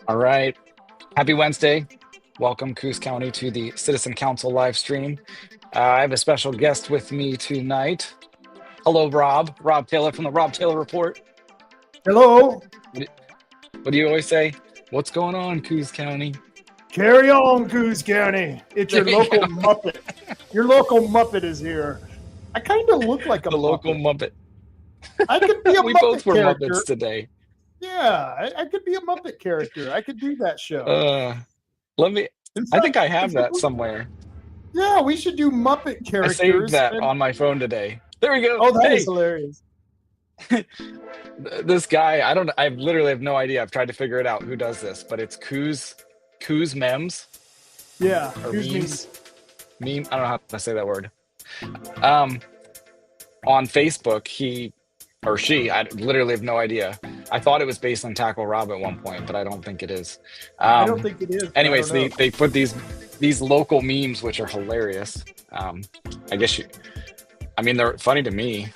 All right. Happy Wednesday. Welcome, Coos County, to the Citizen Council live stream. I have a special guest with me tonight. Hello, Rob. Rob Taylor from the Rob Taylor Report. Hello. What do you always say? What's going on, Coos County? Carry on, Coos County. It's your local Muppet. Your local Muppet is here. I kind of look like a The Muppet. local Muppet. I could be a We Muppet both were character. Muppets today. Yeah, I could be a Muppet character. I could do that show. I think I have that somewhere. Yeah, we should do Muppet characters. I saved that on my phone today. There we go. Oh, that is hilarious. This guy, I literally have no idea. I've tried to figure it out who does this, but it's Coos Memes. Yeah, or Coos memes. Meme. I don't know how to say that word. On Facebook, he or she, I literally have no idea. I thought it was based on Tackle Rob at one point, but I don't think it is. I don't think it is. Anyways, they put these local memes, which are hilarious. I guess they're funny to me.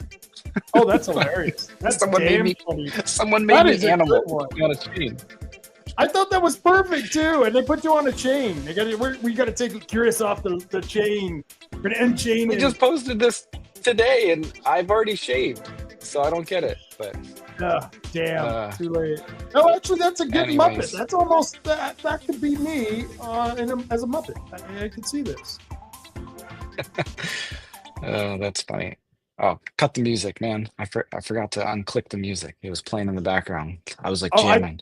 Oh, that's hilarious. That's someone damn made me, funny. Someone made me an animal on a chain. I thought that was perfect too, and they put you on a chain. We got to take Curious off the chain. We're gonna unchain. We just posted this today, and I've already shaved, so I don't get it. But damn, too late. No, actually, that's a good Muppet. That's almost that could be me as a Muppet. I could see this. Oh, that's funny. Oh, cut the music, man. I forgot to unclick the music. It was playing in the background. I was like jamming.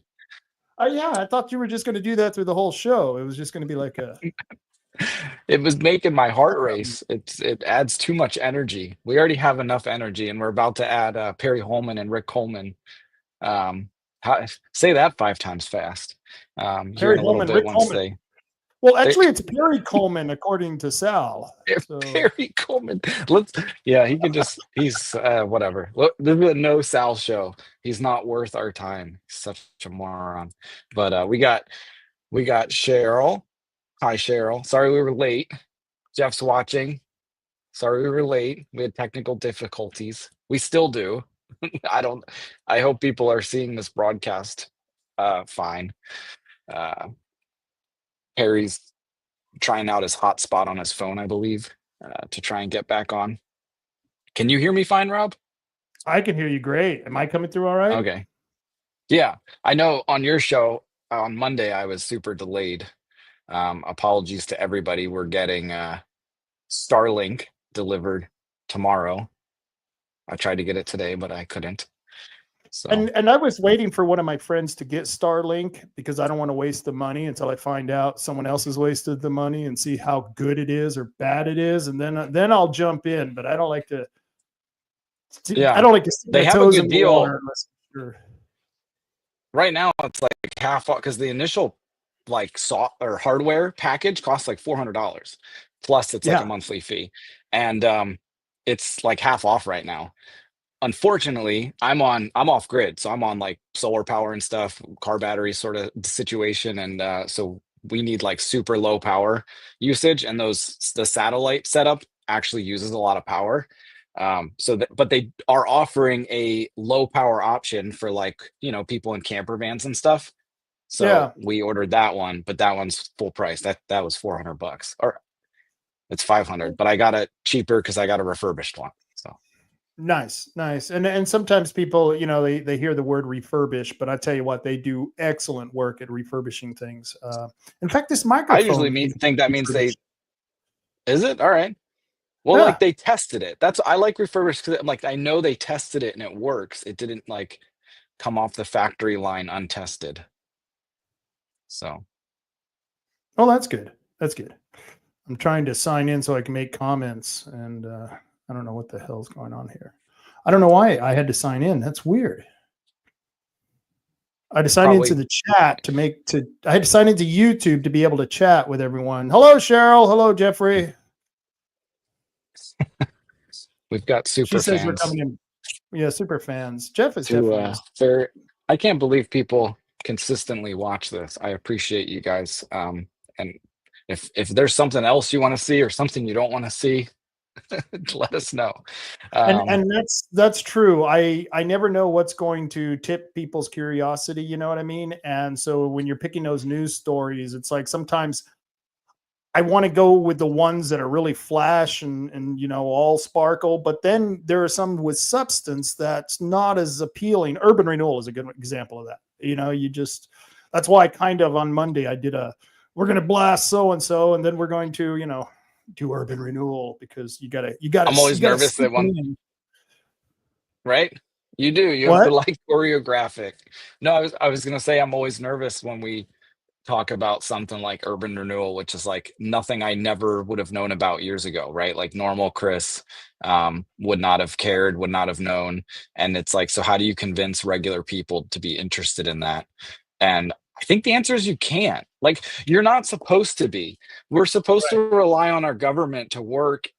I thought you were just going to do that through the whole show. It was just going to be like a... It was making my heart race. It adds too much energy. We already have enough energy, and we're about to add Perry Holman and Rick Coleman. Say that 5 times fast. Perry Holman, Rick Coleman. Well, actually, it's Perry Coleman, according to Sal. So. Perry Coleman. He's whatever. Look, this is a no Sal show. He's not worth our time. He's such a moron. But we got Cheryl. Hi, Cheryl. Sorry we were late. Jeff's watching. Sorry we were late. We had technical difficulties. We still do. I hope people are seeing this broadcast fine. Harry's trying out his hotspot on his phone, I believe, to try and get back on. Can you hear me fine, Rob? I can hear you great. Am I coming through all right? Okay. Yeah, I know on your show on Monday, I was super delayed. Apologies to everybody. We're getting Starlink delivered tomorrow. I tried to get it today, but I couldn't. So. And I was waiting for one of my friends to get Starlink because I don't want to waste the money until I find out someone else has wasted the money and see how good it is or bad it is, and then I'll jump in. But I don't like to. I don't like to. They have a good deal. Right now, it's like half off because the initial hardware package costs like $400 plus it's like a monthly fee, and it's like half off right now. Unfortunately, I'm off grid, so I'm on like solar power and stuff, car battery sort of situation, and so we need like super low power usage, and the satellite setup actually uses a lot of power. But they are offering a low power option for people in camper vans and stuff. So we ordered that one, but that one's full price. That was $400, or it's $500, but I got it cheaper because I got a refurbished one. So. Nice. And sometimes people, they hear the word refurbish, but I tell you what, they do excellent work at refurbishing things. In fact, this microphone. I usually think that means is it? All right. Well, they tested it. I like refurbished because I know they tested it and it works. It didn't come off the factory line untested. So. Oh, that's good. I'm trying to sign in so I can make comments, and I don't know what the hell's going on here. I don't know why I had to sign in. That's weird. I had to sign into the chat I had to sign into YouTube to be able to chat with everyone. Hello, Cheryl. Hello, Jeffrey. We've got super fans. She says we're coming in. Yeah, super fans. Jeff is definitely. I can't believe people consistently watch this. I appreciate you guys. And if there's something else you want to see or something you don't want to see, let us know. And that's true. I never know what's going to tip people's curiosity, you know what I mean? And so when you're picking those news stories, it's like sometimes I want to go with the ones that are really flash and all sparkle, but then there are some with substance that's not as appealing. Urban renewal is a good example of that. That's why kind of on Monday I did we're going to blast so and so, and then we're going to do urban renewal, because you gotta I'm always nervous that right? You have to What? like choreographic. No, I was gonna say I'm always nervous when we talk about something like urban renewal, which is like nothing I never would have known about years ago, right? Like normal Chris would not have cared, would not have known. And it's like, so how do you convince regular people to be interested in that? And I think the answer is you can't. Like, you're not supposed to be. We're supposed to rely on our government to work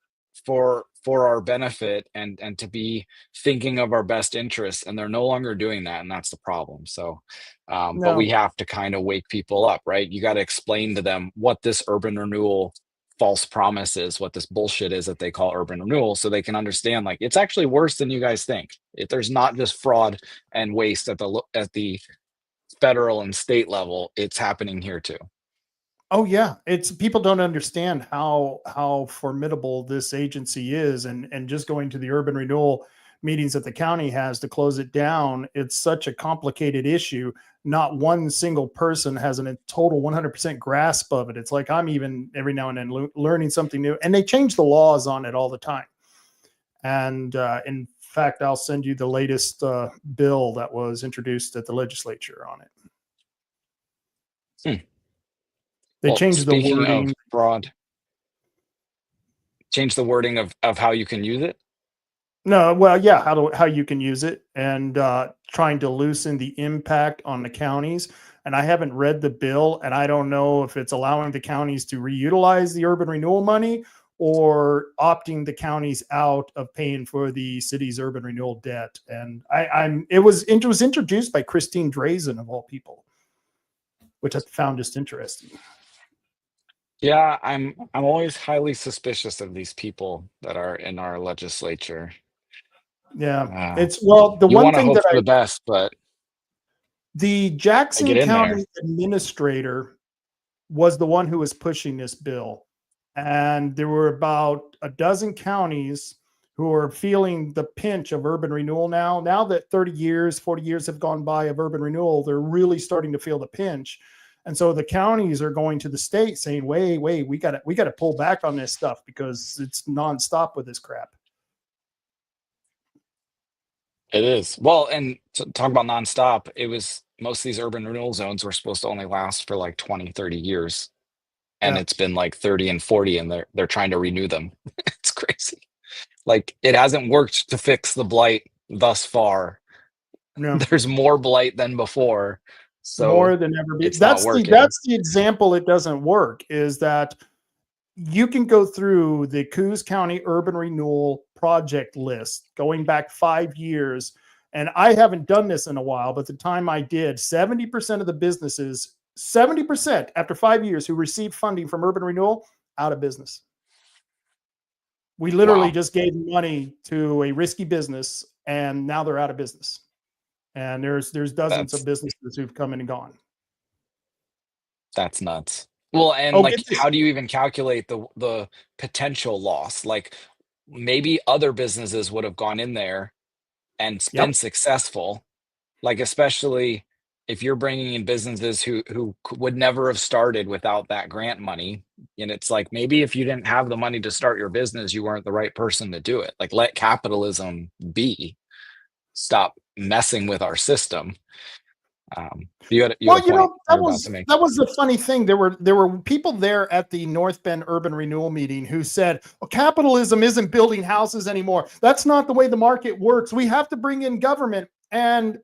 for our benefit and to be thinking of our best interests, and they're no longer doing that, and that's the problem. So but we No. have to kind of wake people up, right? You got to explain to them what this urban renewal false promise is, what this bullshit is that they call urban renewal, so they can understand like it's actually worse than you guys think. There's not just fraud and waste at the federal and state level, it's happening here too. Oh yeah, it's people don't understand how formidable this agency is, and just going to the urban renewal meetings that the county has to close it down. It's such a complicated issue. Not one single person has a total 100% grasp of it. It's like I'm even every now and then learning something new, and they change the laws on it all the time. And in fact, I'll send you the latest bill that was introduced at the legislature on it. They changed the Speaking of wording. fraud, change the wording of how you can use it. No, well, yeah, how you can use it, and trying to loosen the impact on the counties. And I haven't read the bill, and I don't know if it's allowing the counties to reutilize the urban renewal money or opting the counties out of paying for the city's urban renewal debt. And it was introduced by Christine Drazen of all people, which I found just interesting. Yeah, I'm always highly suspicious of these people that are in our legislature. Yeah, Uh, it's the you one want to thing hope that for the best, but the I get Jackson in there. County administrator was the one who was pushing this bill. And there were about a dozen counties who are feeling the pinch of urban renewal now. Now that 30 years, 40 years have gone by of urban renewal, they're really starting to feel the pinch. And so the counties are going to the state saying, wait, we got to pull back on this stuff because it's nonstop with this crap. It is. Well, and talk about nonstop, it was most of these urban renewal zones were supposed to only last for like 20, 30 years. And Yeah. it's been like 30 and 40, and they're trying to renew them. It's crazy. Like it hasn't worked to fix the blight thus far. No. There's more blight than before. So More than ever be. it's not That's the working. example it doesn't work, is that you can go through the Coos County urban renewal project list going back 5 years. And I haven't done this in a while, but the time I did, 70% of the businesses, 70% after 5 years who received funding from urban renewal, out of business. We literally Wow. just gave money to a risky business, and now they're out of business. And there's dozens of That's businesses who've come in and gone. That's nuts. Well, and Oh, like, get this. how do you even calculate the potential loss? Like, maybe other businesses would have gone in there and been Yep. successful. Like, especially if you're bringing in businesses who would never have started without that grant money. And it's like, maybe if you didn't have the money to start your business, you weren't the right person to do it. Like, let capitalism be. Stop messing with our system. You had a Well, point that you're about to make. was the funny thing. There were people there at the North Bend Urban Renewal meeting who said, well, capitalism isn't building houses anymore. That's not the way the market works. We have to bring in government. And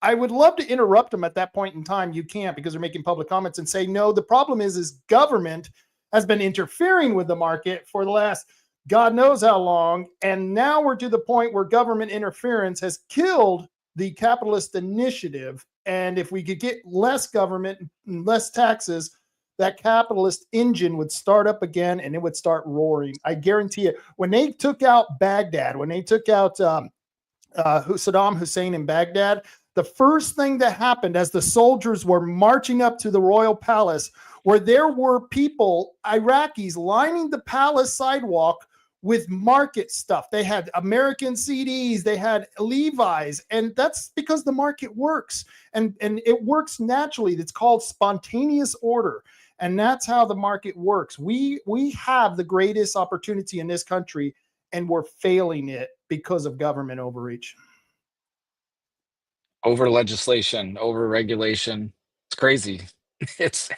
I would love to interrupt them at that point in time. You can't, because they're making public comments, and say, no, the problem is government has been interfering with the market for the last God knows how long. And now we're to the point where government interference has killed the capitalist initiative. And if we could get less government and less taxes, that capitalist engine would start up again and it would start roaring. I guarantee it. When they took out Baghdad, when they took out Saddam Hussein in Baghdad, the first thing that happened as the soldiers were marching up to the royal palace, where there were people, Iraqis, lining the palace sidewalk with market stuff. They had American CDs, they had Levi's, and that's because the market works, and it works naturally. It's called spontaneous order, and that's how the market works. We have the greatest opportunity in this country, and we're failing it because of government overreach. Over legislation, over regulation. It's crazy. It's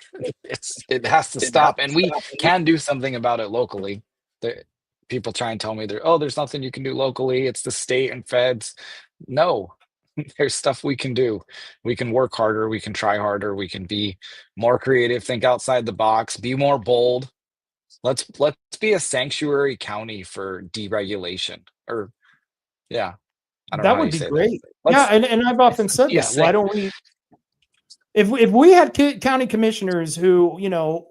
it has to stop, and we can do something about it locally. The, people try and tell me there's nothing you can do locally. It's the state and feds. No, there's stuff we can do. We can work harder. We can try harder. We can be more creative. Think outside the box. Be more bold. Let's be a sanctuary county for deregulation. Or yeah, I don't know That how would you be say that. great. Yeah, and I've often said that. Why don't we? If we had county commissioners who,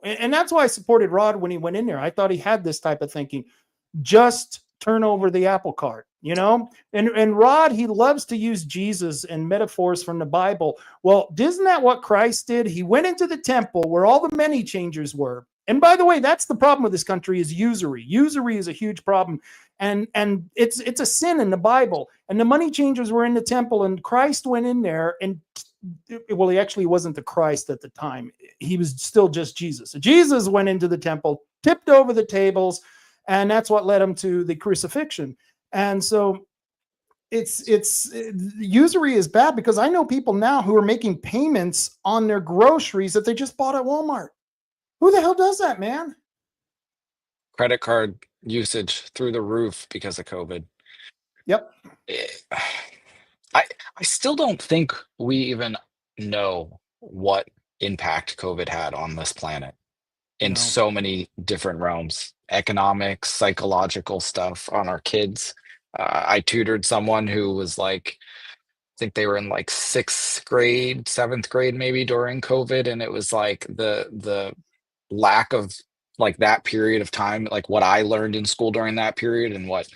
and that's why I supported Rod when he went in there. I thought he had this type of thinking. Just turn over the apple cart, And Rod, he loves to use Jesus and metaphors from the Bible. Well, isn't that what Christ did? He went into the temple where all the money changers were. And by the way, that's the problem with this country is usury. Usury is a huge problem. And it's a sin in the Bible. And the money changers were in the temple, and Christ went in there and well, he actually wasn't the Christ at the time. He was still just Jesus. Jesus went into the temple, tipped over the tables, and that's what led him to the crucifixion. And so it's usury is bad, because I know people now who are making payments on their groceries that they just bought at Walmart. Who the hell does that, man? Credit card usage through the roof because of COVID. Yep. I still don't think we even know what impact COVID had on this planet in so many different realms: economics, psychological stuff, on our kids. I tutored someone who was like, I think they were in like 6th grade, 7th grade maybe during COVID, and it was like the lack of like that period of time, like what I learned in school during that period and what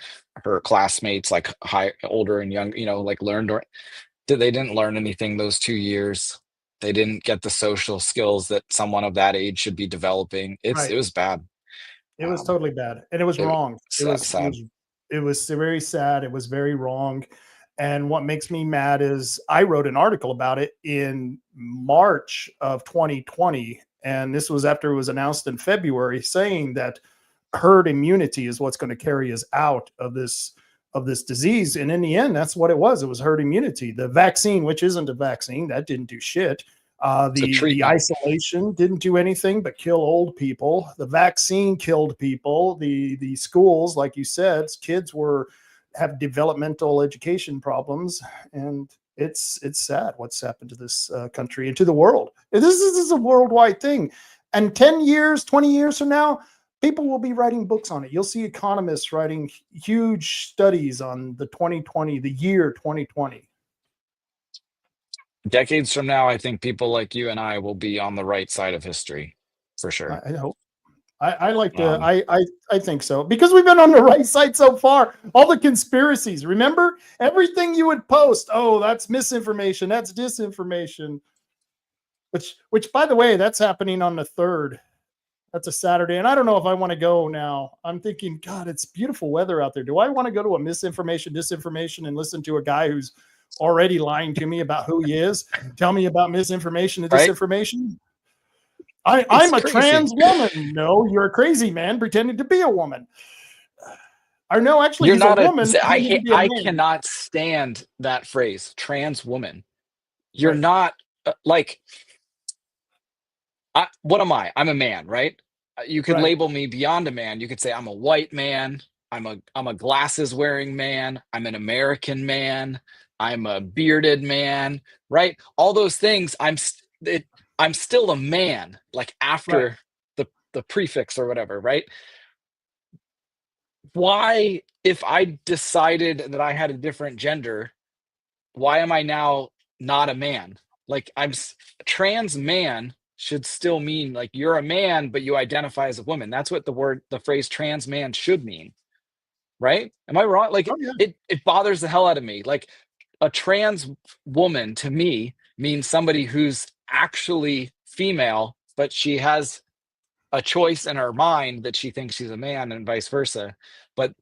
her classmates, like older and young, like learned. They didn't learn anything those 2 years. They didn't get the social skills that someone of that age should be developing. It was bad. It was totally bad, and it was wrong. It was sad. It was very sad. It was very wrong. And what makes me mad is I wrote an article about it in March of 2020, and this was after it was announced in February, saying that herd immunity is what's going to carry us out of this disease. And in the end, that's what it was. It was herd immunity. The vaccine, which isn't a vaccine, that didn't do shit. The isolation didn't do anything but kill old people. The vaccine killed people. The schools, like you said, kids have developmental education problems, and it's sad what's happened to this country and to the world. This is a worldwide thing. And 10 years, 20 years from now, people will be writing books on it. You'll see economists writing huge studies on the year 2020. Decades from now, I think people like you and I will be on the right side of history, for sure. I hope. I think so, because we've been on the right side so far. All the conspiracies, remember everything you would post. Oh, that's misinformation. That's disinformation. Which by the way, that's happening on the 3rd. That's a Saturday. And I don't know if I want to go now. I'm thinking, God, it's beautiful weather out there. Do I want to go to a disinformation and listen to a guy who's already lying to me about who he is? Tell me about misinformation and disinformation? I'm a trans woman. No, you're a crazy man pretending to be a woman. Or no, actually, he's not a woman. I cannot stand that phrase, trans woman. You're not like... what am I? I'm a man, right? You could label me beyond a man. You could say I'm a white man. I'm a glasses wearing man. I'm an American man. I'm a bearded man, right? All those things. I'm still a man, like after the prefix or whatever, right? Why, if I decided that I had a different gender, why am I now not a man? Like, I'm trans man should still mean like you're a man, but you identify as a woman. That's what the phrase trans man should mean, right? Am I wrong? Like Oh yeah. it bothers the hell out of me. Like a trans woman to me means somebody who's actually female, but she has a choice in her mind that she thinks she's a man and vice versa. But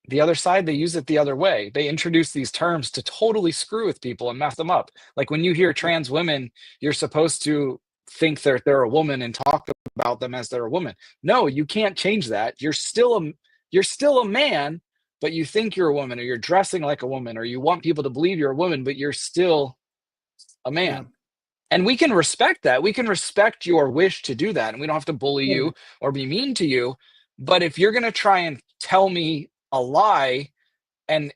the other side, they use it the other way. They introduce these terms to totally screw with people and mess them up. Like when you hear trans women, you're supposed to think they're a woman and talk about them as they're a woman. No, you can't change that. You're still a man, but you think you're a woman, or you're dressing like a woman, or you want people to believe you're a woman, but you're still a Yeah. man. And we can respect that. We can respect your wish to do that, and we don't have to bully Yeah. you or be mean to you. But if you're going to try and tell me a lie and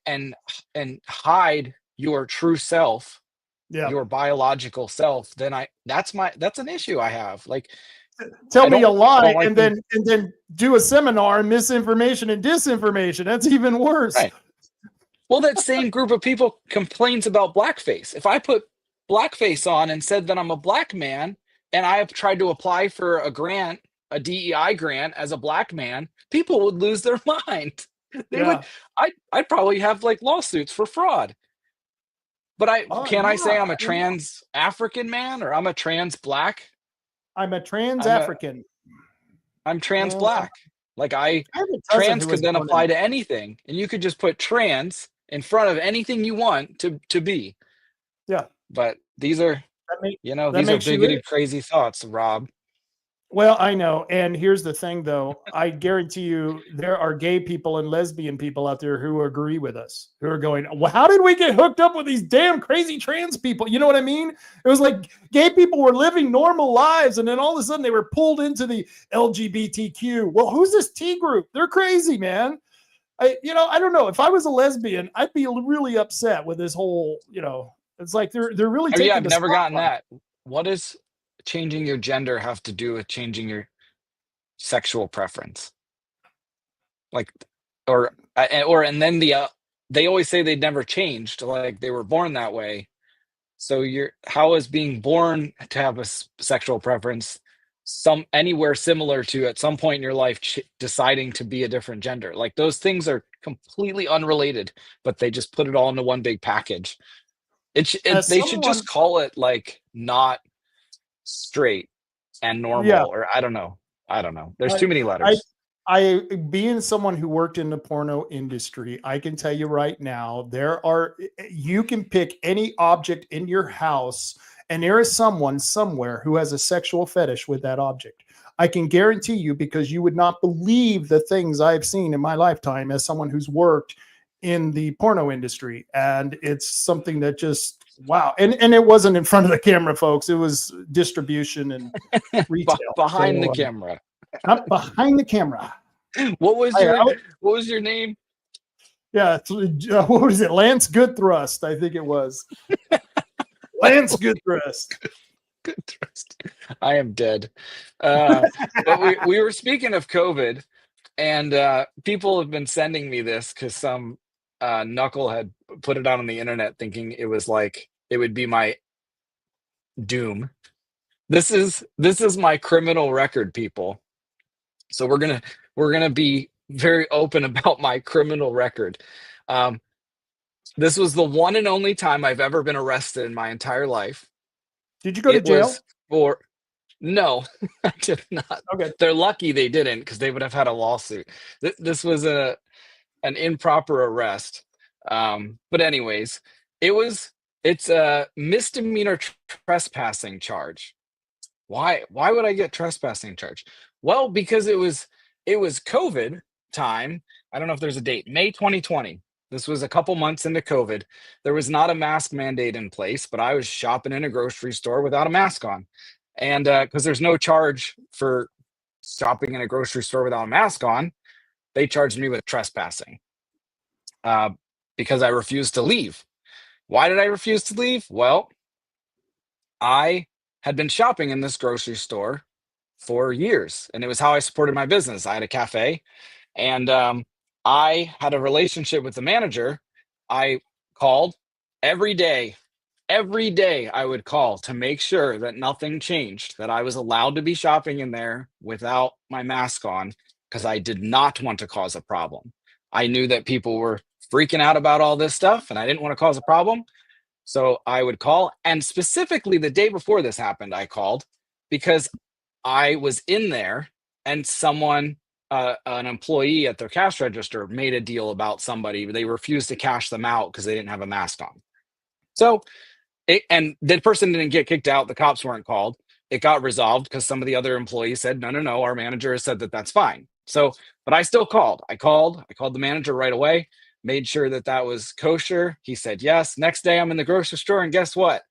hide your true self, Yeah. your biological self, then that's an issue I have. Like Tell I me a don't lie like and then do a seminar on misinformation and disinformation. That's even worse. right. Well, that same group of people complains about blackface. If I put blackface on and said that I'm a black man and I have tried to apply for a grant, a DEI grant as a black man, people would lose their mind. They would. Yeah. I'd probably have like lawsuits for fraud. But can I say Yeah. I'm a trans African man, or I'm a trans black? I'm a trans I'm African. trans Yeah. black. Like I have a cousin trans who could was then born apply in- to anything, and you could just put trans in front of anything you want to be. Yeah. But these are, That these are makes you bigoted, it. crazy thoughts, Rob. Well, I know. And here's the thing, though. I guarantee you there are gay people and lesbian people out there who agree with us, who are going, well, how did we get hooked up with these damn crazy trans people? You know what I mean? It was like gay people were living normal lives, and then all of a sudden they were pulled into the LGBTQ. Well, who's this T group? They're crazy, man. I don't know. If I was a lesbian, I'd be really upset with this whole, it's like they're really Oh yeah, taking I've the never gotten spotlight. that. What does changing your gender have to do with changing your sexual preference? Like, and then they always say they'd never changed, like they were born that way. So how is being born to have a sexual preference anywhere similar to at some point in your life deciding to be a different gender? Like those things are completely unrelated, but they just put it all into one big package. As They should someone, just call it like not straight and yeah, normal, or I don't know. I don't know. There's I, too many I, letters. I, being someone who worked in the porno industry, I can tell you right now, you can pick any object in your house, and there is someone somewhere who has a sexual fetish with that object. I can guarantee you, because you would not believe the things I've seen in my lifetime as someone who's worked in the porno industry. And it's something that just, wow. And it wasn't in front of the camera, folks. It was distribution and retail. Behind the So, camera. I'm behind the camera. What was I- your I- what was your name? Yeah, what was it? Lance Goodthrust, I think it was. Lance Goodthrust. Good thrust. I am dead. But we were speaking of COVID, and people have been sending me this because some knucklehead put it out on the internet thinking it was like it would be my doom. This is my criminal record, people. So we're gonna be very open about my criminal record. Um, this was the one and only time I've ever been arrested in my entire life. Did you go to It jail? was for No, I did not. Okay. They're lucky they didn't, because they would have had a lawsuit. This was an improper arrest. But anyways, it's a misdemeanor trespassing charge. Why would I get trespassing charge? Well, because it was COVID time. I don't know if there's a date. May 2020. This was a couple months into COVID. There was not a mask mandate in place, but I was shopping in a grocery store without a mask on. And because there's no charge for shopping in a grocery store without a mask on, they charged me with trespassing because I refused to leave. Why did I refuse to leave? Well, I had been shopping in this grocery store for years, and it was how I supported my business. I had a cafe, and I had a relationship with the manager. I called every day every day I would call to make sure that nothing changed, that I was allowed to be shopping in there without my mask on, because I did not want to cause a problem. I knew that people were freaking out about all this stuff and I didn't want to cause a problem. So I would call. And specifically the day before this happened, I called because I was in there and someone, an employee at their cash register, made a deal about somebody. They refused to cash them out because they didn't have a mask on. So and the person didn't get kicked out. The cops weren't called. It got resolved because some of the other employees said, no, no, no, our manager has said that that's fine. So, but I still called. I called the manager right away, made sure that that was kosher. He said yes. Next day, I'm in the grocery store, and guess what?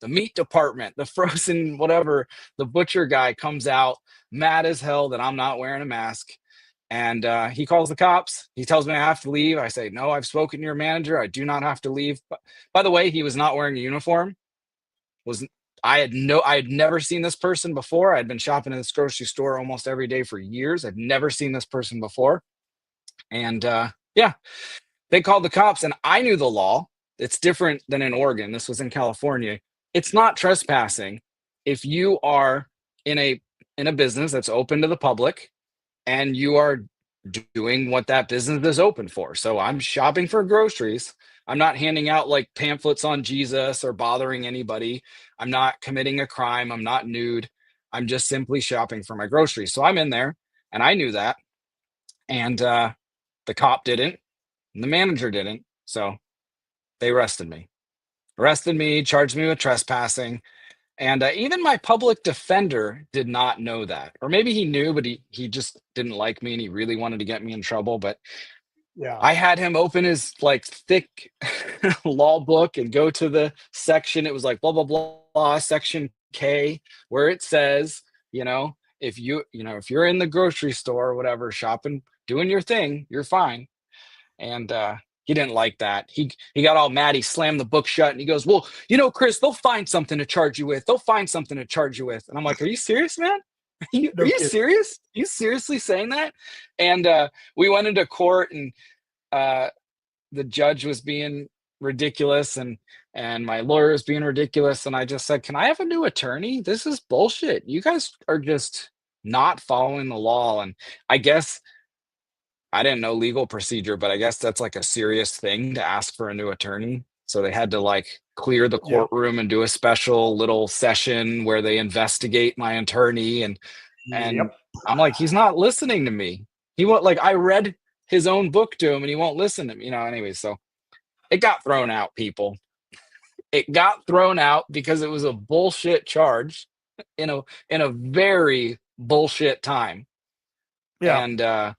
The meat department, the frozen whatever, the butcher guy comes out mad as hell that I'm not wearing a mask. And he calls the cops. He tells me I have to leave. I say, no, I've spoken to your manager. I do not have to leave. But by the way, he was not wearing a uniform. I had never seen this person before. I'd been shopping in this grocery store almost every day for years. I'd never seen this person before. And yeah, they called the cops, and I knew the law. It's different than in Oregon. This was in California. It's not trespassing if you are in a business that's open to the public and you are doing what that business is open for. So I'm shopping for groceries. I'm not handing out like pamphlets on Jesus or bothering anybody. I'm not committing a crime. I'm not nude. I'm just simply shopping for my groceries. So I'm in there, and I knew that. And the cop didn't, and the manager didn't. So they arrested me, charged me with trespassing. And even my public defender did not know that. Or maybe he knew, but he just didn't like me and he really wanted to get me in trouble. But Yeah. I had him open his like thick law book and go to the section. It was like blah, blah, blah, blah, section K, where it says, if you're in the grocery store or whatever, shopping, doing your thing, you're fine. And he didn't like that. He got all mad. He slammed the book shut and he goes, well, Chris, they'll find something to charge you with. They'll find something to charge you with. And I'm like, are you serious, man? Are you serious? Are you seriously saying that? And we went into court, and the judge was being ridiculous, and my lawyer was being ridiculous. And I just said, can I have a new attorney? This is bullshit. You guys are just not following the law. And I guess I didn't know legal procedure, but I guess that's like a serious thing to ask for a new attorney. So they had to like clear the courtroom and do a special little session where they investigate my attorney. And I'm like, he's not listening to me. He won't, like, I read his own book to him and he won't listen to me, anyway. So it got thrown out, people. It got thrown out because it was a bullshit charge in a very bullshit time. Yeah. And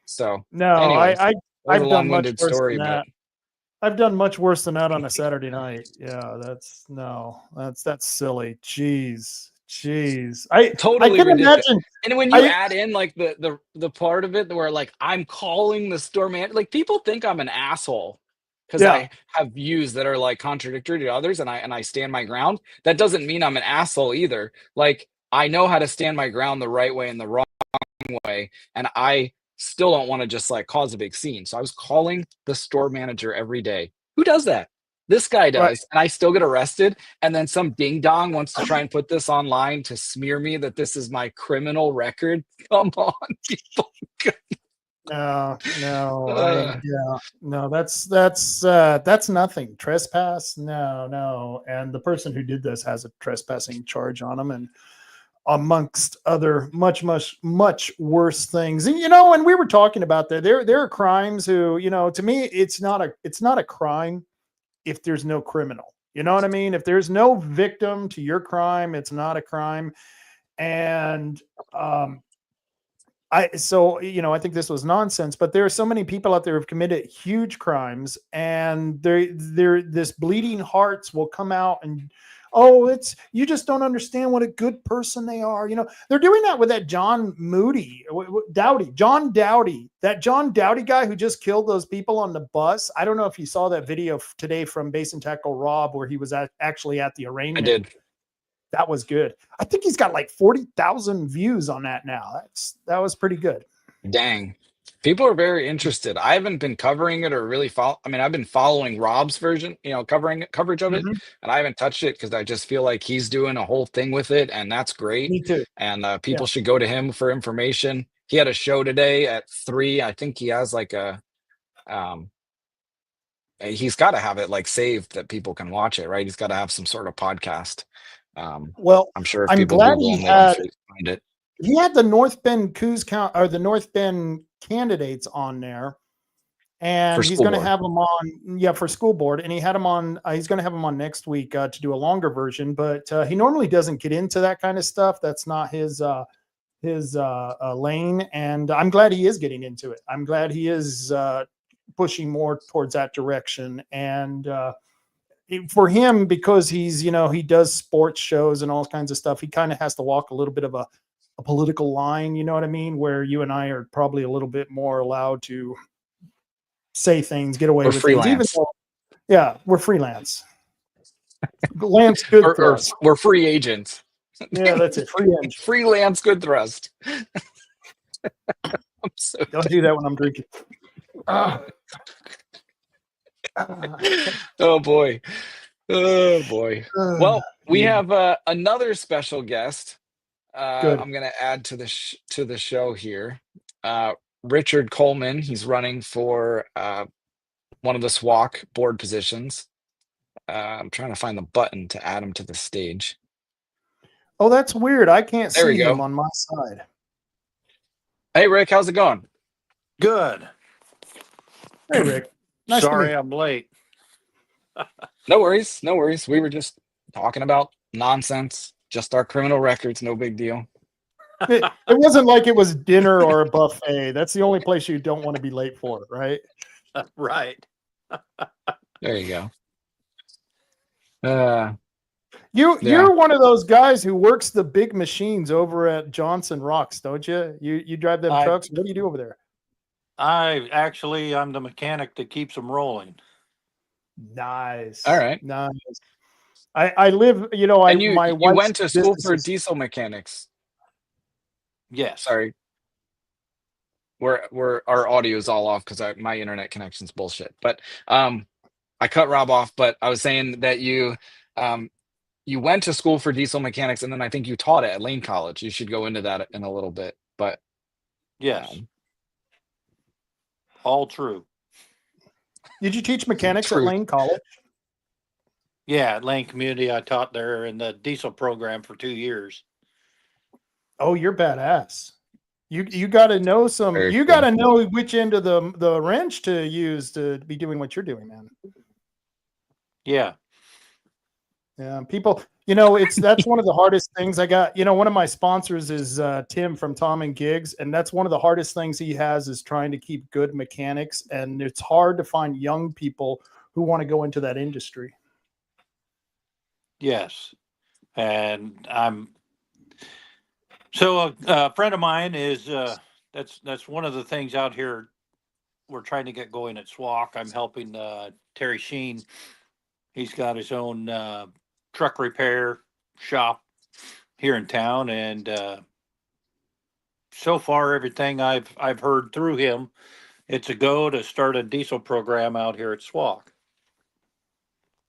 so no, anyways, I've done much worse story, than that. I've done much worse than that on a Saturday night. Yeah, that's silly. Jeez. Totally I can ridiculous. imagine. And when you add in like the part of it where like I'm calling the store man, like people think I'm an asshole because I have views that are like contradictory to others, and I stand my ground. That doesn't mean I'm an asshole either. Like I know how to stand my ground the right way and the wrong way, and I still don't want to just like cause a big scene. So I was calling the store manager every day. Who does that? This guy does. Right. And I still get arrested. And then some ding dong wants to try and put this online to smear me that this is my criminal record. Come on, people. No, that's nothing. Trespass. No. And the person who did this has a trespassing charge on him, and amongst other much worse things. And when we were talking about that, there are crimes who, to me, it's not a crime if there's no criminal. You know what I mean? If there's no victim to your crime, it's not a crime. And I think this was nonsense, but there are so many people out there who've committed huge crimes, and this bleeding hearts will come out and, you just don't understand what a good person they are. They're doing that with that John Dowdy that John Dowdy guy who just killed those people on the bus. I don't know if you saw that video today from Base and Tackle Rob, where he was actually at the arraignment. I did. That was good. I think he's got like 40,000 views on that now. That was pretty good. Dang. People are very interested. I haven't been covering it or really follow. I mean, I've been following Rob's version, coverage of it, Mhm. and I haven't touched it because I just feel like he's doing a whole thing with it, and that's great. Me too. And Yeah. people should go to him for information. He had a show today at 3. I think he has like um, he's got to have it like saved that people can watch it, right? He's got to have some sort of podcast. Um, Well, I'm sure if I'm people glad Google him, they can find it he had the North Bend Coos County or the North Bend candidates on there, for and he's school going to board. have them on, for school board, and he had them on. He's going to have them on next week to do a longer version, but he normally doesn't get into that kind of stuff. That's not his lane, and I'm glad he is getting into it. I'm glad he is pushing more towards that direction, and for him, because he's he does sports shows and all kinds of stuff, he kind of has to walk a little bit of a political line, you know what I mean, where you and I are probably a little bit more allowed to say things, get away Or with things, even freelance, though we're freelance. Lance good or thrust. we're free agents. Yeah, that's it. Free engine. Freelance good thrust. I'm so Don't do that when I'm drinking. Oh boy. Oh boy. Well, we Yeah. have another special guest. Good. I'm going to add to the show here. Richard Coleman. He's running for one of the SWAC board positions. I'm trying to find the button to add him to the stage. Oh, that's weird. I can't There we see him go. on my side. Hey, Rick, how's it going? Good. Hey, Rick. Nice to Sorry meet you. I'm late. No worries. No worries. We were just talking about nonsense, just our criminal records. No big deal. It wasn't like it was dinner or a buffet. That's the only place you don't want to be late for, right? Right. There you go. Yeah. You're one of those guys who works the big machines over at Johnson Rocks, don't you? You drive them trucks. What do you do over there? I'm the mechanic that keeps them rolling. Nice. All right. Nice. I live, And my you wife's went to school for business is- diesel mechanics. Yes. Sorry. We're our audio is all off because my internet connection's bullshit. But I cut Rob off, but I was saying that you went to school for diesel mechanics, and then I think you taught it at Lane College. You should go into that in a little bit. But Yes. All true. Did you teach mechanics True. at Lane College? Yeah, at Lane Community, I taught there in the diesel program for 2 years. Oh, you're badass. You got to know Very you cool. got to know which end of the wrench to use to be doing what you're doing, man. Yeah. Yeah, people, that's one of the hardest things I got. One of my sponsors is Tim from Tom and Gigs, and that's one of the hardest things he has is trying to keep good mechanics, and it's hard to find young people who want to go into that industry. Yes. And so a friend of mine is that's one of the things out here we're trying to get going at SWAC. I'm helping Terry Sheen. He's got his own truck repair shop here in town, and so far everything I've heard through him, it's a go to start a diesel program out here at SWAC.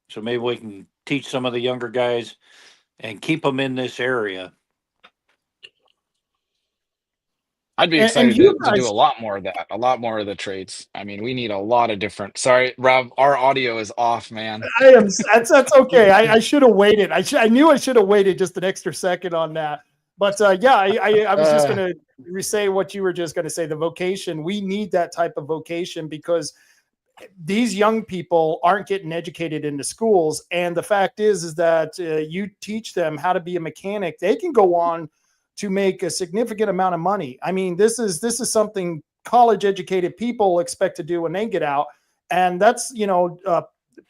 So maybe we can teach some of the younger guys and keep them in this area. I'd be And excited you to do guys- a lot more of that, a lot more of the trades. I mean, we need a lot of different. Sorry, Rob, our audio is off, man. That's okay. I should have waited. I knew I should have waited just an extra second on that. But I was just going to say what you were just going to say. The vocation, we need that type of vocation because these young people aren't getting educated in the schools. And the fact is that you teach them how to be a mechanic. They can go on to make a significant amount of money. I mean, this is something college educated people expect to do when they get out. And that's,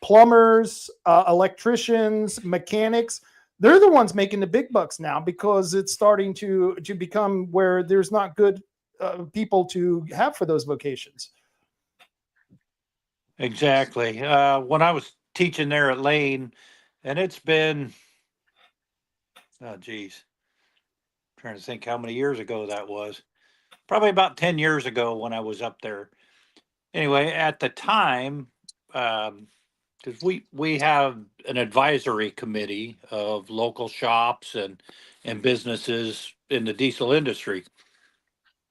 plumbers, electricians, mechanics. They're the ones making the big bucks now because it's starting to become where there's not good people to have for those vocations. Exactly. When I was teaching there at Lane, and it's been, trying to think how many years ago that was. probably about 10 years ago when I was up there. Anyway, at the time, because we have an advisory committee of local shops and businesses in the diesel industry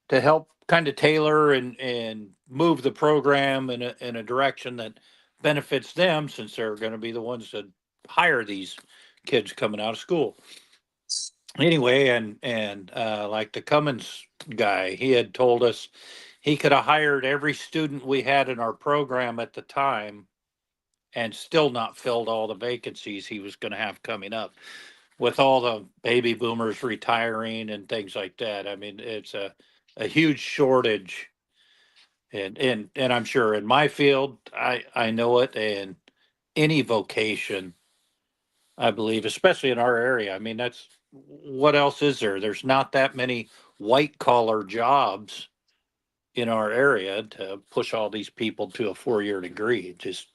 to help kind of tailor and move the program in a direction that benefits them, since they're going to be the ones that hire these kids coming out of school. Anyway, and like the Cummins guy, he had told us he could have hired every student we had in our program at the time and still not filled all the vacancies he was going to have coming up with all the baby boomers retiring and things like that. I mean, it's a huge shortage. And I'm sure in my field, I know it, and any vocation, I believe, especially in our area. I mean, that's what else is there? There's not that many white collar jobs in our area to push all these people to a 4-year degree. Just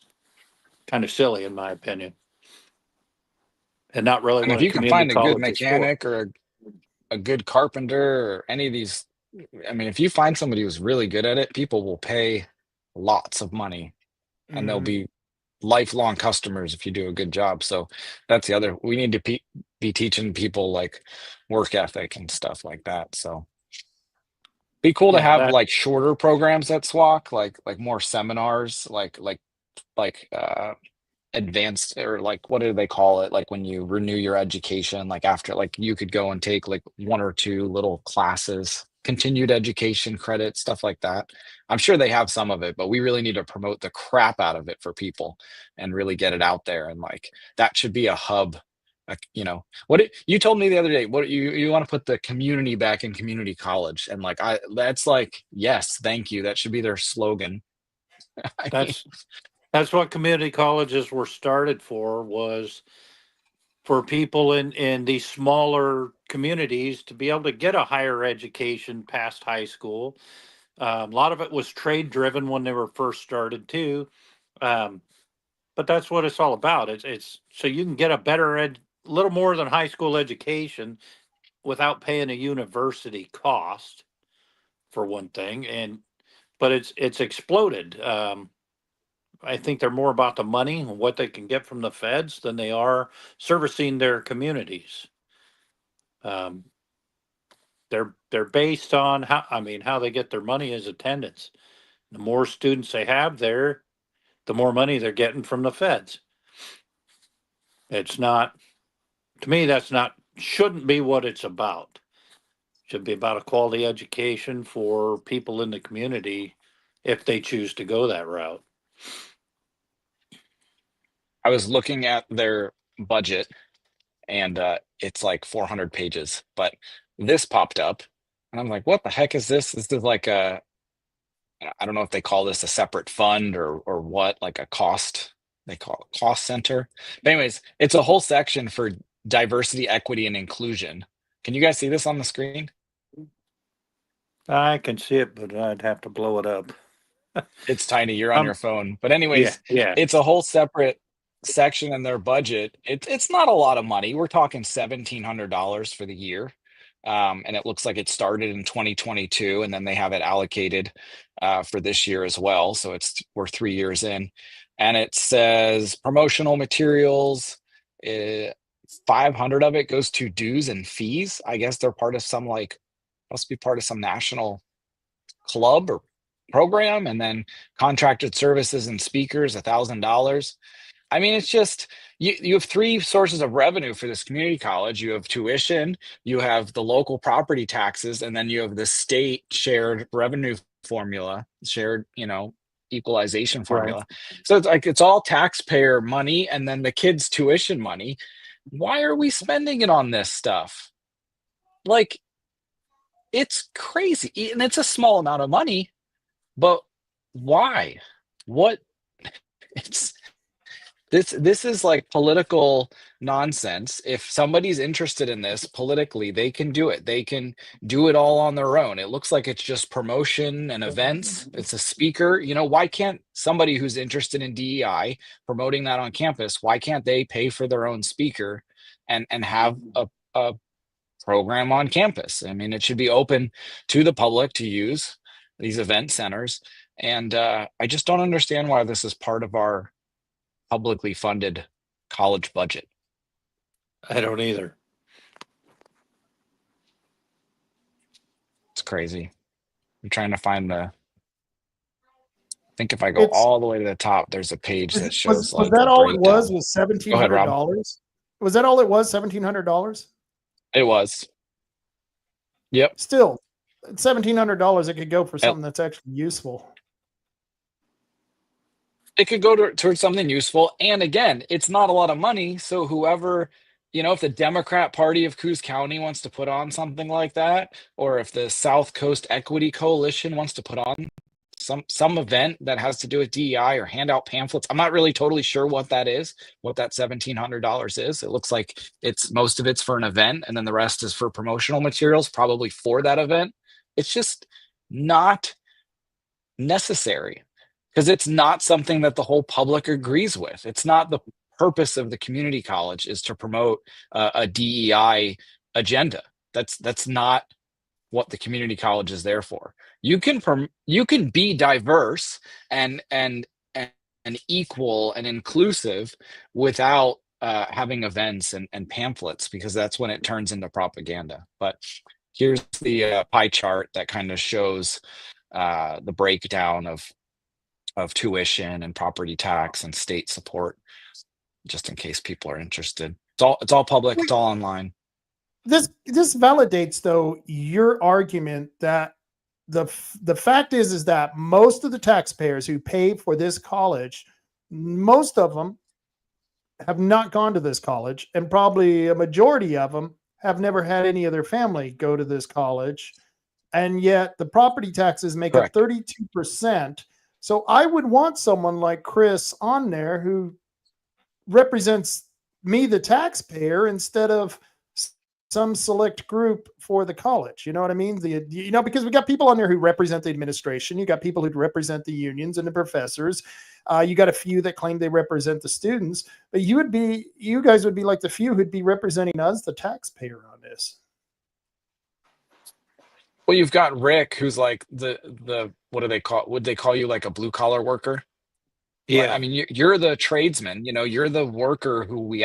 kind of silly, in my opinion, and not really And what if a you can community find a good college is for. mechanic or a good carpenter or any of these, I mean, if you find somebody who's really good at it, people will pay lots of money and they'll be lifelong customers if you do a good job. So that's the other, we need to be teaching people like work ethic and stuff like that. So be cool to Yeah, have that like shorter programs at SWAC, like more seminars, like advanced, or like what do they call it, like when you renew your education, like after, like you could go and take like 1 or 2 little classes, continued education credit, stuff like that. I'm sure they have some of it, but we really need to promote the crap out of it for people and really get it out there. And like that should be a hub. Like, you know what you told me the other day, what you want to put the community back in community college, and like that's like, yes, thank you, that should be their slogan. I mean, that's that's what community colleges were started for, was for people in these smaller communities to be able to get a higher education past high school. A lot of it was trade driven when they were first started too. Um, but that's what it's all about. It's so you can get a better little more than high school education without paying a university cost, for one thing. And but it's exploded. I think they're more about the money and what they can get from the feds than they are servicing their communities. Um, they're based on how, I mean, how they get their money is attendance. The more students they have there, the more money they're getting from the feds. It's not, to me, that's not, shouldn't be what it's about. Should be about a quality education for people in the community if they choose to go that route. I was looking at their budget, and it's like 400 pages, but this popped up and I'm like, what the heck is this? This is like a, I don't know if they call this a separate fund or what, like a cost, they call it cost center. But anyways, it's a whole section for diversity, equity, and inclusion. Can you guys see this on the screen? I can see it, but I'd have to blow it up. It's tiny, you're on your phone. But Yeah, anyways, yeah. it's a whole separate section in their budget. It's not a lot of money. We're talking $1,700 for the year. And it looks like it started in 2022, and then they have it allocated for this year as well. So we're 3 years in, and it says promotional materials. 500 of it goes to dues and fees. I guess they're part of some, like, must be part of some national club or program, and then contracted services and speakers, $1,000. I mean, it's just, you have 3 sources of revenue for this community college. You have tuition, you have the local property taxes, and then you have the state shared revenue formula, shared, equalization Right. formula. So it's like it's all taxpayer money, and then the kids' tuition money. Why are we spending it on this stuff? Like, it's crazy, and it's a small amount of money, but why? What? It's this is like political nonsense. If somebody's interested in this politically, they can do it. They can do it all on their own. It looks like it's just promotion and events. It's a speaker. Why can't somebody who's interested in DEI promoting that on campus, why can't they pay for their own speaker and have a program on campus. I mean, it should be open to the public to use these event centers. And I just don't understand why this is part of our publicly funded college budget. I don't either. It's crazy. I'm trying to find I think if I go all the way to the top, there's a page that shows was that all it was Go ahead, Rob. $1,700? Was that all it was? $1,700? It was. Yep. Still, $1,700. It could go for something that's actually useful. It could go towards something useful. And again, it's not a lot of money. So whoever, if the Democrat Party of Coos County wants to put on something like that, or if the South Coast Equity Coalition wants to put on some event that has to do with DEI or hand out pamphlets. I'm not really totally sure what that is, what that $1,700 is. It looks like most of it's for an event, and then the rest is for promotional materials, probably for that event. It's just not necessary because it's not something that the whole public agrees with. It's not the purpose of the community college is to promote a DEI agenda. That's not what the community college is there for. You can be diverse and equal and inclusive without having events and pamphlets, because that's when it turns into propaganda. But here's the pie chart that kind of shows the breakdown of tuition and property tax and state support, just in case people are interested. It's all public. It's all online. This validates, though, your argument that the fact is that most of the taxpayers who pay for this college, most of them have not gone to this college, and probably a majority of them have never had any of their family go to this college, and yet the property taxes make up 32%. So I would want someone like Chris on there who represents me, the taxpayer, instead of some select group for the college. You know what I mean? Because we got people on there who represent the administration. You got people who represent the unions and the professors. You got a few that claim they represent the students, but you guys would be like the few who'd be representing us, the taxpayer, on this. Well, you've got Rick, who's like the what do they call? Would they call you like a blue collar worker? Yeah. I mean, you're the tradesman, you're the worker who we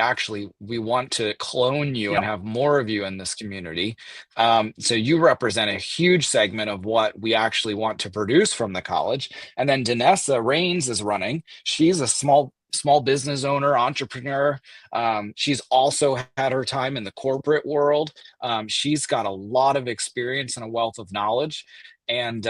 want to clone you and have more of you in this community. So you represent a huge segment of what we actually want to produce from the college. And then Danessa Rains is running. She's a small business owner, entrepreneur. She's also had her time in the corporate world. She's got a lot of experience and a wealth of knowledge. And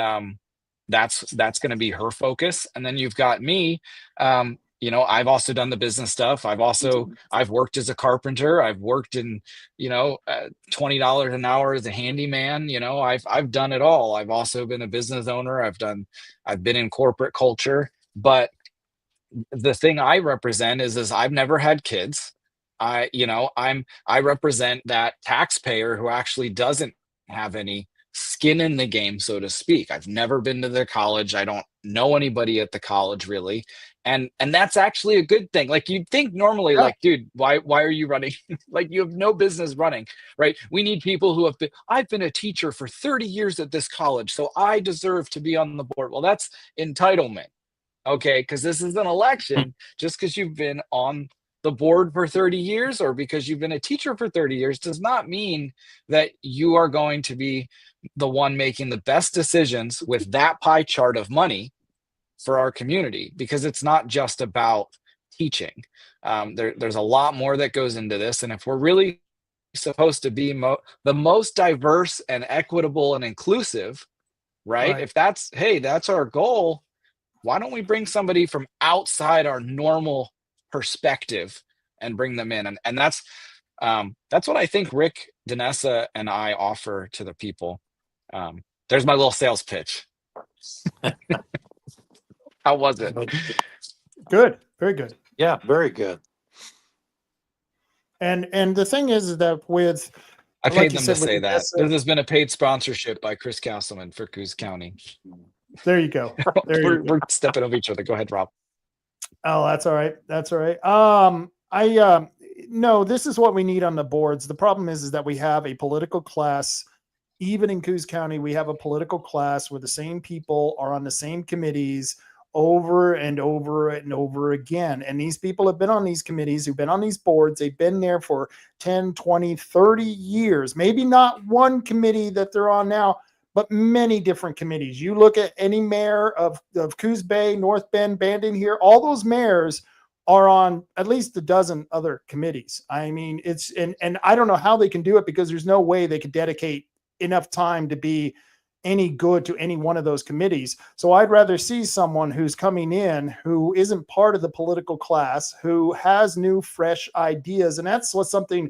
that's going to be her focus. And then you've got me. I've also done the business stuff. I've worked as a carpenter. I've worked in, $20 an hour as a handyman. I've done it all. I've also been a business owner. I've been in corporate culture, but the thing I represent is I've never had kids. I represent that taxpayer who actually doesn't have any skin in the game, so to speak. I've never been to the college. I don't know anybody at the college really. And that's actually a good thing. Like, you'd think normally, like, dude, why are you running? Like, you have no business running, right? We need people who I've been a teacher for 30 years at this college, so I deserve to be on the board. Well, that's entitlement. Okay, because this is an election. Just because you've been on the board for 30 years or because you've been a teacher for 30 years does not mean that you are going to be the one making the best decisions with that pie chart of money for our community, because it's not just about teaching. There's a lot more that goes into this. And if we're really supposed to be the most diverse and equitable and inclusive, right? If that's our goal, why don't we bring somebody from outside our normal perspective and bring them in? And that's what I think Rick, Danessa, and I offer to the people. There's my little sales pitch. How was it? Good. Very good. Yeah, very good. And the thing is that I paid them to say that. This has been a paid sponsorship by Chris Castleman for Coos County. There you go. We're stepping over each other. Go ahead, Rob. Oh, that's all right. That's all right. no, this is what we need on the boards. The problem is that we have a political class. Even in Coos County, we have a political class where the same people are on the same committees over and over and over again. And these people have been on these committees, who've been on these boards. They've been there for 10, 20, 30 years. Maybe not one committee that they're on now, but many different committees. You look at any mayor of Coos Bay, North Bend, Bandon here, all those mayors are on at least a dozen other committees. I mean, and I don't know how they can do it, because there's no way they could dedicate enough time to be any good to any one of those committees. So I'd rather see someone who's coming in who isn't part of the political class, who has new, fresh ideas. And that's what's something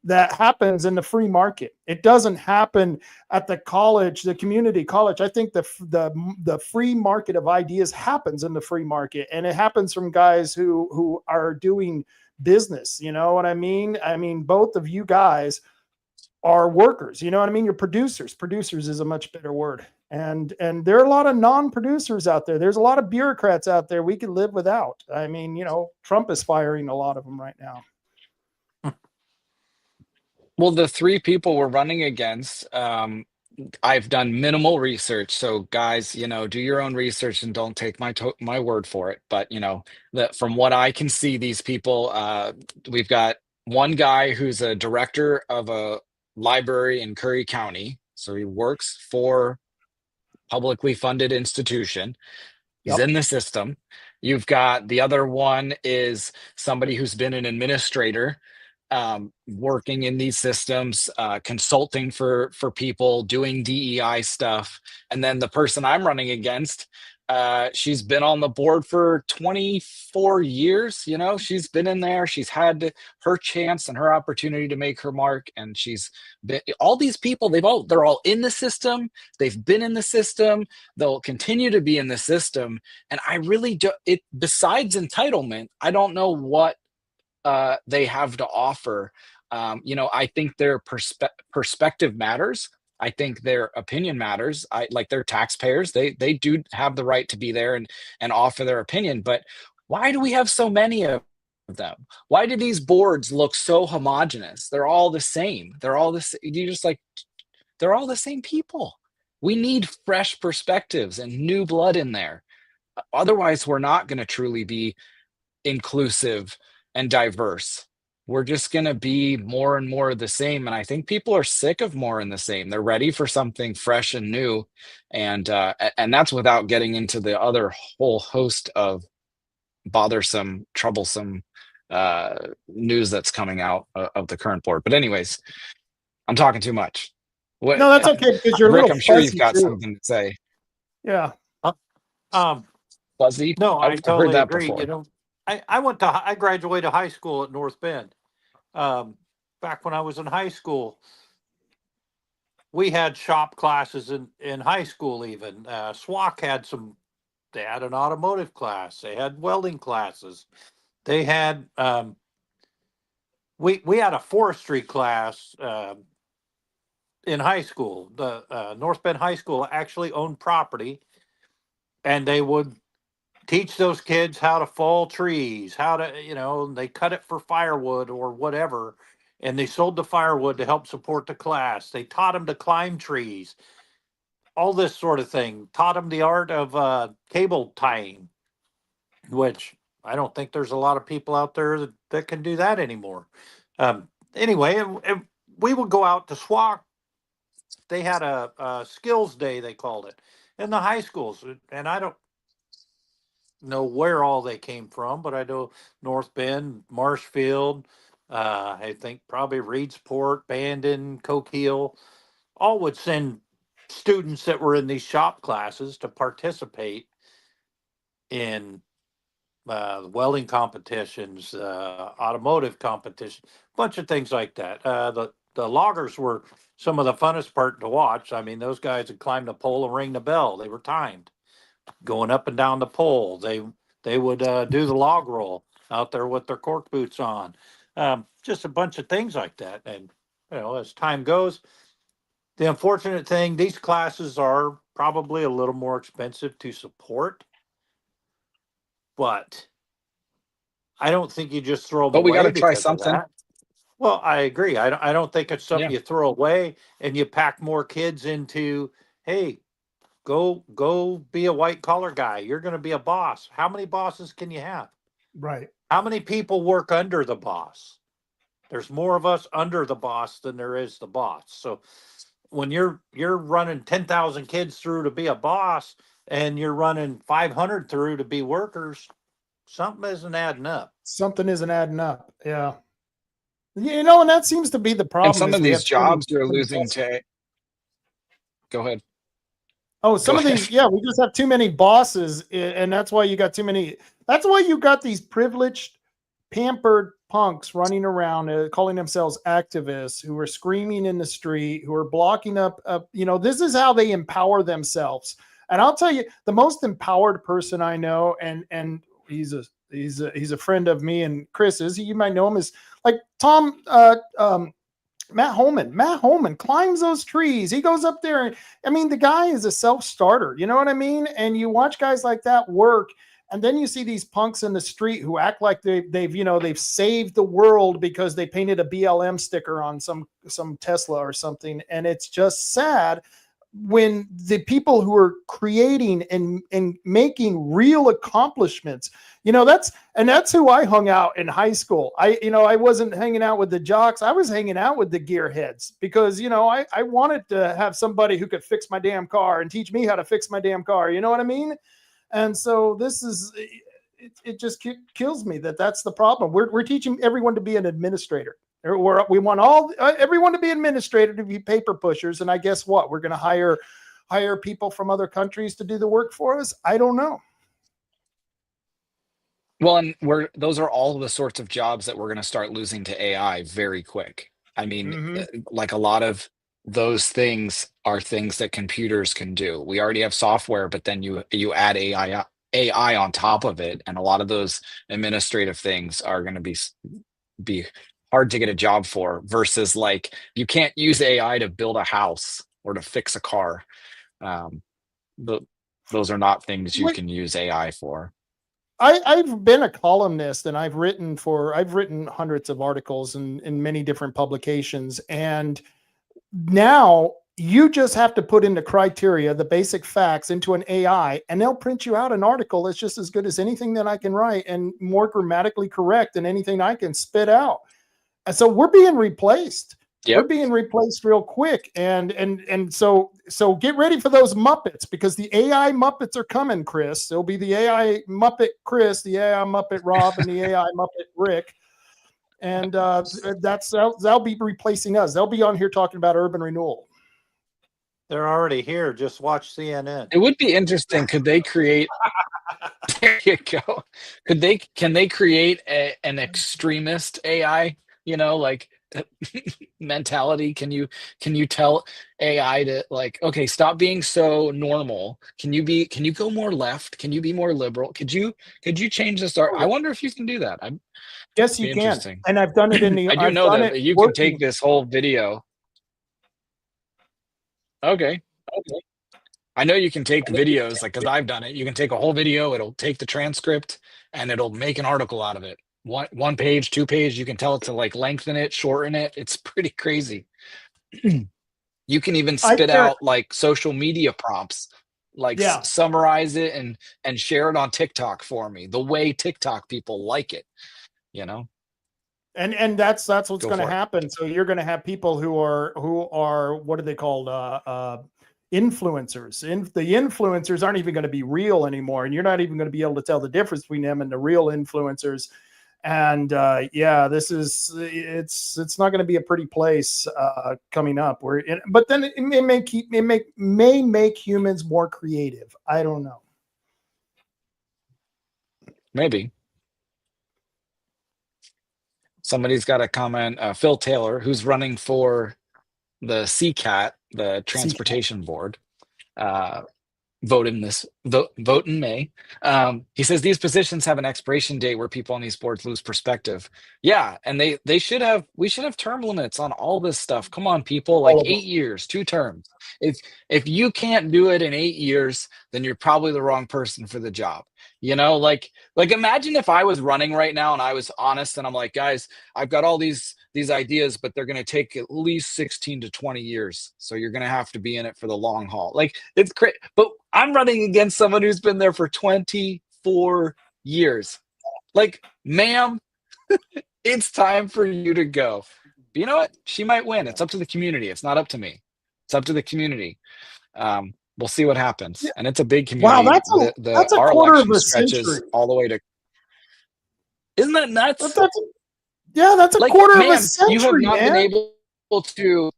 that happens in the free market. It doesn't happen at the college, the community college. I think the free market of ideas happens in the free market, and it happens from guys who are doing business. You know what I mean? I mean, both of you guys are workers. You know what I mean? You're producers. Producers is a much better word. And there are a lot of non-producers out there. There's a lot of bureaucrats out there we could live without. I mean, you know, Trump is firing a lot of them right now. Well, the three people we're running against, I've done minimal research. So guys, you know, do your own research and don't take my word for it. But, you know, from what I can see, these people, we've got one guy who's a director of a library in Curry County. So he works for publicly funded institution. He's in the system. You've got the other one is somebody who's been an administrator, working in these systems, consulting for people, doing DEI stuff. And then the person I'm running against, she's been on the board for 24 years. You know, she's been in there. She's had her chance and her opportunity to make her mark. And she's been, all these people, they're all in the system. They've been in the system. They'll continue to be in the system. And I really do besides entitlement, I don't know what they have to offer. You know, I think their perspective matters. I think their opinion matters. I like they're taxpayers. They do have the right to be there and offer their opinion. But why do we have so many of them? Why do these boards look so homogenous? They're all the same. They're all the they're all the same people. We need fresh perspectives and new blood in there. Otherwise, we're not going to truly be inclusive and diverse. We're just going to be more and more of the same. And I think people are sick of more and the same. They're ready for something fresh and new. And that's without getting into the other whole host of bothersome, troublesome news that's coming out of the current board. But anyways, I'm talking too much. No, that's okay, because you're Rick, a little I'm sure you've fuzzy, got too. something to say. Yeah. Fuzzy? No, I I've totally heard that agree. before. You know, I graduated high school at North Bend. Back when I was in high school, we had shop classes in high school. Even SWAC had they had an automotive class. They had welding classes. They had we had a forestry class in high school. The North Bend High School actually owned property, and they would teach those kids how to fall trees, how to, you know, they cut it for firewood or whatever. And they sold the firewood to help support the class. They taught them to climb trees, all this sort of thing. Taught them the art of cable tying, which I don't think there's a lot of people out there that can do that anymore. Anyway, we would go out to SWAC. They had a skills day, they called it, in the high schools. And I don't know where all they came from, but I know North Bend, Marshfield, I think probably Reedsport, Bandon, Coquille, all would send students that were in these shop classes to participate in welding competitions, automotive competition, bunch of things like that. The loggers were some of the funnest part to watch. I mean, those guys would climb the pole and ring the bell. They were timed. Going up and down the pole. They would do the log roll out there with their cork boots on. Just a bunch of things like that. And, you know, as time goes, the unfortunate thing, these classes are probably a little more expensive to support, but I don't think you just throw them But we got away to try because of something. that. Well, I agree. I don't think it's something Yeah. you throw away and you pack more kids into, hey, go be a white collar guy. You're going to be a boss. How many bosses can you have? Right. How many people work under the boss? There's more of us under the boss than there is the boss. So when you're running 10,000 kids through to be a boss and you're running 500 through to be workers, something isn't adding up. Something isn't adding up. Yeah. You know, and that seems to be the And problem some is of we these have too many, jobs you're too many losing bosses. to. Go ahead. Oh, some Go of these, ahead. yeah, we just have too many bosses, and that's why you got too many. That's why you got these privileged, pampered punks running around, calling themselves activists, who are screaming in the street, who are blocking up. You know, this is how they empower themselves. And I'll tell you, the most empowered person I know, and he's a friend of me and Chris's. You might know him, is like Tom. Matt Holman. Matt Holman climbs those trees. He goes up there. And, I mean, the guy is a self-starter. You know what I mean? And you watch guys like that work, and then you see these punks in the street who act like they've saved the world because they painted a BLM sticker on some Tesla or something. And it's just sad when the people who are creating and making real accomplishments, that's who I hung out in high school. I wasn't hanging out with the jocks. I was hanging out with the gearheads because, I wanted to have somebody who could fix my damn car and teach me how to fix my damn car. You know what I mean? And so it just kills me that's the problem. We're teaching everyone to be an administrator. We want everyone to be administrator, to be paper pushers. And I guess what? We're going to hire people from other countries to do the work for us. I don't know. Well, and those are all the sorts of jobs that we're going to start losing to AI very quick. I mean, like a lot of those things are things that computers can do. We already have software, but then you add AI on top of it, and a lot of those administrative things are going to be hard to get a job for, versus like you can't use AI to build a house or to fix a car. Those are not things you can use AI for. I've been a columnist, and I've written hundreds of articles in many different publications. And now you just have to put in the criteria, the basic facts into an AI, and they'll print you out an article that's just as good as anything that I can write and more grammatically correct than anything I can spit out. And so we're being replaced. Yep. We're being replaced real quick. And so get ready for those Muppets, because the AI Muppets are coming, Chris. There'll be the AI Muppet Chris, the AI Muppet Rob, and the AI Muppet Rick. And that'll be replacing us. They'll be on here talking about urban renewal. They're already here. Just watch CNN. It would be interesting. Could they create? There you go. Can they create an extremist AI? Like mentality. Can you tell AI to, like, okay, stop being so normal? Can you go more left? Can you be more liberal? Could you change the start? I wonder if you can do that. Yes, you can. And I've done it in the. I do know that you can take this whole video. Okay. I know you can take videos, like, because I've done it. You can take a whole video, it'll take the transcript, and it'll make an article out of it. One page, 2 page, you can tell it to like lengthen it, shorten it. It's pretty crazy. You can even spit out like social media prompts, like summarize it and share it on TikTok for me, the way TikTok people like it, And that's what's going to happen. So you're going to have people who are what are they called? Influencers. The influencers aren't even going to be real anymore, and you're not even going to be able to tell the difference between them and the real influencers. And it's not going to be a pretty place coming up. But then it may make humans more creative. I don't know. Maybe. Somebody's got a comment. Phil Taylor, who's running for the CCAT, the Transportation Board, voted Vote in May. He says these positions have an expiration date where people on these boards lose perspective. Yeah, and they should have. We should have term limits on all this stuff. Come on, people, like All of them. 8 years, 2 terms. If you can't do it in 8 years, then you're probably the wrong person for the job. Like imagine if I was running right now and I was honest and I'm like, guys, I've got all these ideas, but they're going to take at least 16 to 20 years. So you're going to have to be in it for the long haul. Like it's great. But I'm running against someone who's been there for 24 years. Like, ma'am, it's time for you to go. But you know what? She might win. It's up to the community. It's not up to me. It's up to the community. We'll see what happens. And it's a big community. Wow, that's a our quarter of election a stretches century. all the way to. Isn't that nuts? That's a Like, quarter of a ma'am, century, you have not man. been able to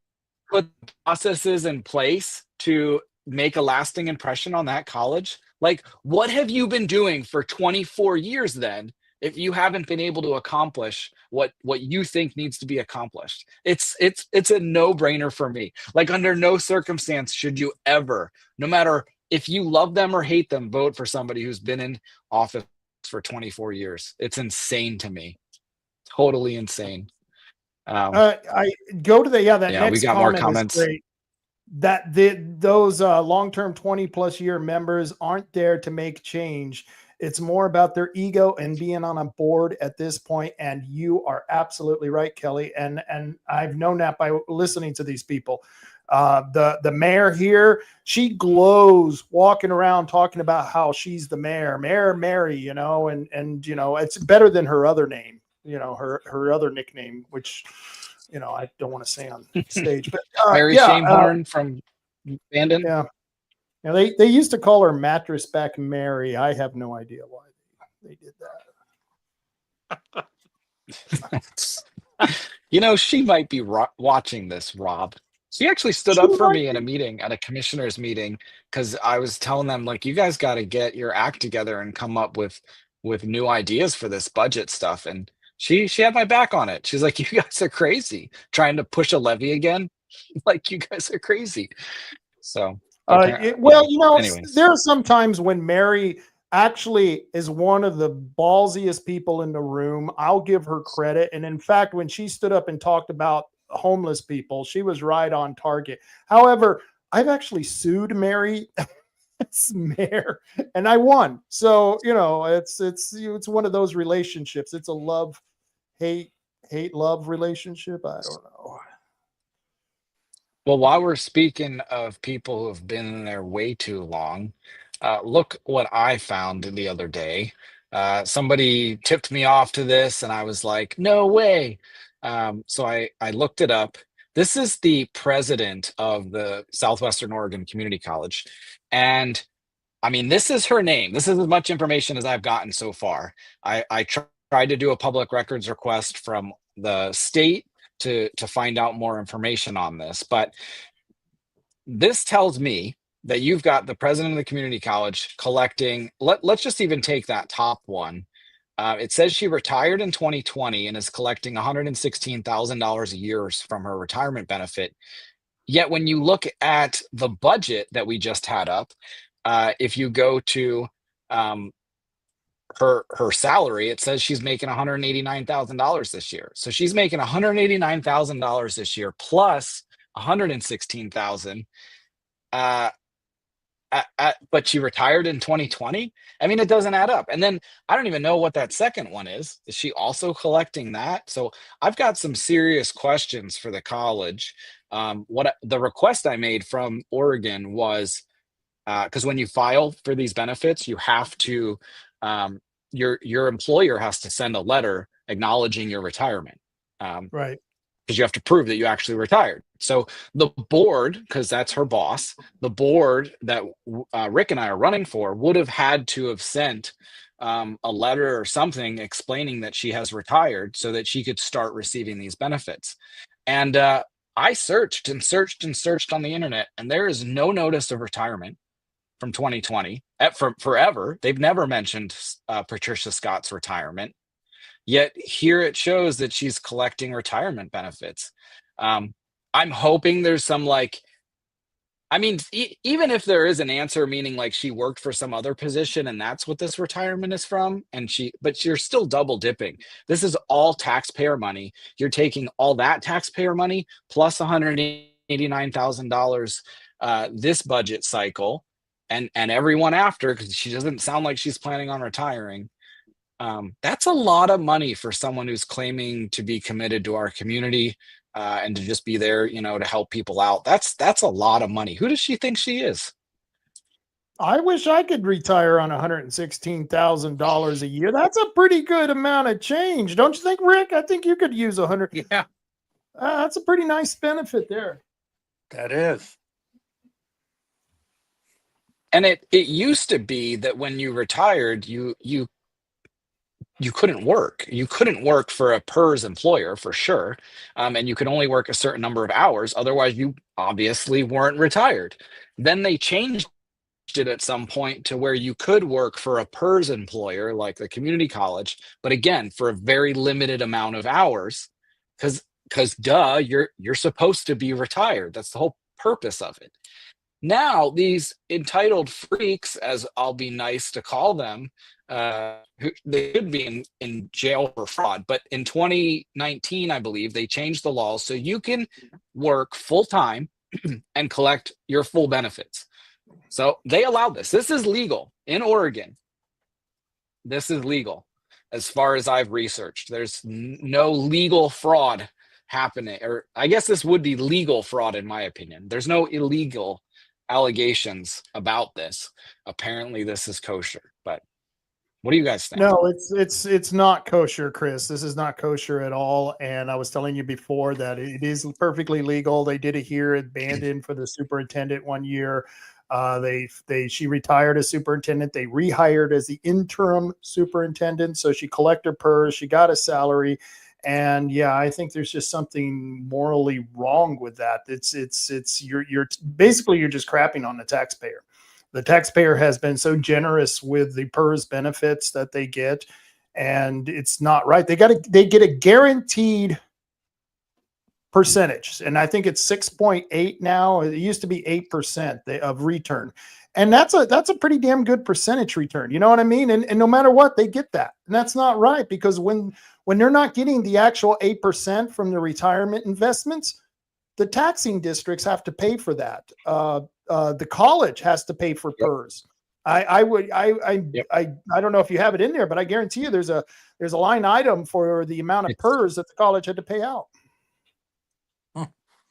put processes in place to make a lasting impression on that college. Like, what have you been doing for 24 years then if you haven't been able to accomplish what you think needs to be accomplished? It's a no-brainer for me. Like, under no circumstance should you ever, no matter if you love them or hate them, vote for somebody who's been in office for 24 years. It's insane to me. Totally insane. I go to the that Yeah, next we got more comment comments. is great. That those long-term 20+ year members aren't there to make change. It's more about their ego and being on a board at this point. And you are absolutely right, Kelly. And I've known that by listening to these people. The mayor here, she glows walking around talking about how she's the mayor, Mayor Mary, and it's better than her other name, her other nickname, which I don't want to say on stage, but Mary Shamehorn from Bandon. Yeah. Now they used to call her Mattress Back Mary. I have no idea why they did that. She might be watching this, Rob. She actually stood up for me in a meeting, at a commissioner's meeting, because I was telling them, like, you guys got to get your act together and come up with new ideas for this budget stuff. And she had my back on it. She's like, you guys are crazy trying to push a levy again. Like, you guys are crazy. So, anyways. There are some times when Mary actually is one of the ballsiest people in the room. I'll give her credit. And in fact, when she stood up and talked about homeless people, she was right on target. However, I've actually sued Mary as mayor and I won. So, it's one of those relationships. It's a love, hate, love relationship. I don't know. Well, while we're speaking of people who have been in there way too long, look what I found the other day. Somebody tipped me off to this, and I was like, no way. So I looked it up. This is the president of the Southwestern Oregon Community College. And I mean, this is her name. This is as much information as I've gotten so far. I tried to do a public records request from the state to find out more information on this. But this tells me that you've got the president of the community college collecting, let's just even take that top one. It says she retired in 2020 and is collecting $116,000 a year from her retirement benefit. Yet when you look at the budget that we just had up, if you go to her salary, it says she's making $189,000 this year. So she's making $189,000 this year plus $116,000. But she retired in 2020. I mean, it doesn't add up. And then I don't even know what that second one is. Is she also collecting that? So I've got some serious questions for the college. What the request I made from Oregon was, because when you file for these benefits, you have to, your employer has to send a letter acknowledging your retirement. Right. Because you have to prove that you actually retired. So the board, because that's her boss, the board that Rick and I are running for would have had to have sent a letter or something explaining that she has retired so that she could start receiving these benefits. And I searched and searched and searched on the internet, and there is no notice of retirement from 2020 from forever. They've never mentioned Patricia Scott's retirement. Yet here it shows that she's collecting retirement benefits. I'm hoping there's some, like, I mean, even if there is an answer, meaning like she worked for some other position and that's what this retirement is from, but you're still double dipping. This is all taxpayer money. You're taking all that taxpayer money plus $189,000 this budget cycle, and everyone after, because she doesn't sound like she's planning on retiring. That's a lot of money for someone who's claiming to be committed to our community. And to just be there, to help people out. That's a lot of money. Who does she think she is? I wish I could retire on $116,000 a year. That's a pretty good amount of change, don't you think, Rick? I think you could use 100. Yeah, That's a pretty nice benefit there. that is. And it used to be that when you retired, you couldn't work. You couldn't work for a PERS employer for sure. And you could only work a certain number of hours. Otherwise, you obviously weren't retired. Then they changed it at some point to where you could work for a PERS employer like the community college, but again, for a very limited amount of hours, because you're supposed to be retired. That's the whole purpose of it. Now, these entitled freaks, as I'll be nice to call them, they should be in jail for fraud. But in 2019, I believe, they changed the laws so you can work full time and collect your full benefits. So they allowed this. This is legal in Oregon. This is legal as far as I've researched. There's no legal fraud happening, or I guess this would be legal fraud in my opinion. There's no illegal allegations about this. Apparently this is kosher, but what do you guys think? No, it's not kosher, Chris. This is not kosher at all. And I was telling you before that it is perfectly legal. They did it here at Bandon for the superintendent one year. She retired as superintendent. They rehired as the interim superintendent. So she collected PERS. She got a salary. And yeah, I think there's just something morally wrong with that. You're basically you're just crapping on the taxpayer. The taxpayer has been so generous with the PERS benefits that they get, and it's not right. They get a guaranteed percentage, and I think it's 6.8 now. It used to be 8% of return, and that's a pretty damn good percentage return. You know what I mean? And no matter what, they get that, and that's not right, because when they're not getting the actual 8% from the retirement investments, the taxing districts have to pay for that. The college has to pay for PERS. I don't know if you have it in there, but I guarantee you there's a line item for the amount of PERS that the college had to pay out.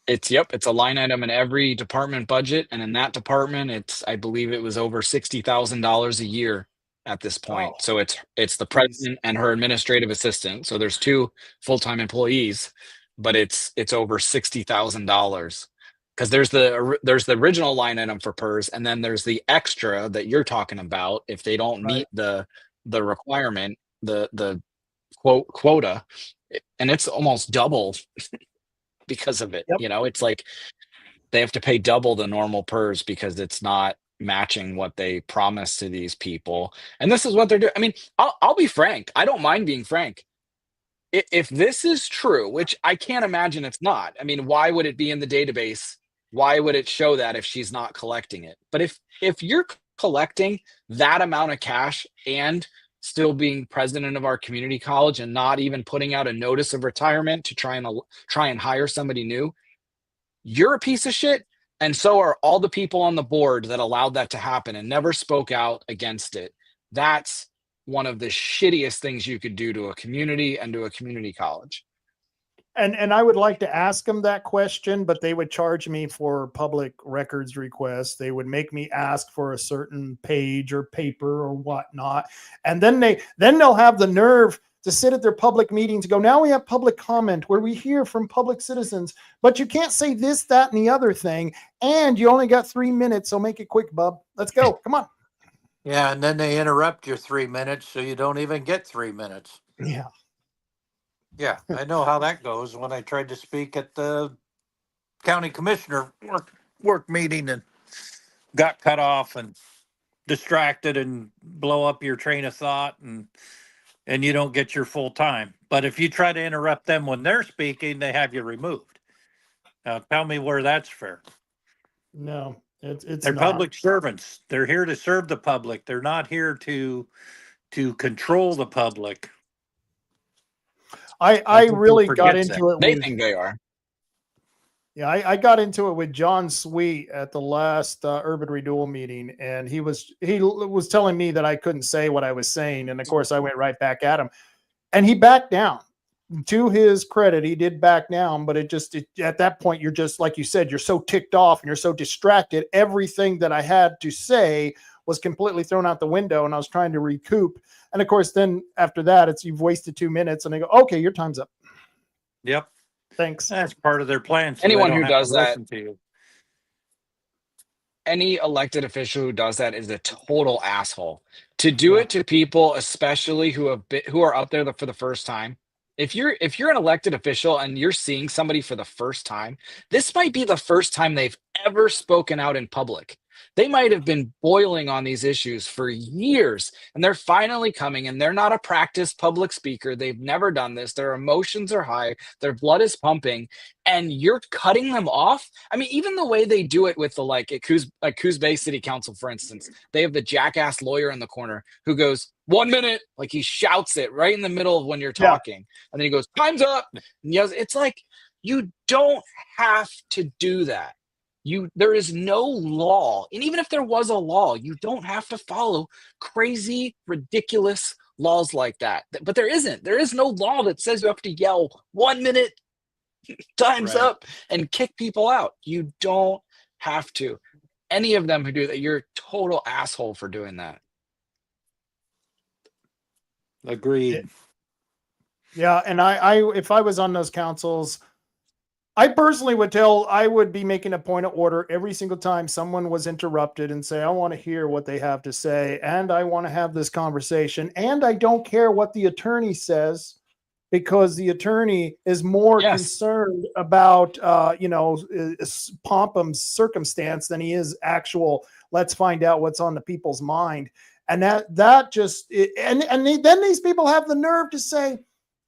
It's a line item in every department budget, and in that department, I believe it was over $60,000 a year at this point. So it's the president and her administrative assistant. So there's 2 full-time employees, but it's over $60,000. Because there's the original line item for PERS, and then there's the extra that you're talking about if they don't meet the requirement, the quota, and it's almost double because of it. Yep. It's like they have to pay double the normal PERS because it's not matching what they promised to these people. And this is what they're doing. I mean, I'll be frank. I don't mind being frank. If this is true, which I can't imagine it's not. I mean, why would it be in the database? Why would it show that if she's not collecting it? But if you're collecting that amount of cash and still being president of our community college and not even putting out a notice of retirement to try and hire somebody new, you're a piece of shit. And so are all the people on the board that allowed that to happen and never spoke out against it. That's one of the shittiest things you could do to a community and to a community college. And I would like to ask them that question, but they would charge me for public records requests. They would make me ask for a certain page or paper or whatnot. And then they'll have the nerve to sit at their public meeting to go, now we have public comment where we hear from public citizens, but you can't say this, that, and the other thing. And you only got 3 minutes. So make it quick, bub. Let's go. Come on. Yeah, and then they interrupt your 3 minutes, so you don't even get 3 minutes. Yeah. Yeah, I know how that goes. When I tried to speak at the county commissioner work meeting and got cut off and distracted and blow up your train of thought, and you don't get your full time. But if you try to interrupt them when they're speaking, they have you removed. Now, tell me where that's fair. No. They're public servants. They're here to serve the public. They're not here to control the public. I really got into it. They think they are. Yeah, I got into it with John Sweet at the last Urban Renewal meeting, and he was telling me that I couldn't say what I was saying, and of course I went right back at him, and he backed down. To his credit, he did back down, but at that point you're just, like you said, you're so ticked off and you're so distracted. Everything that I had to say was completely thrown out the window, and I was trying to recoup. And of course, then after that, you've wasted 2 minutes, and they go, "Okay, your time's up." Yep. Thanks. That's part of their plan. So anyone who does that, to any elected official who does that is a total asshole. To do it to people, especially who are up there for the first time. If you're an elected official and you're seeing somebody for the first time, this might be the first time they've ever spoken out in public. They might have been boiling on these issues for years, and they're finally coming, and they're not a practiced public speaker. They've never done this. Their emotions are high. Their blood is pumping, and you're cutting them off. I mean, even the way they do it with the, like, at Coos Bay City Council, for instance, they have the jackass lawyer in the corner who goes, 1 minute, like he shouts it right in the middle of when you're talking. And then he goes, time's up. And yells. It's like, you don't have to do that. There is no law. And even if there was a law, you don't have to follow crazy, ridiculous laws like that. But there isn't. There is no law that says you have to yell 1 minute, time's up, and kick people out. You don't have to. Any of them who do that, you're a total asshole for doing that. Agreed. Yeah, and I if I was on those councils, I personally I would be making a point of order every single time someone was interrupted and say, I want to hear what they have to say, and I want to have this conversation, and I don't care what the attorney says, because the attorney is more concerned about pomp and circumstance than he is actual, let's find out what's on the people's mind. And that just, then these people have the nerve to say,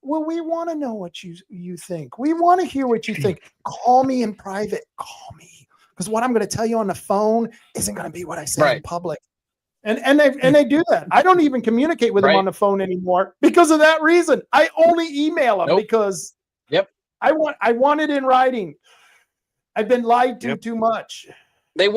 well, we want to know what you think. We want to hear what you think. Call me in private. Call me. Because what I'm going to tell you on the phone isn't going to be what I say in public. And they do that. I don't even communicate with them on the phone anymore because of that reason. I only email them because I want it in writing. I've been lied to too much. They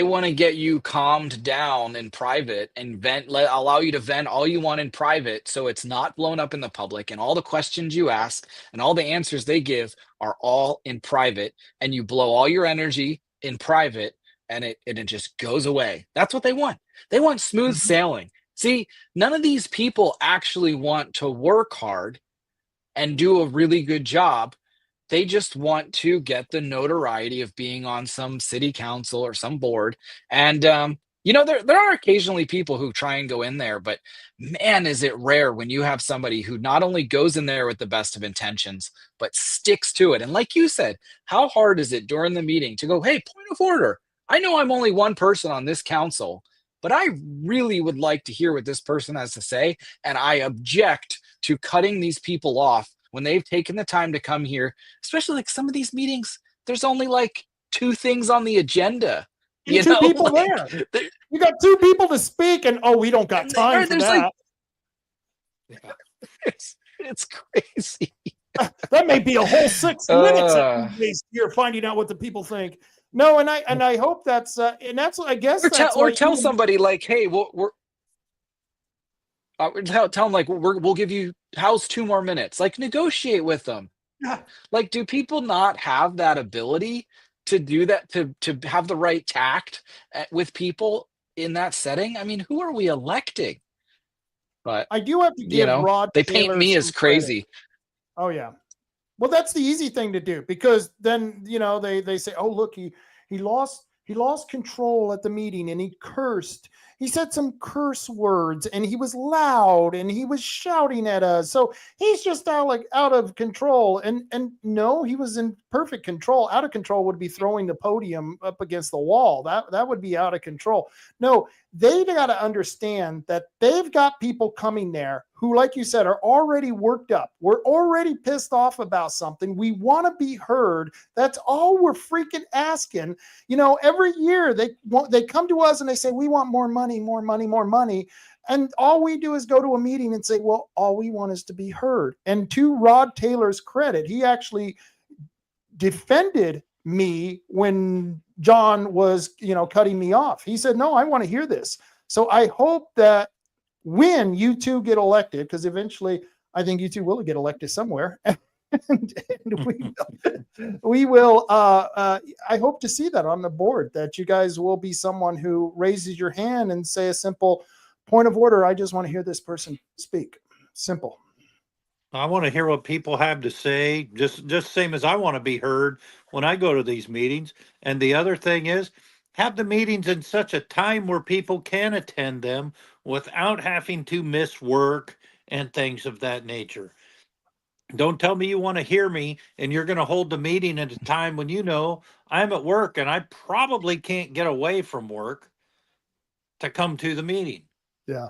want to get you calmed down in private and allow you to vent all you want in private, so it's not blown up in the public, and all the questions you ask and all the answers they give are all in private, and you blow all your energy in private, and it just goes away. That's what they want. They want smooth sailing. See, none of these people actually want to work hard and do a really good job. They just want to get the notoriety of being on some city council or some board. And, there are occasionally people who try and go in there, but man, is it rare when you have somebody who not only goes in there with the best of intentions, but sticks to it. And like you said, how hard is it during the meeting to go, hey, point of order. I know I'm only one person on this council, but I really would like to hear what this person has to say. And I object to cutting these people off when they've taken the time to come here, especially like some of these meetings, there's only like 2 things on the agenda. You two people there. You got 2 people to speak, and we don't got time for that. It's crazy. That may be a whole 6 minutes that we waste here finding out what the people think. No, and I hope that's I guess or tell somebody like, hey, tell them like we'll give you how's 2 more minutes, like negotiate with them. Like, do people not have that ability to do that, to have the right tact with people in that setting? I mean, who are we electing? But I do have to give Rod they Taylor paint me as crazy. Credit. Oh yeah, well that's the easy thing to do, because then they say, oh look, he lost control at the meeting and he cursed. He said some curse words and he was loud and he was shouting at us. So he's just out of control. And no, he was in perfect control. Out of control would be throwing the podium up against the wall. That would be out of control. No, they got to understand that they've got people coming there who, like you said, are already worked up. We're already pissed off about something. We want to be heard. That's all we're freaking asking. You know, every year they come to us and they say, we want more money, more money, more money. And all we do is go to a meeting and say, well, all we want is to be heard. And to Rod Taylor's credit, he actually defended me when John was, cutting me off. He said, no, I want to hear this. So I hope that when you two get elected, because eventually I think you two will get elected somewhere, and we will, I hope to see that on the board, that you guys will be someone who raises your hand and say a simple point of order. I just want to hear this person speak. Simple. I want to hear what people have to say, just same as I want to be heard when I go to these meetings. And the other thing is, have the meetings in such a time where people can attend them without having to miss work and things of that nature. Don't tell me you want to hear me and you're going to hold the meeting at a time when I'm at work and I probably can't get away from work to come to the meeting. Yeah.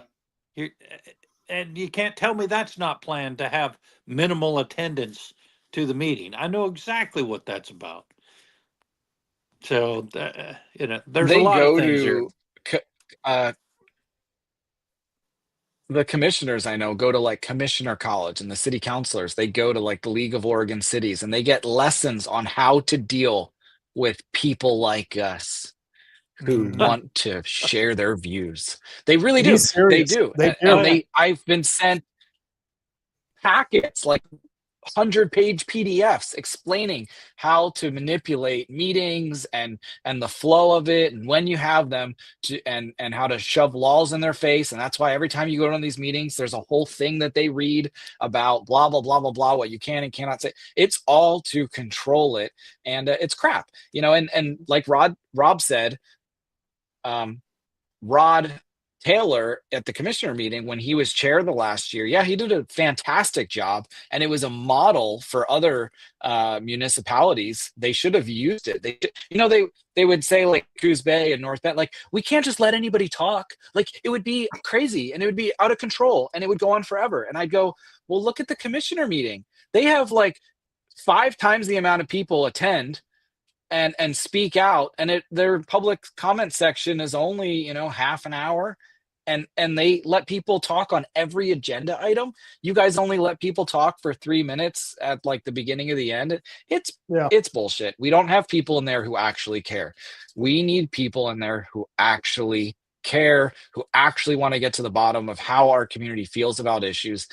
And you can't tell me that's not planned to have minimal attendance to the meeting. I know exactly what that's about. So, there's a lot of things here. The commissioners I know go to like commissioner college, and the city councilors, they go to like the League of Oregon Cities, and they get lessons on how to deal with people like us who want to share their views. They really do. They do. I've been sent packets, like 100-page PDFs explaining how to manipulate meetings and the flow of it, and when you have them and how to shove laws in their face. And that's why every time you go to these meetings, there's a whole thing that they read about blah blah blah blah blah, what you can and cannot say. It's all to control it, and it's crap, and like Rob said, Rod Taylor at the commissioner meeting, when he was chair the last year, yeah, he did a fantastic job, and it was a model for other municipalities. They should have used it. They would say, like Coos Bay and North Bend, like, we can't just let anybody talk. Like, it would be crazy and it would be out of control and it would go on forever. And I'd go, well, look at the commissioner meeting. They have like 5 times the amount of people attend and speak out, and their public comment section is only half an hour, and they let people talk on every agenda item. You guys only let people talk for 3 minutes at like the beginning of the end. It's bullshit. We don't have people in there who actually care. We need people in there who actually care, who actually want to get to the bottom of how our community feels about issues,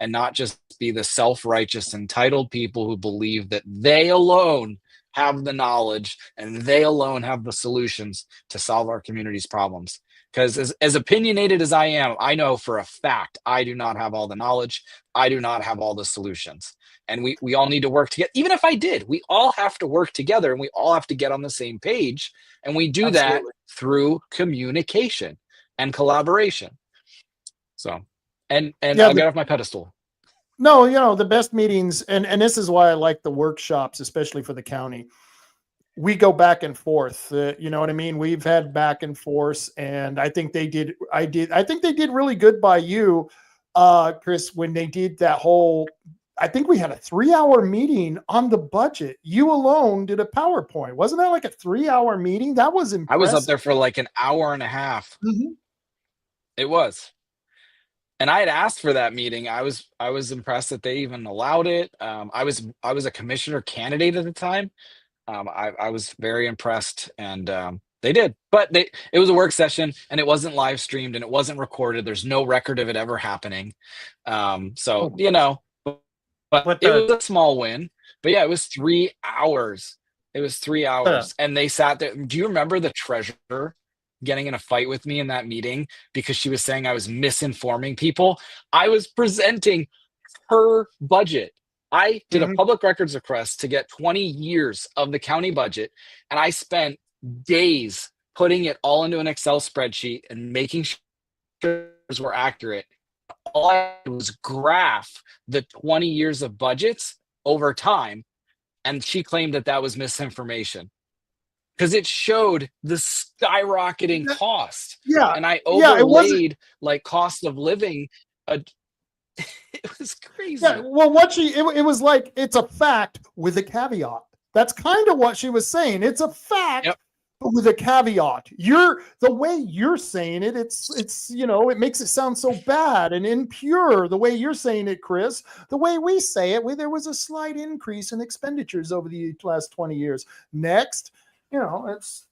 and not just be the self-righteous, entitled people who believe that they alone have the knowledge and they alone have the solutions to solve our community's problems. Because as opinionated as I am, I know for a fact I do not have all the knowledge. I do not have all the solutions. And we all need to work together. Even if I did, we all have to work together, and we all have to get on the same page. And we do that through communication and collaboration. So, and I'll get off my pedestal. No, the best meetings, and this is why I like the workshops, especially for the county. We go back and forth. You know what I mean? We've had back and forth, and I think they did. I think they did really good by you, Chris, when they did that whole. I think we had a 3-hour meeting on the budget. You alone did a PowerPoint. Wasn't that like a 3-hour meeting? That was impressive. I was up there for like an hour and a half. Mm-hmm. It was. And I had asked for that meeting. I was impressed that they even allowed it. I was a commissioner candidate at the time. I was very impressed, and they did. But it was a work session, and it wasn't live streamed, and it wasn't recorded. There's no record of it ever happening. But it was a small win. But yeah, it was 3 hours. It was 3 hours, and they sat there. Do you remember the treasurer getting in a fight with me in that meeting because she was saying I was misinforming people? I was presenting her budget. I did a public records request to get 20 years of the county budget, and I spent days putting it all into an Excel spreadsheet and making sure it were accurate. All I did was graph the 20 years of budgets over time, and she claimed that was misinformation. because it showed the skyrocketing cost. Yeah. And I Yeah. It wasn't. overlaid like cost of living. It was crazy. Yeah. Well, it was like, it's a fact with a caveat. That's kind of what she was saying. It's a fact. Yep. But with a caveat, the way you're saying it, it's it makes it sound so bad and impure. The way you're saying it, Chris, the way we say it, there was a slight increase in expenditures over the last 20 years. Next, it's.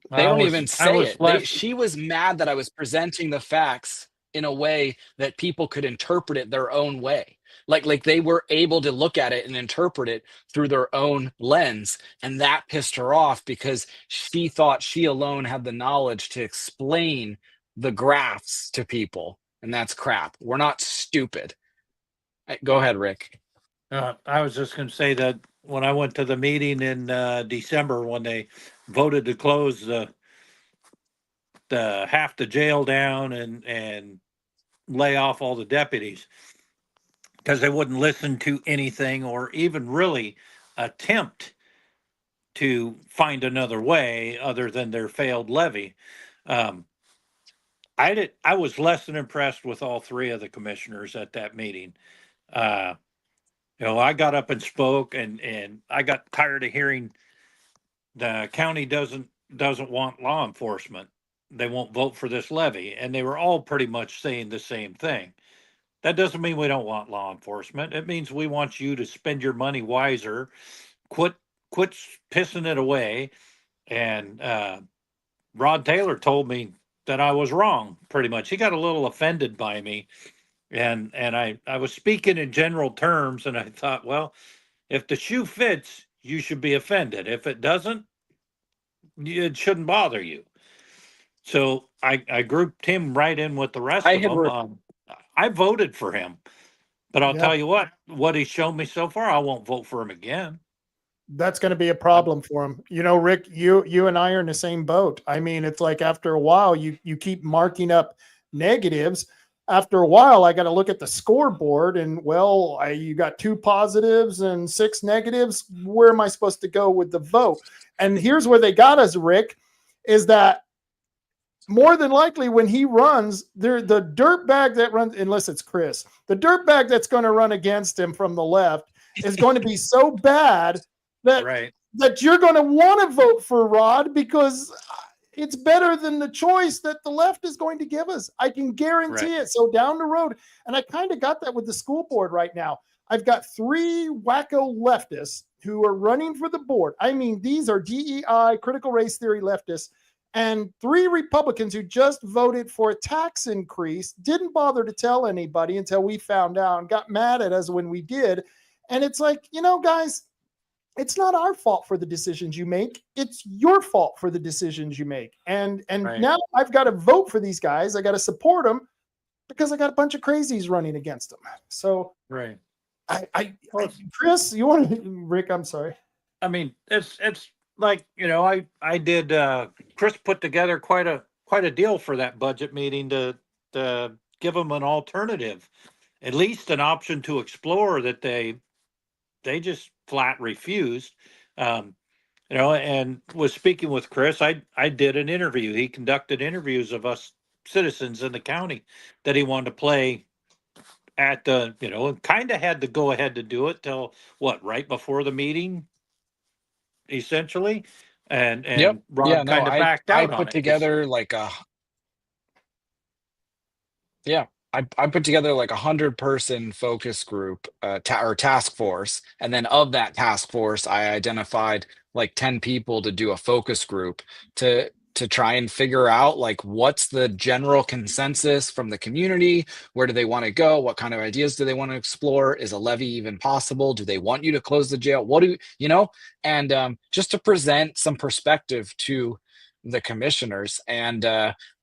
They don't even say it. She was mad that I was presenting the facts in a way that people could interpret it their own way. Like they were able to look at it and interpret it through their own lens. And that pissed her off because she thought she alone had the knowledge to explain the graphs to people. And that's crap. We're not stupid. Go ahead, Rick. I was just going to say that when I went to the meeting in December, when they voted to close the half the jail down and lay off all the deputies because they wouldn't listen to anything or even really attempt to find another way other than their failed levy. I was less than impressed with all three of the commissioners at that meeting. I got up and spoke, and I got tired of hearing the county doesn't want law enforcement. They won't vote for this levy, and they were all pretty much saying the same thing. That doesn't mean we don't want law enforcement. It means we want you to spend your money wiser, quit pissing it away. And Rod Taylor told me that I was wrong, pretty much. He got a little offended by me. And I was speaking in general terms, and I thought, well, if the shoe fits, you should be offended. If it doesn't, it shouldn't bother you. So I grouped him right in with the rest of them. I voted for him, but I'll tell you what he's shown me so far, I won't vote for him again. That's going to be a problem for him. Rick, you and I are in the same boat. I mean, it's like after a while, you keep marking up negatives. After a while, I got to look at the scoreboard and, you got 2 positives and 6 negatives. Where am I supposed to go with the vote? And here's where they got us, Rick, is that more than likely when he runs, the dirtbag that runs, unless it's Chris, the dirtbag that's going to run against him from the left is going to be so bad that you're going to want to vote for Rod because it's better than the choice that the left is going to give us. I can guarantee it. So down the road, and I kind of got that with the school board right now. I've got 3 wacko leftists who are running for the board. I mean, these are DEI, critical race theory leftists, and 3 Republicans who just voted for a tax increase, didn't bother to tell anybody until we found out and got mad at us when we did. And it's like, guys, it's not our fault for the decisions you make. It's your fault for the decisions you make. And now I've got to vote for these guys. I got to support them because I got a bunch of crazies running against them. So, Chris, you want to, Rick, I'm sorry. I mean, it's like, I did, Chris put together quite a deal for that budget meeting to give them an alternative, at least an option to explore that they just flat refused. And was speaking with Chris. I did an interview. He conducted interviews of us citizens in the county that he wanted to play at the, and kind of had to go ahead to do it till right before the meeting, essentially. And Rob kind of backed out. I put together like a I put together like 100-person focus group or task force. And then of that task force, I identified like 10 people to do a focus group to try and figure out like what's the general consensus from the community. Where do they want to go? What kind of ideas do they want to explore? Is a levy even possible? Do they want you to close the jail? What do and just to present some perspective to the commissioners. And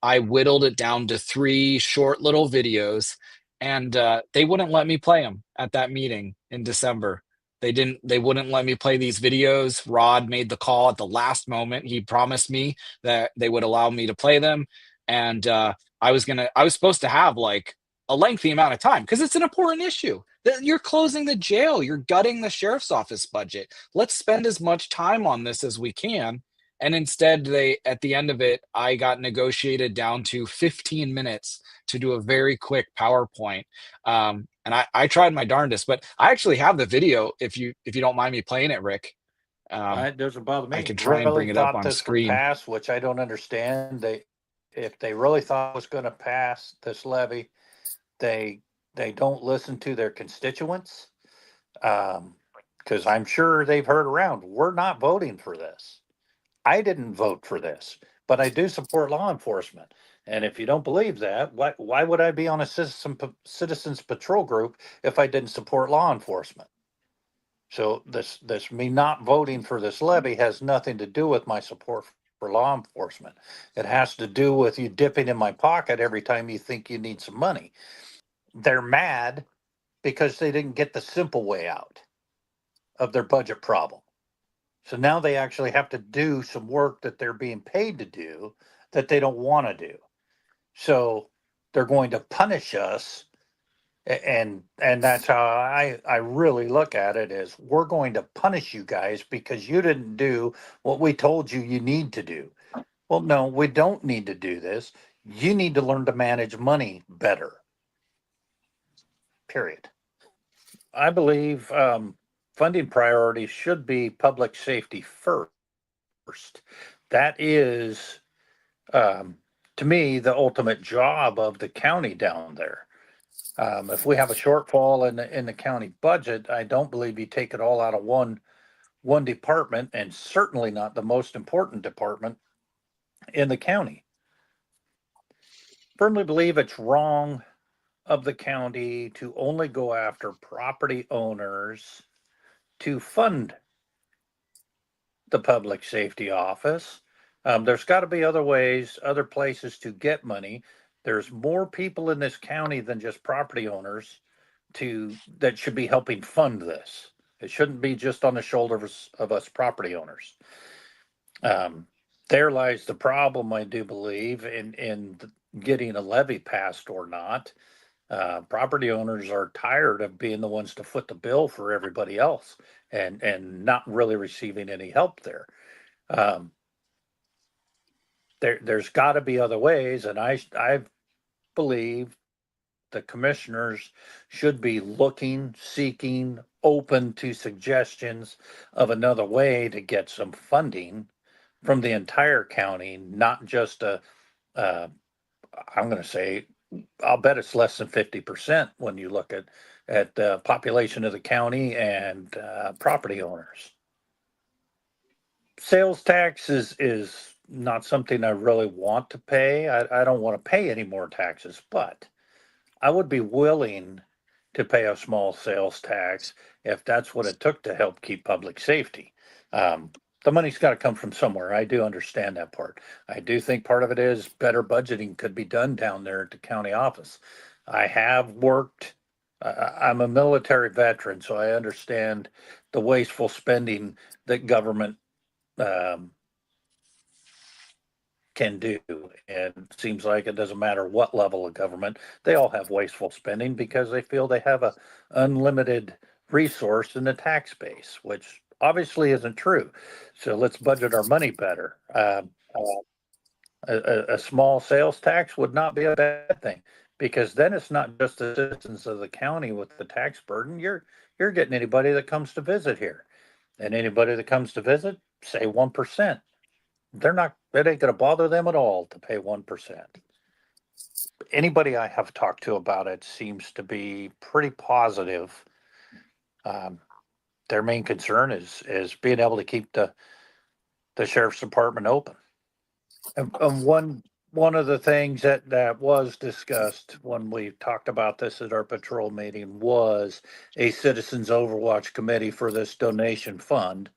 I whittled it down to 3 short little videos, and they wouldn't let me play them at that meeting in December. They wouldn't let me play these videos. Rod made the call at the last moment. He promised me that they would allow me to play them. And I was supposed to have like a lengthy amount of time because it's an important issue. You're closing the jail, you're gutting the sheriff's office budget. Let's spend as much time on this as we can. And instead, at the end of it, I got negotiated down to 15 minutes to do a very quick PowerPoint. And I tried my darndest, but I actually have the video if you don't mind me playing it, Rick. It doesn't bother me. I can try and bring it up on this screen. Would pass, which I don't understand. If they really thought it was going to pass this levy, they don't listen to their constituents. Because I'm sure they've heard around, we're not voting for this. I didn't vote for this, but I do support law enforcement. And if you don't believe that, why would I be on a citizens patrol group if I didn't support law enforcement? So this me not voting for this levy has nothing to do with my support for law enforcement. It has to do with you dipping in my pocket every time you think you need some money. They're mad because they didn't get the simple way out of their budget problem. So now they actually have to do some work that they're being paid to do that they don't want to do. So they're going to punish us. And that's how I really look at it, is we're going to punish you guys because you didn't do what we told you need to do. Well, no, we don't need to do this. You need to learn to manage money better. Period. I believe funding priorities should be public safety first. That is, to me, the ultimate job of the county down there. If we have a shortfall in the county budget, I don't believe you take it all out of one department, and certainly not the most important department in the county. Firmly believe it's wrong of the county to only go after property owners to fund the public safety office. There's got to be other ways, other places to get money. There's more people in this county than just property owners that should be helping fund this. It shouldn't be just on the shoulders of us property owners. There lies the problem, I do believe, in getting a levy passed or not. Property owners are tired of being the ones to foot the bill for everybody else and not really receiving any help there. There's got to be other ways, and I believe the commissioners should be looking, seeking, open to suggestions of another way to get some funding from the entire county, not just I'm going to say, I'll bet it's less than 50% when you look at the population of the county and property owners. Sales tax is not something I really want to pay. I don't want to pay any more taxes, but I would be willing to pay a small sales tax if that's what it took to help keep public safety. The money's got to come from somewhere. I do understand that part. I do think part of it is better budgeting could be done down there at the county office. I have worked, I'm a military veteran, so I understand the wasteful spending that government can do. And it seems like it doesn't matter what level of government, they all have wasteful spending because they feel they have a unlimited resource in the tax base, which obviously isn't true. So let's budget our money better. A small sales tax would not be a bad thing, because then it's not just the citizens of the county with the tax burden. You're getting anybody that comes to visit here, and anybody that comes to visit, say 1%. It ain't going to bother them at all to pay 1%. Anybody I have talked to about it seems to be pretty positive. Their main concern is being able to keep the sheriff's department open. And one of the things that was discussed when we talked about this at our patrol meeting was a citizens overwatch committee for this donation fund.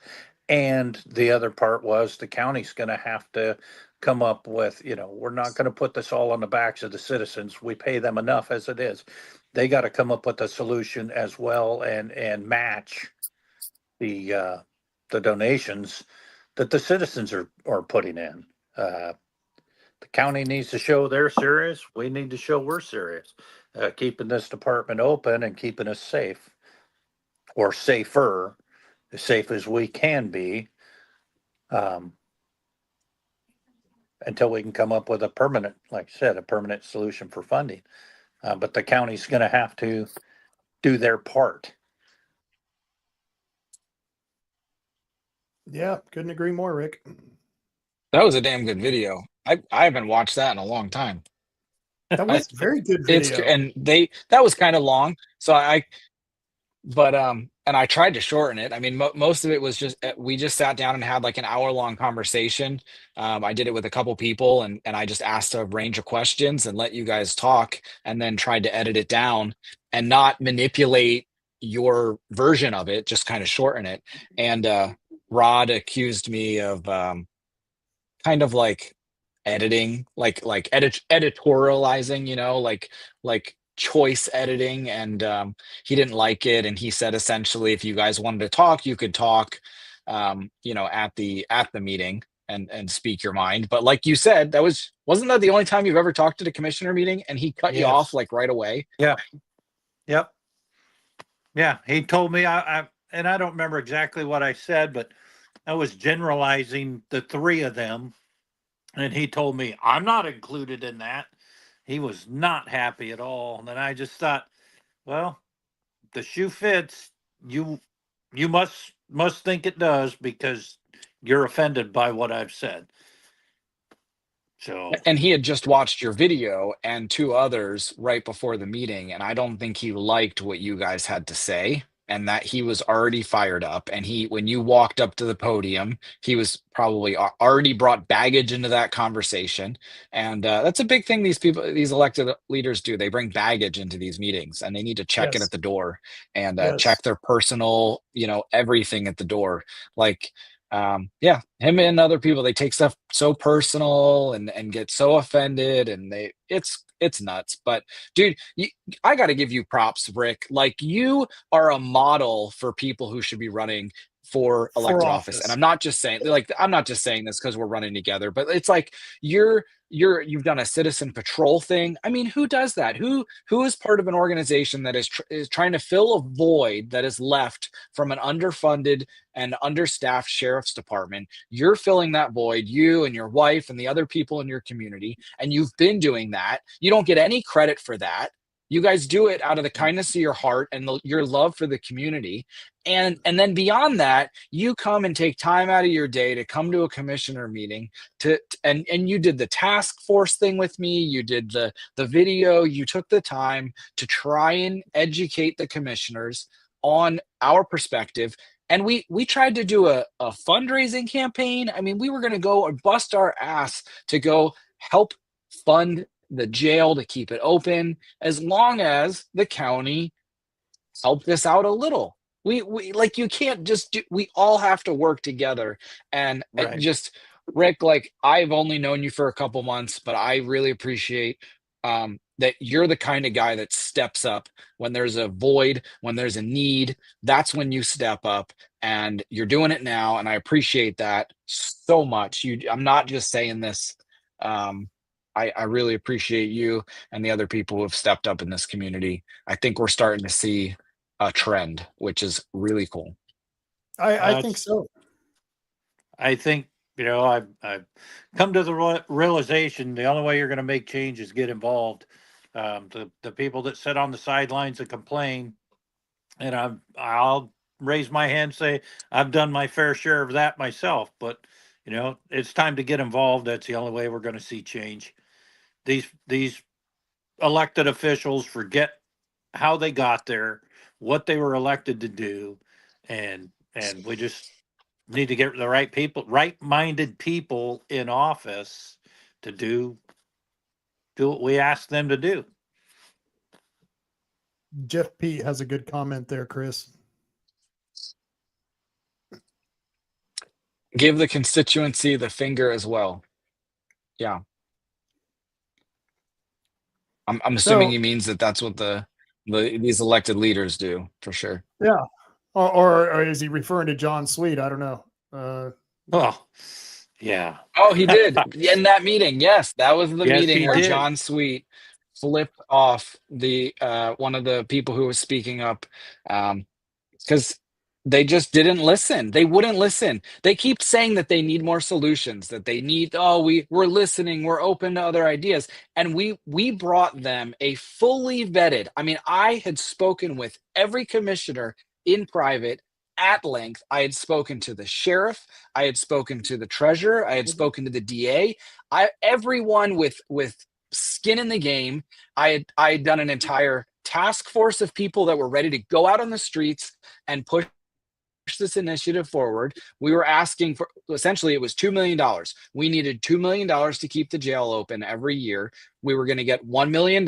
And the other part was the county's going to have to come up with, we're not going to put this all on the backs of the citizens. We pay them enough as it is. They got to come up with a solution as well and match the donations that the citizens are putting in. The county needs to show they're serious. We need to show we're serious. keeping this department open and keeping us safe, or safer, as safe as we can be, until we can come up with a permanent, like I said, a permanent solution for funding. But the county's going to have to do their part. Yeah, couldn't agree more, Rick. That was a damn good video. I haven't watched that in a long time. That was a very good video. And that was kind of long. So and I tried to shorten it. I mean, most of it was just, we just sat down and had like an hour-long conversation. I did it with a couple people, and I just asked a range of questions and let you guys talk, and then tried to edit it down and not manipulate your version of it, just kind of shorten it. And Rod accused me of kind of like editing, like editorializing, like choice editing, and he didn't like it, and he said essentially, if you guys wanted to talk, you could talk at the meeting and speak your mind. But like you said, wasn't that the only time you've ever talked at a commissioner meeting, and he cut you off like right away? Yeah. Yep. Yeah, he told me, and I don't remember exactly what I said, but I was generalizing the three of them, and he told me I'm not included in that. He was not happy at all. And then I just thought, well, the shoe fits. You must think it does, because you're offended by what I've said. So, and he had just watched your video and two others right before the meeting, and I don't think he liked what you guys had to say, and that he was already fired up. And when you walked up to the podium, he was probably already brought baggage into that conversation. And that's a big thing these elected leaders do. They bring baggage into these meetings, and they need to check it at the door, and check their personal, everything at the door. Like, him and other people, they take stuff so personal and get so offended, and it's nuts. But dude, I got to give you props, Rick. Like, you are a model for people who should be running for elected office. And I'm not just saying this because we're running together, but it's like you've done a citizen patrol thing. I mean, who does that? Who is part of an organization that is trying to fill a void that is left from an underfunded and understaffed sheriff's department? You're filling that void, you and your wife and the other people in your community, and you've been doing that. You don't get any credit for that. You guys do it out of the kindness of your heart and your love for the community. And then beyond that, you come and take time out of your day to come to a commissioner meeting and you did the task force thing with me. You did the video. You took the time to try and educate the commissioners on our perspective. And we tried to do a fundraising campaign. I mean, we were going to go and bust our ass to go help fund the jail to keep it open, as long as the county helped us out a little. We like, you can't just we all have to work together. And just, Rick, like, I've only known you for a couple months, but I really appreciate that you're the kind of guy that steps up when there's a void, when there's a need. That's when you step up, and you're doing it now. And I appreciate that so much. I'm not just saying this. I really appreciate you and the other people who have stepped up in this community. I think we're starting to see a trend, which is really cool. I think so. I think, I've come to the realization the only way you're going to make change is get involved. The people that sit on the sidelines and complain, and I'll raise my hand and say I've done my fair share of that myself, but it's time to get involved. That's the only way we're going to see change. These elected officials forget how they got there, what they were elected to do, and we just need to get the right people, right-minded people in office to do what we ask them to do. Jeff P has a good comment there, Chris. Give the constituency the finger as well. Yeah. I'm assuming he means that's what these elected leaders do, for sure. Yeah. Or is he referring to John Sweet? I don't know. Oh, yeah. Oh, he did in that meeting. Yes, that was the meeting where did. John Sweet flipped off the one of the people who was speaking up, because they just didn't listen. They wouldn't listen. They keep saying that they need more solutions, that they need, oh, we're listening, we're open to other ideas. And we brought them a fully vetted. I mean, I had spoken with every commissioner in private at length. I had spoken to the sheriff, I had spoken to the treasurer, I had spoken to the DA. Everyone with skin in the game. I had done an entire task force of people that were ready to go out on the streets and push this initiative forward. We were asking for, essentially it was $2 million. We needed $2 million to keep the jail open every year. We were going to get $1 million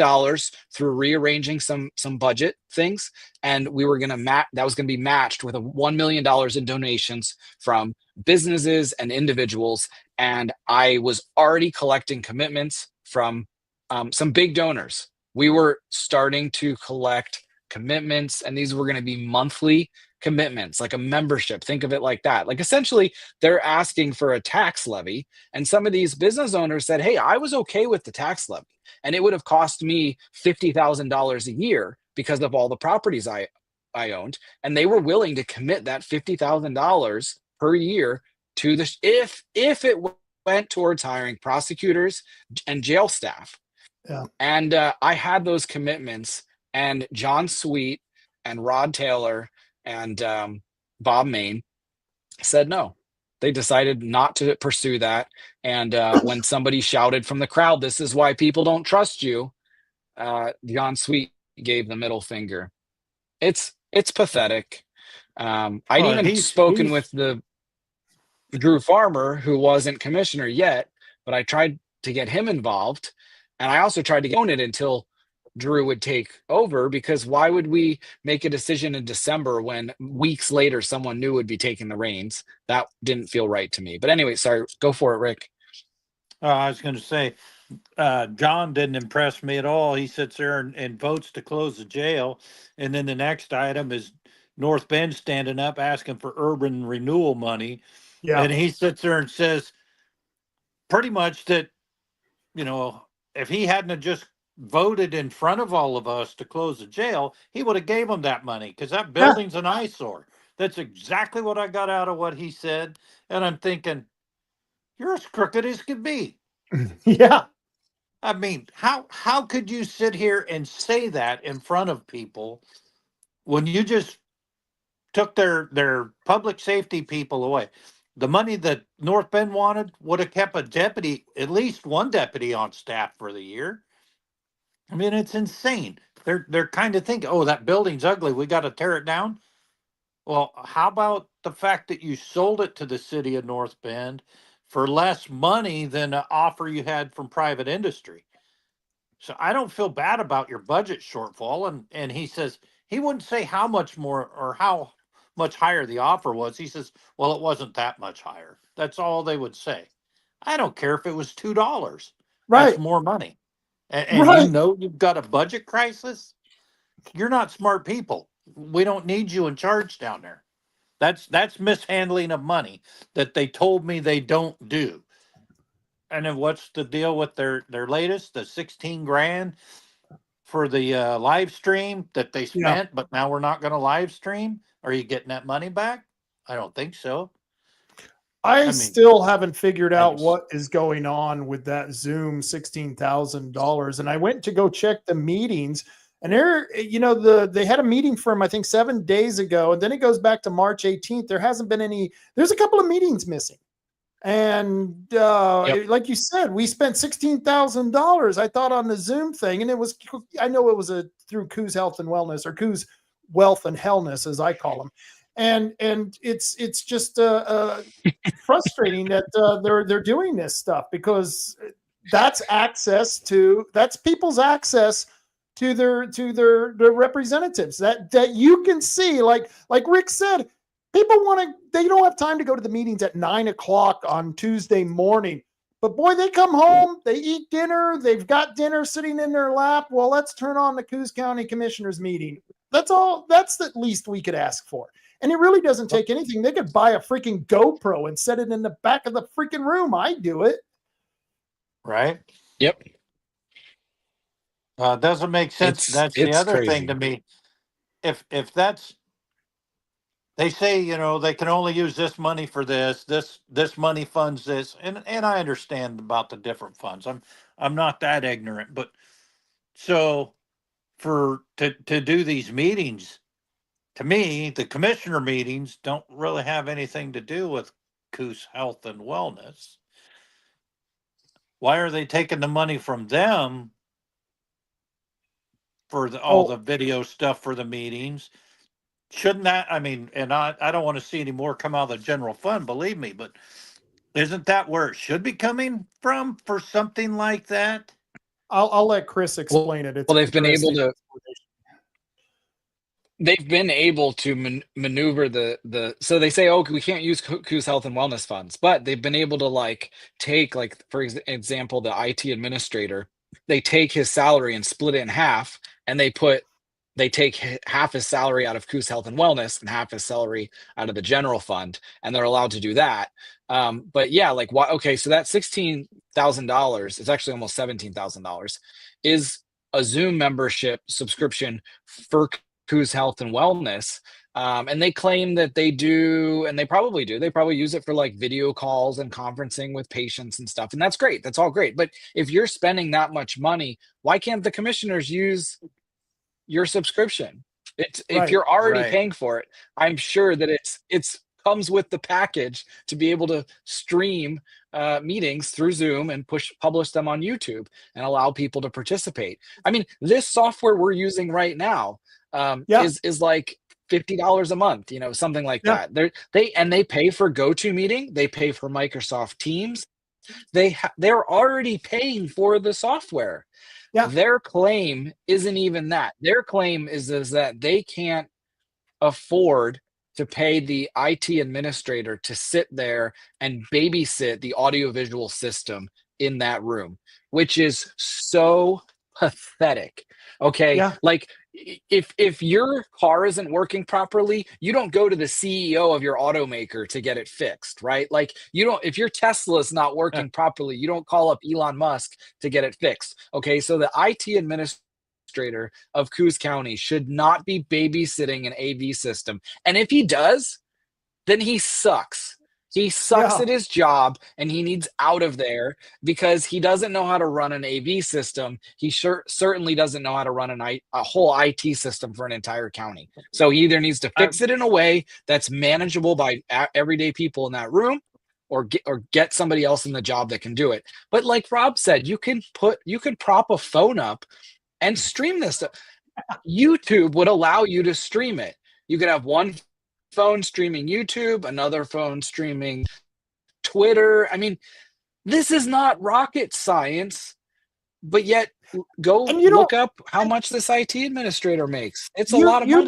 through rearranging some budget things, and we were going to that was going to be matched with a $1 million in donations from businesses and individuals. And I was already collecting commitments from some big donors. We were starting to collect commitments, and these were going to be monthly commitments, like a membership. Think of it like that. Like, essentially, they're asking for a tax levy. And some of these business owners said, hey, I was okay with the tax levy, and it would have cost me $50,000 a year because of all the properties I owned. And they were willing to commit that $50,000 per year to the, if it went towards hiring prosecutors and jail staff. Yeah. And I had those commitments, and John Sweet and Rod Taylor and Bob Main said no. They decided not to pursue that. And when somebody shouted from the crowd, "This is why people don't trust you," John Sweet gave the middle finger. It's pathetic. I'd even spoken with the Drew Farmer, who wasn't commissioner yet, but I tried to get him involved. And I also tried to get it until Drew would take over, because why would we make a decision in December when weeks later someone new would be taking the reins? That didn't feel right to me. But anyway, sorry, go for it, Rick. I was going to say, John didn't impress me at all. He sits there and votes to close the jail. And then the next item is North Bend standing up asking for urban renewal money. Yeah. And he sits there and says pretty much that, if he hadn't have just voted in front of all of us to close the jail, he would have gave them that money, because that building's an eyesore. That's exactly what I got out of what he said. And I'm thinking, you're as crooked as could be. Yeah. I mean, how could you sit here and say that in front of people when you just took their public safety people away? The money that North Bend wanted would have kept a deputy, at least one deputy on staff for the year. I mean, it's insane. They're kind of thinking, oh, that building's ugly, we got to tear it down. Well, how about the fact that you sold it to the city of North Bend for less money than the offer you had from private industry? So I don't feel bad about your budget shortfall. And he says he wouldn't say how much more or how much higher the offer was. He says, well, it wasn't that much higher. That's all they would say. I don't care if it was $2. Right. That's more money. And right. you've got a budget crisis. You're not smart people. We don't need you in charge down there. That's mishandling of money that they told me they don't do. And then what's the deal with their latest, the 16 grand for the live stream that they spent, but now we're not going to live stream? Are you getting that money back? I don't think so. I mean, still haven't figured out what is going on with that Zoom $16,000. And I went to go check the meetings, and they had a meeting from, I think, 7 days ago. And then it goes back to March 18th. There hasn't been there's a couple of meetings missing. And like you said, we spent $16,000, I thought, on the Zoom thing. And I know it was through Coos Health and Wellness, or Coos Wealth and Hellness, as I call them. And it's just frustrating that they're doing this stuff, because that's people's access to their representatives that you can see, like Rick said, people they don't have time to go to the meetings at 9:00 on Tuesday morning, but boy, they come home, they eat dinner, they've got dinner sitting in their lap. Well, let's turn on the Coos County Commissioners meeting. That's all. That's the least we could ask for. And it really doesn't take anything. They could buy a freaking GoPro and set it in the back of the freaking room. I'd do it. Right? Yep. Doesn't make sense. That's the It's other thing to crazy. me. If that's, they say, you know, they can only use this money for this money funds this, and I understand about the different funds. I'm not that ignorant, but so to do these meetings, to me, the commissioner meetings don't really have anything to do with Coos Health and Wellness. Why are they taking the money from them for all the video stuff for the meetings? Shouldn't that, I mean, and I don't want to see any more come out of the general fund, believe me, but isn't that where it should be coming from for something like that? I'll let Chris explain it. It's Well, interesting. they've been able to maneuver the so they say, oh, we can't use Coos Health and Wellness funds, but they've been able to like take, like, for example, the IT administrator, they take his salary and split it in half, and they take half his salary out of Coos Health and Wellness and half his salary out of the general fund, and they're allowed to do that. But yeah, like, why? Okay, so that $16,000, it's actually almost $17,000, is a Zoom membership subscription for Coos Health and Wellness. And they claim that they do, and they probably do. They probably use it for like video calls and conferencing with patients and stuff. And that's great. That's all great. But if you're spending that much money, why can't the commissioners use your subscription? If you're already paying for it, I'm sure that it's comes with the package to be able to stream meetings through Zoom and publish them on YouTube and allow people to participate. I mean, this software we're using right now is like $50 a month, you know, something like that. They pay for GoToMeeting, they pay for Microsoft Teams. They're already paying for the software. Their claim isn't even that. Their claim is that they can't afford to pay the IT administrator to sit there and babysit the audiovisual system in that room, which is so pathetic. Okay. Like, if your car isn't working properly, you don't go to the CEO of your automaker to get it fixed, right? Like, you don't, if your Tesla is not working properly, you don't call up Elon Musk to get it fixed. Okay. So the IT administrator of Coos County should not be babysitting an AV system. And if he does, then he sucks. He sucks at his job, and he needs out of there because he doesn't know how to run an AV system. He certainly doesn't know how to run a whole IT system for an entire county. So he either needs to fix it in a way that's manageable by everyday people in that room, or get somebody else in the job that can do it. But like Rob said, you could prop a phone up and stream this stuff. YouTube would allow you to stream it. You could have one phone streaming YouTube, another phone streaming Twitter. I mean, this is not rocket science, but yet go look up how much this IT administrator makes. It's a lot of money.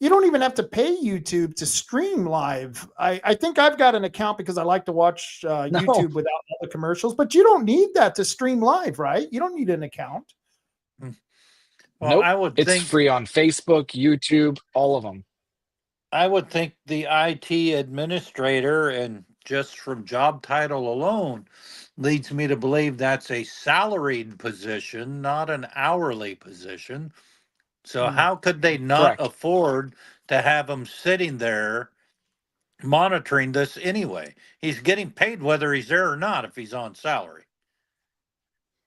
You don't even have to pay YouTube to stream live. I think I've got an account because I like to watch YouTube without all the commercials, but you don't need that to stream live, right? You don't need an account. Well, nope. It's free on Facebook, YouTube, all of them. I would think the IT administrator, and just from job title alone, leads me to believe that's a salaried position, not an hourly position. So how could they not afford to have him sitting there monitoring this anyway? He's getting paid whether he's there or not if he's on salary.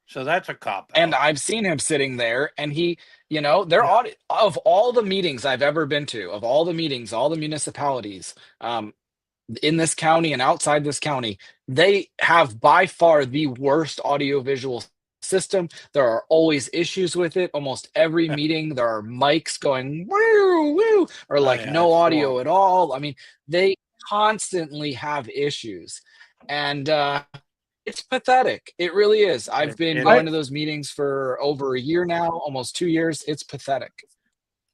So that's a cop out. And I've seen him sitting there, and he, you know, they're of all the meetings I've ever been to, of all the meetings, all the municipalities in this county and outside this county, they have by far the worst audiovisual system. There are always issues with it. Almost every meeting, there are mics going woo woo, or like no audio at all. I mean, they constantly have issues, and it's pathetic. It really is. I've been going to those meetings for over a year now, almost 2 years. It's pathetic.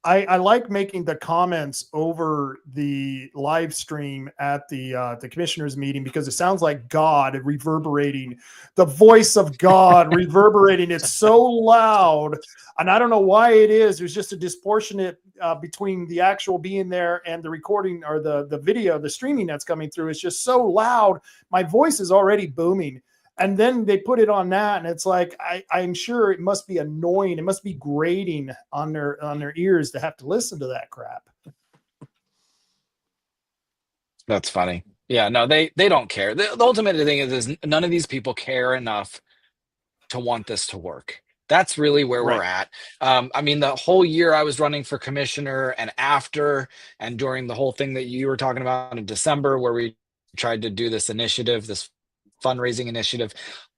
I like making the comments over the live stream at the commissioners meeting because it sounds like God reverberating, the voice of God reverberating. It's so loud, and I don't know why it is. There's just a disproportionate between the actual being there and the recording or the video, the streaming that's coming through. It's just so loud. My voice is already booming. and then they put it on that, and it's like I'm sure it must be annoying. It must be grating on their ears to have to listen to that crap. That's funny. Yeah, no, they don't care. The ultimate thing is none of these people care enough to want this to work. That's really where we're at. I mean, the whole year I was running for commissioner, and after, and during the whole thing that you were talking about in December, where we tried to do this initiative, this fundraising initiative,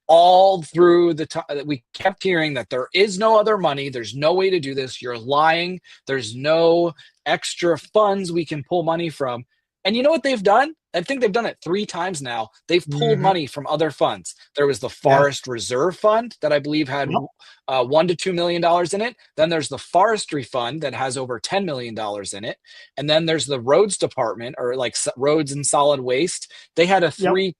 all through the time we kept hearing that there is no other money. There's no way to do this. You're lying. There's no extra funds we can pull money from. And you know what they've done? I think they've done it 3 times now. They've pulled money from other funds. There was the Forest Reserve Fund that I believe had $1 to $2 million in it. Then there's the Forestry Fund that has over $10 million in it. And then there's the Roads Department, or like Roads and Solid Waste. They had a $3+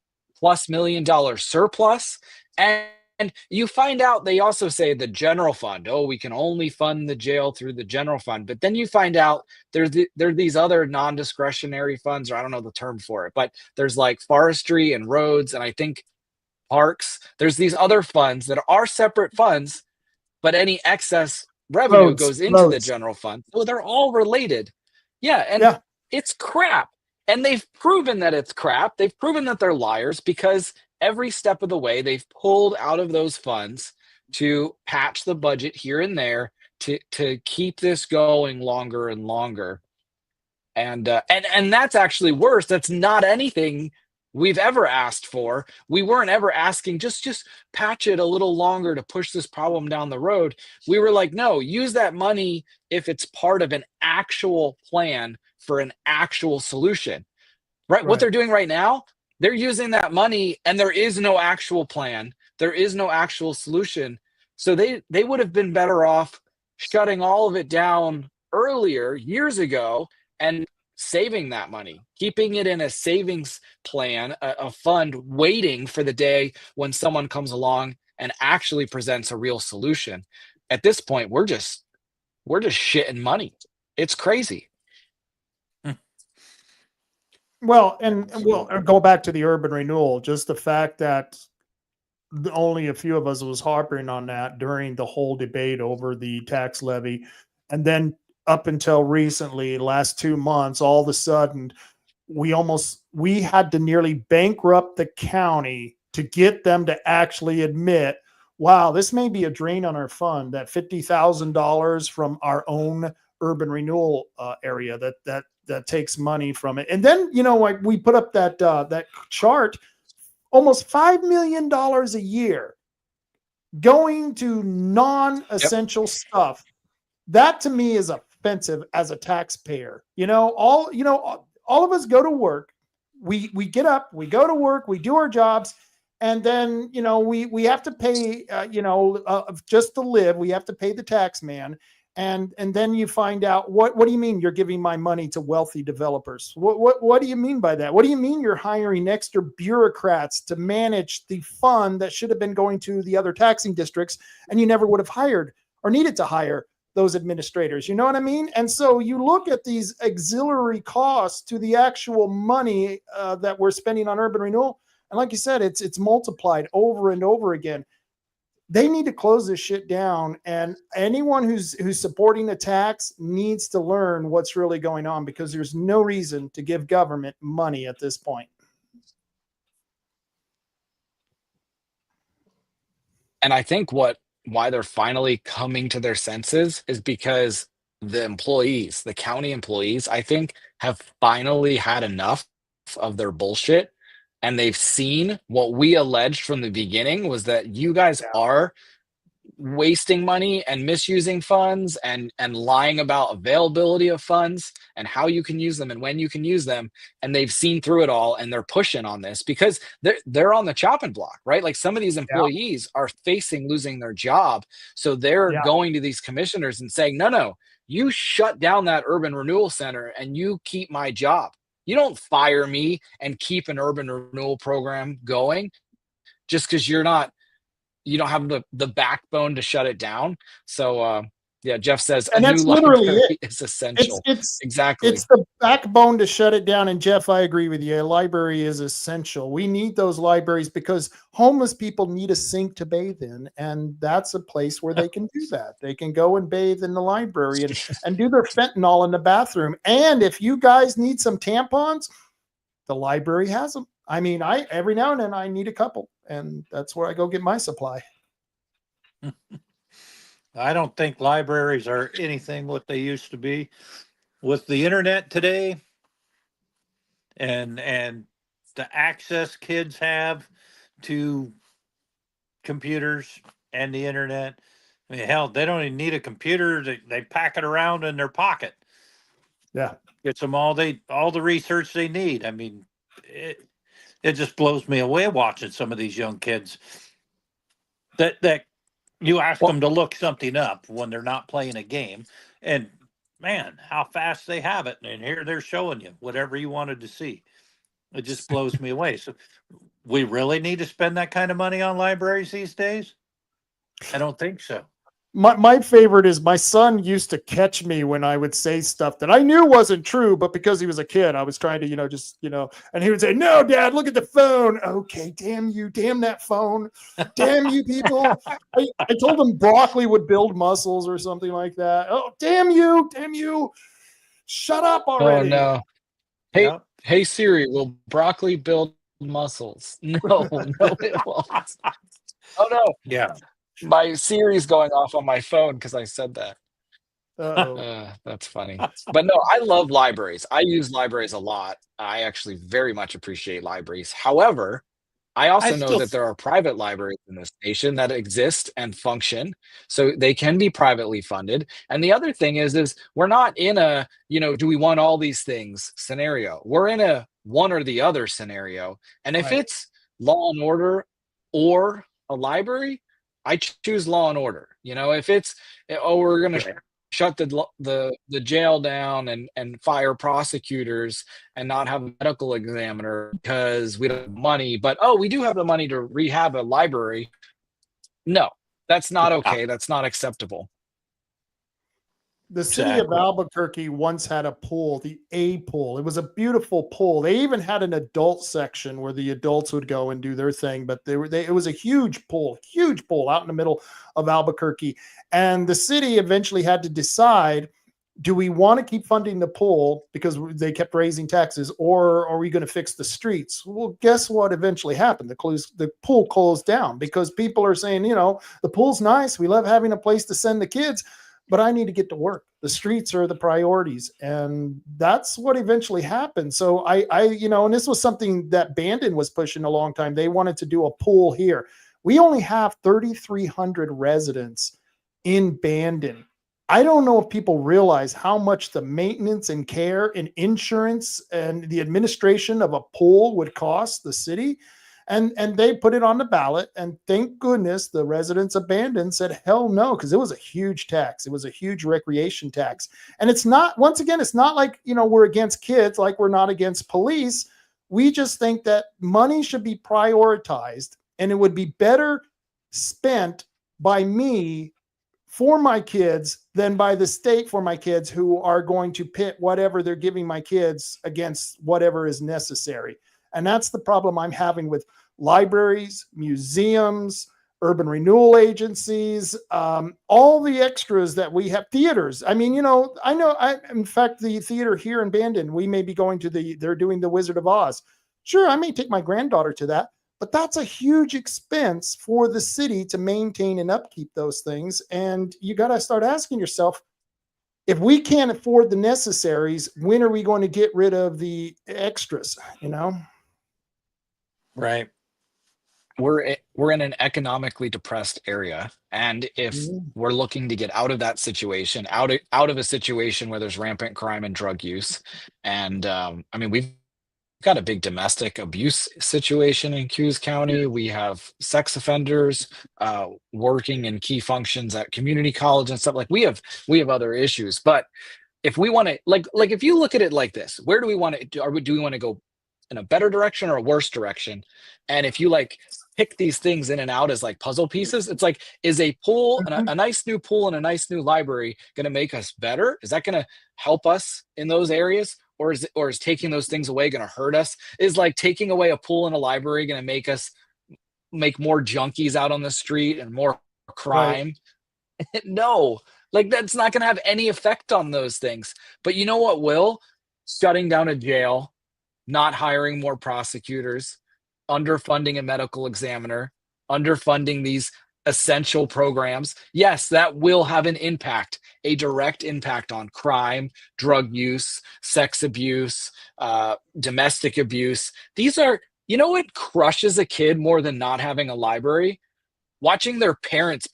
million surplus. And you find out they also say the general fund, oh, we can only fund the jail through the general fund. But then you find out there are these other non-discretionary funds, or I don't know the term for it, but there's like forestry and roads, and I think parks. There's these other funds that are separate funds, but any excess revenue goes into the general fund. So they're all related. Yeah, and it's crap. And they've proven that it's crap. They've proven that they're liars, because every step of the way they've pulled out of those funds to patch the budget here and there to keep this going longer and longer. And that's actually worse. That's not anything we've ever asked for. We weren't ever asking just patch it a little longer to push this problem down the road. We were like, no, use that money if it's part of an actual plan for an actual solution. Right? What they're doing right now, they're using that money and there is no actual plan. There is no actual solution. So they would have been better off shutting all of it down earlier, years ago, and saving that money, keeping it in a savings plan, a fund, waiting for the day when someone comes along and actually presents a real solution. At this point, we're just shitting money. It's crazy. Well, and we'll go back to the urban renewal. Just the fact that only a few of us was harping on that during the whole debate over the tax levy. And then up until recently, last 2 months, all of a sudden, we had to nearly bankrupt the county to get them to actually admit, wow, this may be a drain on our fund, that $50,000 from our own urban renewal area that takes money from it. And then, like we put up that chart, almost $5 million a year going to non-essential stuff. That to me is offensive as a taxpayer. All of us go to work. We get up, we go to work, we do our jobs, and then we have to pay just to live. We have to pay the tax man. And then you find out, what do you mean you're giving my money to wealthy developers? What do you mean by that? What do you mean you're hiring extra bureaucrats to manage the fund that should have been going to the other taxing districts, and you never would have hired or needed to hire those administrators? You know what I mean? And so you look at these auxiliary costs to the actual money that we're spending on urban renewal, and like you said, it's multiplied over and over again. They need to close this shit down, and anyone who's supporting the tax needs to learn what's really going on, because there's no reason to give government money at this point. And I think why they're finally coming to their senses is because the county employees, I think, have finally had enough of their bullshit. And they've seen what we alleged from the beginning was that you guys are wasting money and misusing funds and lying about availability of funds and how you can use them and when you can use them. And they've seen through it all, and they're pushing on this because they're on the chopping block, right? Like, some of these employees are facing losing their job. So they're going to these commissioners and saying, no, you shut down that urban renewal center and you keep my job. You don't fire me and keep an urban renewal program going just because you don't have the backbone to shut it down. So Yeah, Jeff says a And new that's literally library it. is essential. It's Exactly. the backbone to shut it down. And Jeff, I agree with you. A library is essential. We need those libraries because homeless people need a sink to bathe in, and that's a place where they can do that. They can go and bathe in the library and do their fentanyl in the bathroom. And if you guys need some tampons, the library has them. I mean, every now and then I need a couple, and that's where I go get my supply. I don't think libraries are anything what they used to be. With the internet today and the access kids have to computers and the internet. I mean, hell, they don't even need a computer. They pack it around in their pocket. Yeah. Gets them all the research they need. I mean, it just blows me away watching some of these young kids that you ask them to look something up when they're not playing a game, and man, how fast they have it. And here they're showing you whatever you wanted to see. It just blows me away. So we really need to spend that kind of money on libraries these days? I don't think so. My favorite is my son used to catch me when I would say stuff that I knew wasn't true, but because he was a kid, I was trying to, and he would say, "No, Dad, look at the phone." Okay, damn you, damn that phone, damn you people. I told him broccoli would build muscles or something like that. Oh, damn you. Shut up already. Oh no. Hey Siri, will broccoli build muscles? No, no, it won't. Oh no. Yeah. My Siri's going off on my phone because I said that. Uh-oh. That's funny. But no, I love libraries. I use libraries a lot. I actually very much appreciate libraries. However, I also know that there are private libraries in this nation that exist and function, so they can be privately funded. And the other thing is we're not in a, do we want all these things scenario. We're in a one or the other scenario. And if it's law and order or a library, I choose law and order. If it's, we're going to shut the jail down and fire prosecutors and not have a medical examiner because we don't have money, but we do have the money to rehab a library. No, that's not okay. That's not acceptable. The city of Albuquerque once had a pool, the A pool. It was a beautiful pool. They even had an adult section where the adults would go and do their thing, but it was a huge pool out in the middle of Albuquerque. And the city eventually had to decide, do we want to keep funding the pool because they kept raising taxes, or are we going to fix the streets? Well, guess what eventually happened? The pool closed down because people are saying, the pool's nice. We love having a place to send the kids, but I need to get to work. The streets are the priorities. And that's what eventually happened. So and this was something that Bandon was pushing a long time. They wanted to do a pool here. We only have 3,300 residents in Bandon. I don't know if people realize how much the maintenance and care and insurance and the administration of a pool would cost the city. And they put it on the ballot, and thank goodness the residents of Bandon said hell no, because it was a huge tax. It was a huge recreation tax. And it's not, once again, it's not like, we're against kids, like we're not against police. We just think that money should be prioritized, and it would be better spent by me for my kids than by the state for my kids, who are going to pit whatever they're giving my kids against whatever is necessary. And that's the problem I'm having with libraries, museums, urban renewal agencies, all the extras that we have, theaters. I mean, in fact, the theater here in Bandon, we may be going to they're doing the Wizard of Oz. Sure, I may take my granddaughter to that, but that's a huge expense for the city to maintain and upkeep those things. And you got to start asking yourself, if we can't afford the necessaries, when are we going to get rid of the extras, Right. We're in an economically depressed area, and if we're looking to get out of that situation, out of a situation where there's rampant crime and drug use, and we've got a big domestic abuse situation in Coos County. We have sex offenders working in key functions at community college and stuff. Like we have other issues, but if we want to, like if you look at it like this, where do we want to? Do we want to go in a better direction or a worse direction? And if you pick these things in and out as like puzzle pieces. It's like, is a pool, a nice new pool and a nice new library going to make us better? Is that going to help us in those areas? Or is taking those things away going to hurt us? Is like taking away a pool and a library going to make us make more junkies out on the street and more crime? Right. No, like that's not going to have any effect on those things. But you know what will? Shutting down a jail, not hiring more prosecutors, underfunding a medical examiner, underfunding these essential programs. Yes, that will have an impact, a direct impact on crime, drug use, sex abuse, domestic abuse. These are, you know what crushes a kid more than not having a library? Watching their parents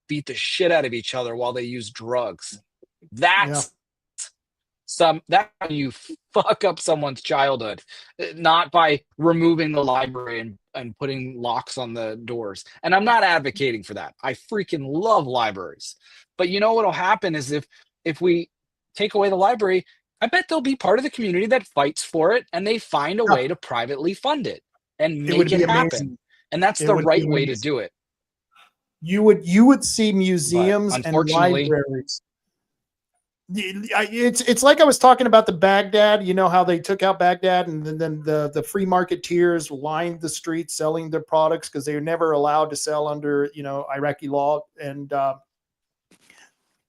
beat the shit out of each other while they use drugs. That's that you fuck up someone's childhood, not by removing the library and putting locks on the doors. And I'm not advocating for that. I freaking love libraries. But you know what'll happen is if we take away the library, I bet there'll be part of the community that fights for it and they find a way to privately fund it and make it happen. And that's the right way to do it. You would see museums and libraries. It's like I was talking about the Baghdad, you know, how they took out Baghdad and then the free marketeers lined the streets selling their products because they were never allowed to sell under, you know, Iraqi law. And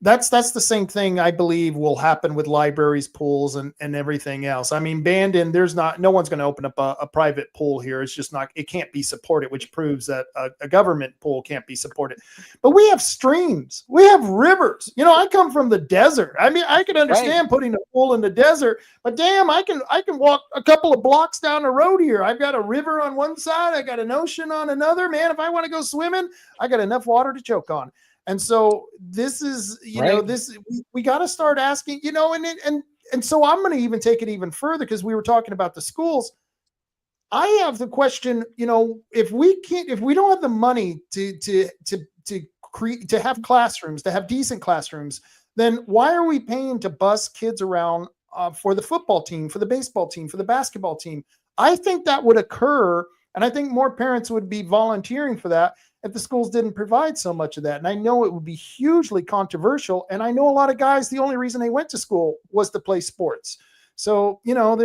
that's the same thing I believe will happen with libraries, pools, and everything else. I mean, Bandon, no one's going to open up a private pool here. It's just not, it can't be supported, which proves that a government pool can't be supported. But we have streams, we have rivers. You know, I come from the desert. I mean, I can understand putting a pool in the desert, but damn, I can walk a couple of blocks down the road here. I've got a river on one side, I got an ocean on another. Man, if I want to go swimming, I got enough water to choke on. And so this is, you know, this, we got to start asking, you know, and so I'm going to even take it even further because we were talking about the schools. I have the question, you know, if we don't have the money to have classrooms, to have decent classrooms, then why are we paying to bus kids around for the football team, for the baseball team, for the basketball team? I think that would occur. And I think more parents would be volunteering for that if the schools didn't provide so much of that. And I know it would be hugely controversial. And I know a lot of guys, the only reason they went to school was to play sports. So, you know,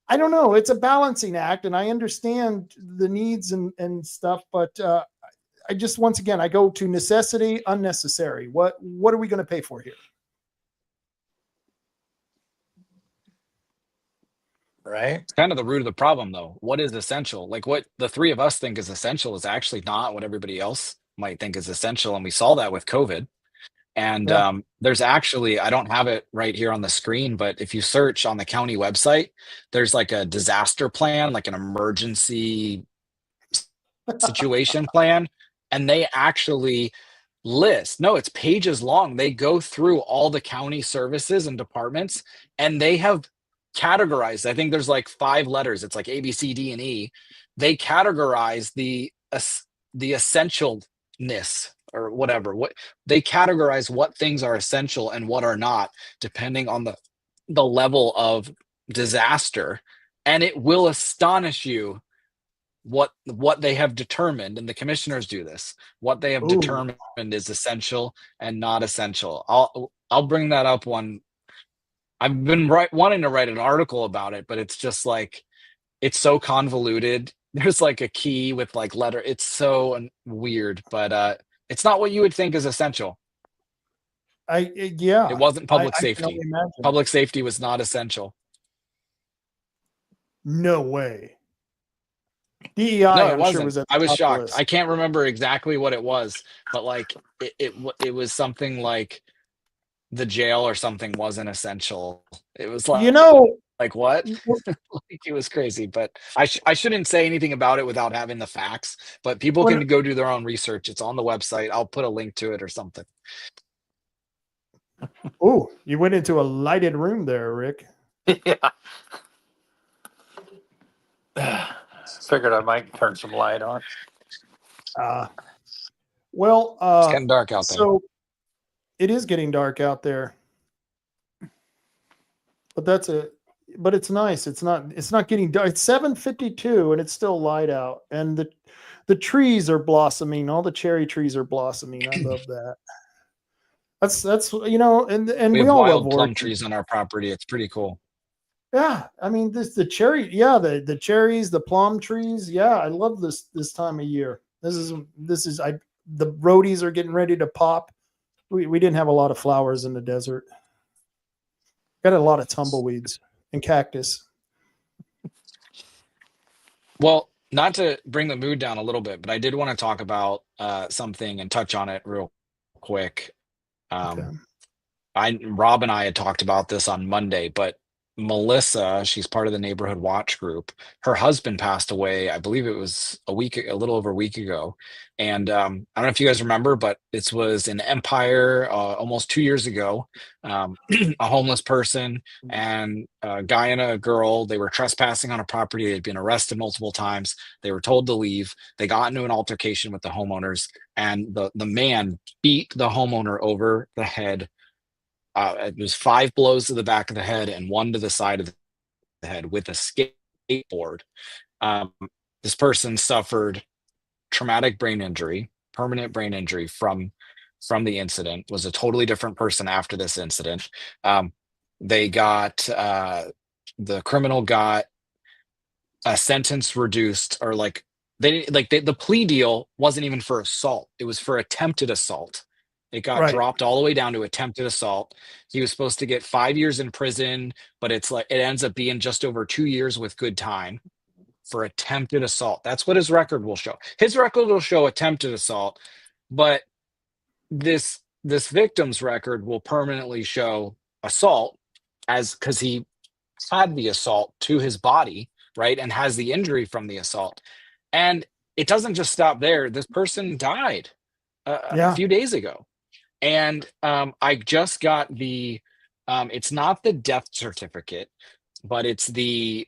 I don't know, it's a balancing act and I understand the needs and stuff, but I just, once again, I go to necessity, unnecessary. What are we going to pay for here? Right. It's kind of the root of the problem, though. What is essential? Like what the three of us think is essential is actually not what everybody else might think is essential. And we saw that with COVID. And there's actually, I don't have it right here on the screen, but if you search on the county website, there's like a disaster plan, like an emergency situation plan. And they actually it's pages long. They go through all the county services and departments, and they have categorized, I think there's like 5 letters, it's like A, B, C, D, and E. They categorize the essentialness or whatever, what they categorize what things are essential and what are not, depending on the level of disaster. And it will astonish you what they have determined, and the commissioners do this, what they have determined is essential and not essential. I'll bring that up one. I've been wanting to write an article about it, but it's just like, it's so convoluted. There's like a key with like letter. It's so weird, but it's not what you would think is essential. It wasn't public safety. Public safety was not essential. No way. DEI, no, it wasn't. Sure I was shocked. I can't remember exactly what it was, but like it was something like the jail or something wasn't essential. It was like, you know, like what? Like it was crazy, but I shouldn't say anything about it without having the facts, but people can go do their own research. It's on the website. I'll put a link to it or something. Oh, you went into a lighted room there, Rick. Yeah. Figured I might turn some light on. Well, it's getting dark out there. So it is getting dark out there. But that's but it's nice. It's not getting dark. It's 7:52 and it's still light out, and the trees are blossoming. All the cherry trees are blossoming. I love that. That's and We we have all love wild plum Oregon. trees on our property. It's pretty cool. Yeah, I mean the cherry, yeah, the cherries, the plum trees. Yeah, I love this time of year. The roadies are getting ready to pop. We didn't have a lot of flowers in the desert. Got a lot of tumbleweeds and cactus. Well, not to bring the mood down a little bit, but I did want to talk about something and touch on it real quick. Okay. Um, Rob and I had talked about this on Monday, but Melissa, she's part of the neighborhood watch group. Her husband passed away, I believe it was a little over a week ago. And I don't know if you guys remember, but this was in Empire almost 2 years ago. A homeless person and a guy and a girl, they were trespassing on a property. They'd been arrested multiple times. They were told to leave. They got into an altercation with the homeowners, and the man beat the homeowner over the head. It was 5 blows to the back of the head and 1 to the side of the head with a skateboard. Um, this person suffered traumatic brain injury, permanent brain injury from the incident. Was a totally different person after this incident. They got the criminal got a sentence reduced, or the plea deal wasn't even for assault. It was for attempted assault. It got Right. dropped all the way down to attempted assault. He was supposed to get 5 years in prison, but it ends up being just over 2 years with good time for attempted assault. That's what his record will show. His record will show attempted assault, but this victim's record will permanently show assault, as because he had the assault to his body, right, and has the injury from the assault. And it doesn't just stop there. This person died a few days ago. And I just got it's not the death certificate, but it's the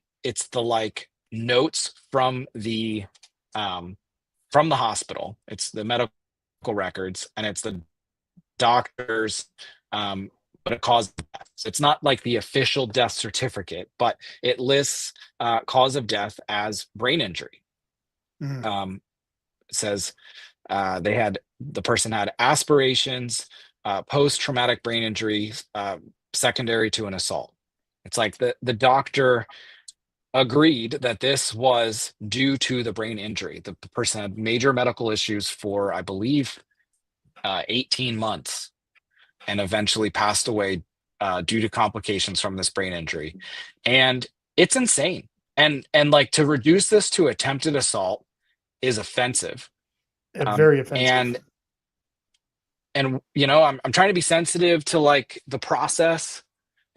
like notes from the hospital. It's the medical records, and it's the doctor's but it caused death. So it's not like the official death certificate, but it lists cause of death as brain injury. Mm. It says the person had aspirations, post-traumatic brain injury, secondary to an assault. It's like the doctor agreed that this was due to the brain injury. The person had major medical issues for, I believe, 18 months, and eventually passed away due to complications from this brain injury. And it's insane. And like, to reduce this to attempted assault is offensive. Very offensive. And I'm trying to be sensitive to like the process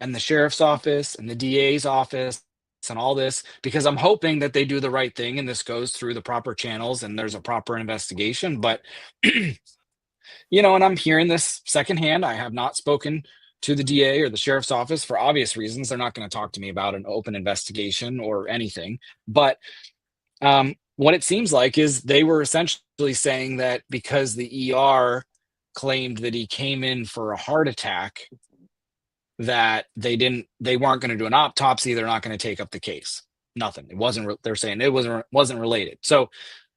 and the sheriff's office and the DA's office and all this, because I'm hoping that they do the right thing and this goes through the proper channels and there's a proper investigation. But and I'm hearing this secondhand. I have not spoken to the DA or the sheriff's office for obvious reasons. They're not going to talk to me about an open investigation or anything. But what it seems like is they were essentially saying that because the ER claimed that he came in for a heart attack, that they weren't going to do an autopsy. They're not going to take up the case. Nothing. It wasn't. They're saying it wasn't related. So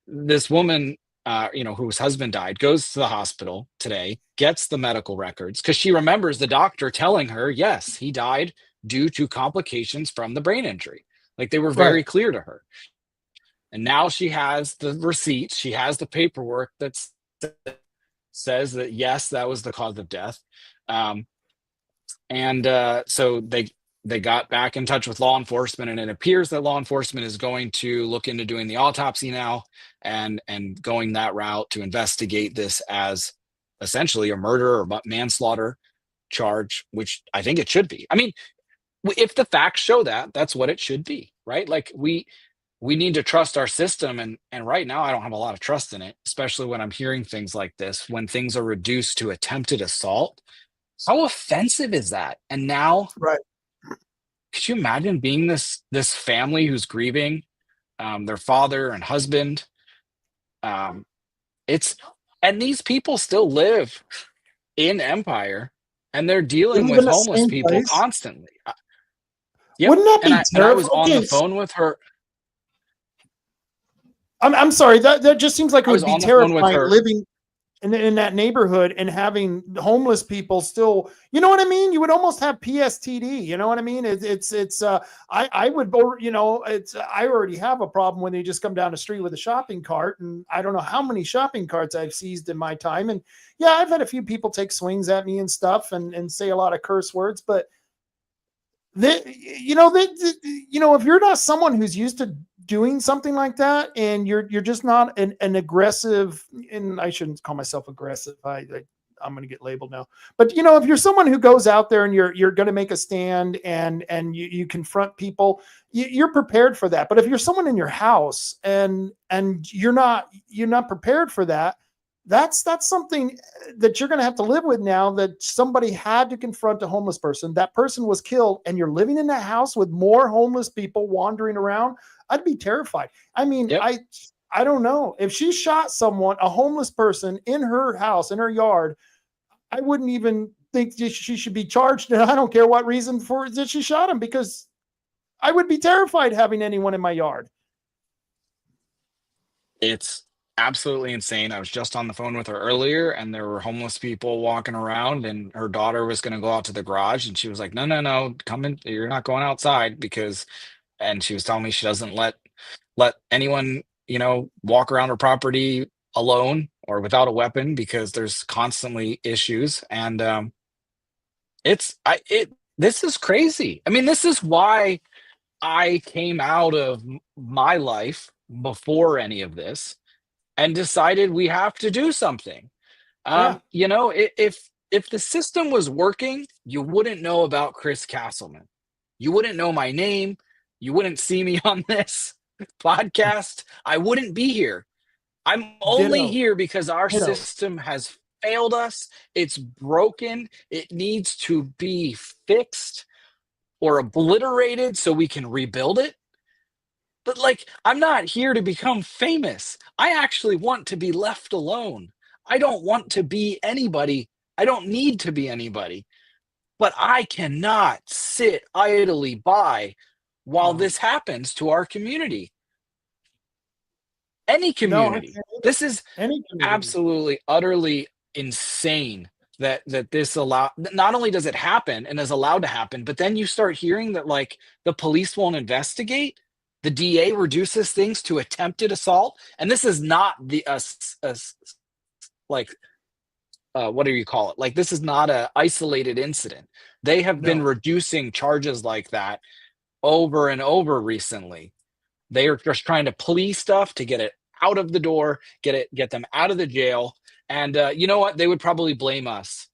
this woman, whose husband died, goes to the hospital today, gets the medical records because she remembers the doctor telling her, yes, he died due to complications from the brain injury. Like, they were very clear to her. And now she has the receipts. She has the paperwork that says that, yes, that was the cause of death. So they got back in touch with law enforcement, and it appears that law enforcement is going to look into doing the autopsy now and going that route to investigate this as essentially a murder or manslaughter charge, which I think it should be. I mean, if the facts show that, that's what it should be, right? Like, we need to trust our system, and right now I don't have a lot of trust in it, especially when I'm hearing things like this, when things are reduced to attempted assault. How offensive is that? And now, could you imagine being this family who's grieving their father and husband? And these people still live in Empire, and they're dealing with homeless people constantly. Yep. Wouldn't that be And I was terrible? on the Okay, phone with her. I'm sorry. That just seems like it I was would be on the phone with terrifying her. living in that neighborhood and having homeless people still, you know what I mean? You would almost have PSTD, you know what I mean? I would, you know, I already have a problem when they just come down the street with a shopping cart, and I don't know how many shopping carts I've seized in my time. And yeah, I've had a few people take swings at me and stuff and say a lot of curse words, but you know, if you're not someone who's used to doing something like that, and you're just not an aggressive, and I shouldn't call myself aggressive. I'm going to get labeled now. But you know, if you're someone who goes out there and you're going to make a stand and you confront people, you're prepared for that. But if you're someone in your house and you're not prepared for that, that's something that you're going to have to live with now, that somebody had to confront a homeless person. That person was killed, and you're living in that house with more homeless people wandering around. I'd be terrified. I mean, Yep. I don't know. If she shot someone, a homeless person, in her house, in her yard, I wouldn't even think she should be charged. And I don't care what reason for that she shot him, because I would be terrified having anyone in my yard. It's absolutely insane. I was just on the phone with her earlier, and there were homeless people walking around, and her daughter was going to go out to the garage, and she was like, no, come in. You're not going outside because, and she was telling me she doesn't let anyone, you know, walk around her property alone or without a weapon because there's constantly issues. And this is crazy. I mean, this is why I came out of my life before any of this and decided we have to do something. Yeah. You know, if the system was working, you wouldn't know about Chris Castleman. You wouldn't know my name. You wouldn't see me on this podcast. I wouldn't be here. I'm only Ditto. here because our Ditto. system has failed us. It's broken. It needs to be fixed or obliterated so we can rebuild it. But like, I'm not here to become famous. I actually want to be left alone. I don't want to be anybody. I don't need to be anybody. But I cannot sit idly by while this happens to our community. Any community. This is any community. Absolutely, utterly insane that this not only does it happen and is allowed to happen, but then you start hearing that like the police won't investigate. The DA reduces things to attempted assault, and this is not the like what do you call it? Like, this is not a isolated incident. They have been reducing charges like that over and over recently. They are just trying to police stuff to get it out of the door, get them out of the jail. And you know what? They would probably blame us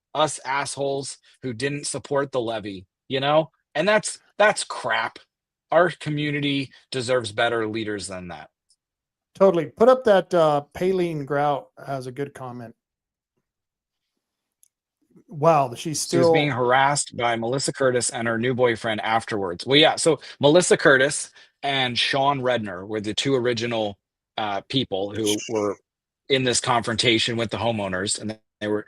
assholes who didn't support the levy, you know? And that's crap. Our community deserves better leaders than that. Totally. Put up that Paylene Grout has a good comment. Wow, she was being harassed by Melissa Curtis and her new boyfriend afterwards. Well, yeah, so Melissa Curtis and Sean Redner were the two original people who were in this confrontation with the homeowners, and they were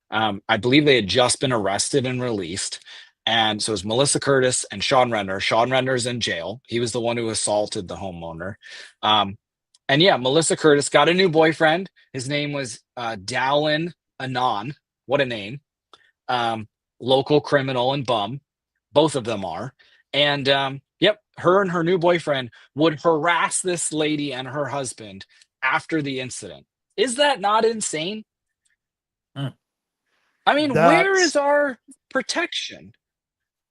I believe they had just been arrested and released. And so it was Melissa Curtis and Sean Redner. Sean Redner's in jail. He was the one who assaulted the homeowner. And yeah, Melissa Curtis got a new boyfriend. His name was Dallin Anon. What a name. Local criminal and bum. Both of them are. And yep, her and her new boyfriend would harass this lady and her husband after the incident. Is that not insane? I mean, where is our protection?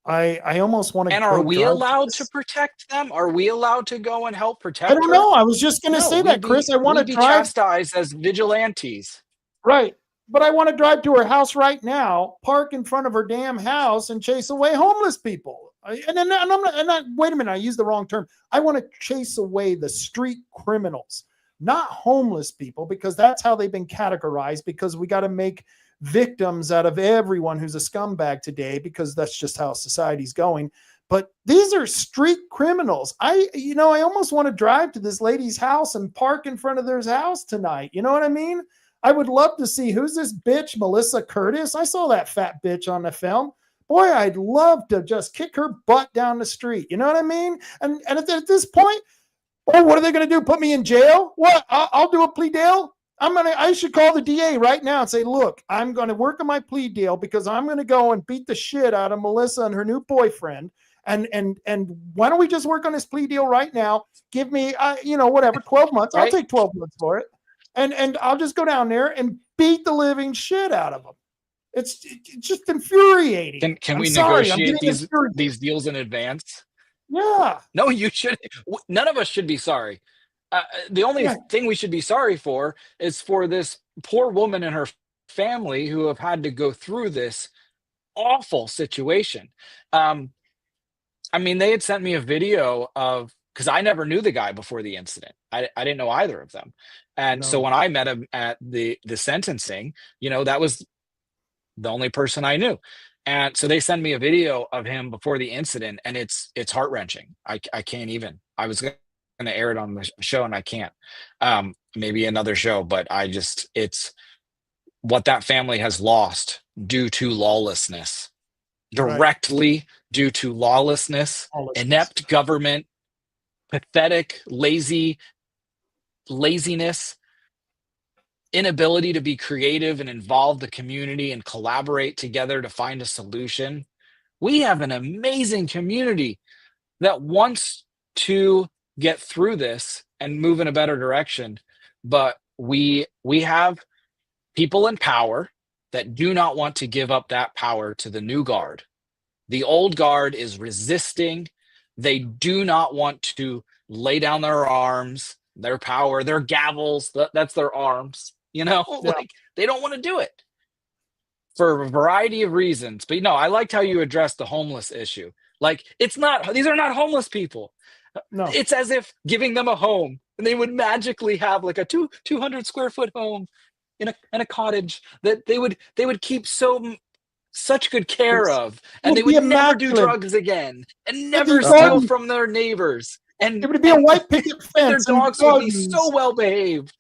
I almost want to. And are we allowed to protect them? Are we allowed to go and help protect I don't know. I was just going to say that, Chris. I want to be drive chastised as vigilantes. Right. But I want to drive to her house right now, park in front of her damn house, and chase away homeless people. Wait a minute, I used the wrong term. I want to chase away the street criminals, not homeless people, because that's how they've been categorized, because we got to make victims out of everyone who's a scumbag today, because that's just how society's going. But these are street criminals. I almost want to drive to this lady's house and park in front of their house tonight. You know what I mean? I would love to see, who's this bitch, Melissa Curtis? I saw that fat bitch on the film. boy, I'd love to just kick her butt down the street. You know what I mean? And at this point, oh, what are they going to do? Put me in jail? What? I'll do a plea deal. I should call the DA right now and say, look, I'm going to work on my plea deal because I'm going to go and beat the shit out of Melissa and her new boyfriend. And why don't we just work on this plea deal right now? Give me, whatever, 12 months. I'll take 12 months for it. And I'll just go down there and beat the living shit out of them. It's just infuriating. Can we negotiate these deals in advance? Yeah. No, you should. None of us should be sorry. The only thing we should be sorry for is for this poor woman and her family who have had to go through this awful situation. I mean, they had sent me a video of, because I never knew the guy before the incident. I didn't know either of them. And so when I met him at the sentencing, that was the only person I knew. And so they send me a video of him before the incident, and it's heart-wrenching. I can't even. I was going to air it on the show, and I can't. Maybe another show, but it's what that family has lost due to lawlessness. Directly due to lawlessness, inept government, pathetic, laziness, inability to be creative and involve the community and collaborate together to find a solution. We have an amazing community that wants to get through this and move in a better direction, but we have people in power that do not want to give up that power to the new guard. The old guard is resisting. They do not want to lay down their arms, their power, their gavels. That's their arms, like they don't want to do it for a variety of reasons. But I liked how you addressed the homeless issue. Like, these are not homeless people. No, it's as if giving them a home and they would magically have like a 200 square foot home in a cottage that they would keep such good care of, and they would never do drugs again and never steal from their neighbors. And it would be a white picket fence. Their dogs would be so well behaved.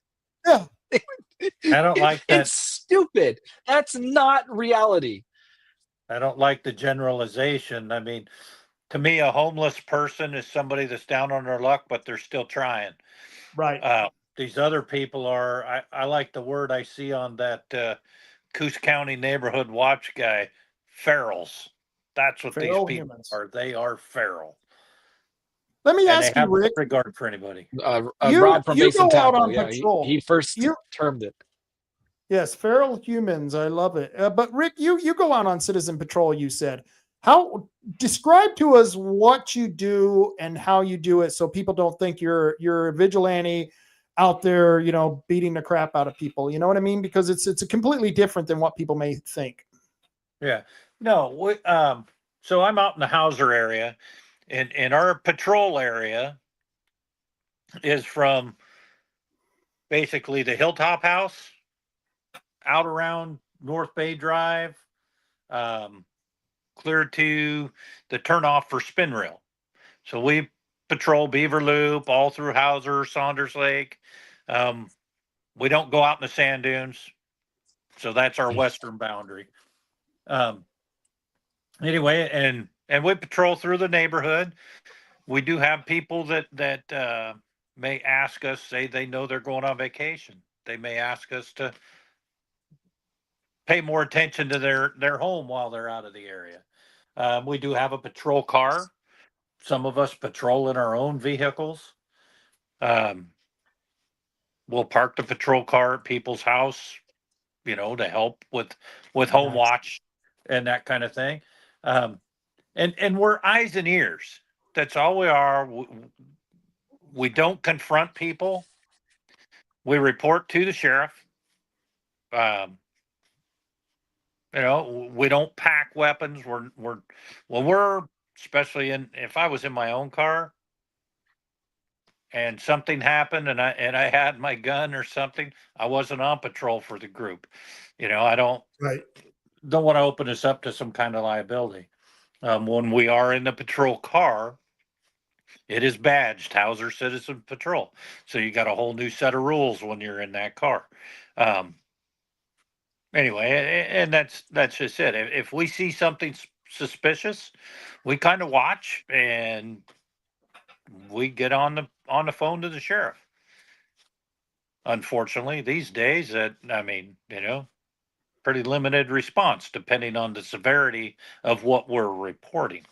Yeah. I don't like that. It's stupid. That's not reality. I don't like the generalization. I mean, to me, a homeless person is somebody that's down on their luck, but they're still trying. Right. These other people are, I like the word I see on that Coos County neighborhood watch guy, ferals. That's what feral these people are. They are feral. Let me ask you, Rick. No regard for anybody. Rob from Mason Tackle. Yeah, he first termed it. Yes, feral humans. I love it. But Rick, you go out on Citizen Patrol. You said, describe to us what you do and how you do it, so people don't think you're a vigilante out there, beating the crap out of people. You know what I mean? Because it's completely different than what people may think. Yeah. No. So I'm out in the Hauser area, and our patrol area is from basically the Hilltop House out around North Bay Drive, clear to the turnoff for Spin Rail. So we patrol Beaver Loop all through Hauser, Saunders Lake. We don't go out in the sand dunes. So that's our western boundary. Anyway, and we patrol through the neighborhood. We do have people that may ask us, say they know they're going on vacation. They may ask us to pay more attention to their home while they're out of the area. We do have a patrol car. Some of us patrol in our own vehicles. We'll park the patrol car at people's house, to help with home watch and that kind of thing. And we're eyes and ears. That's all we are. We don't confront people. We report to the sheriff. We don't pack weapons. We're especially if I was in my own car and something happened and I had my gun or something, I wasn't on patrol for the group. I don't want to open this up to some kind of liability. When we are in the patrol car, it is badged Hauser Citizen Patrol. So you got a whole new set of rules when you're in that car. Anyway, and that's just it. If we see something suspicious, we kind of watch and we get on the phone to the sheriff. Unfortunately, these days, pretty limited response depending on the severity of what we're reporting.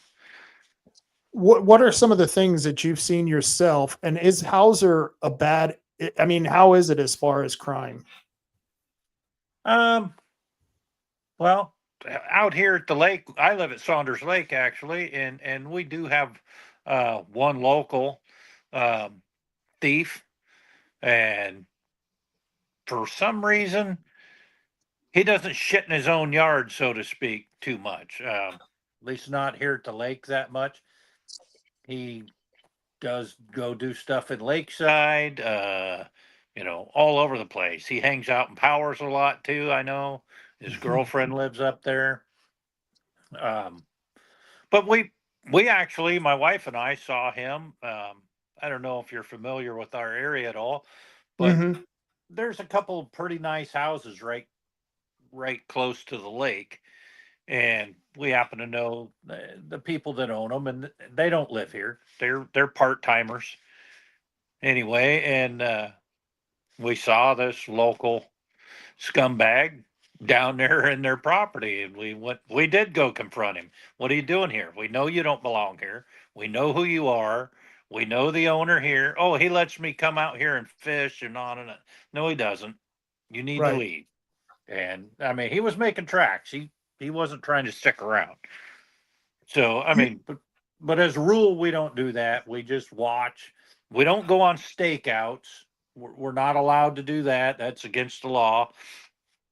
What are some of the things that you've seen yourself? And is Hauser a bad? I mean, how is it as far as crime? Well, out here at the lake, I live at Saunders Lake actually, and we do have one local thief, and for some reason he doesn't shit in his own yard, so to speak, too much. At least not here at the lake that much. He does go do stuff in Lakeside, all over the place. He hangs out in Powers a lot too. I know his girlfriend lives up there. But we actually, my wife and I saw him. I don't know if you're familiar with our area at all, but there's a couple of pretty nice houses right close to the lake, and we happen to know the people that own them, and they don't live here. They're part timers anyway, and we saw this local scumbag down there in their property, and we did go confront him. What are you doing here? We know you don't belong here. We know who you are. We know the owner here. Oh, he lets me come out here and fish and on and on. No, he doesn't. You need to leave. And I mean, he was making tracks. He wasn't trying to stick around. So I mean, but as a rule, we don't do that. We just watch. We don't go on stakeouts. We're not allowed to do that. That's against the law.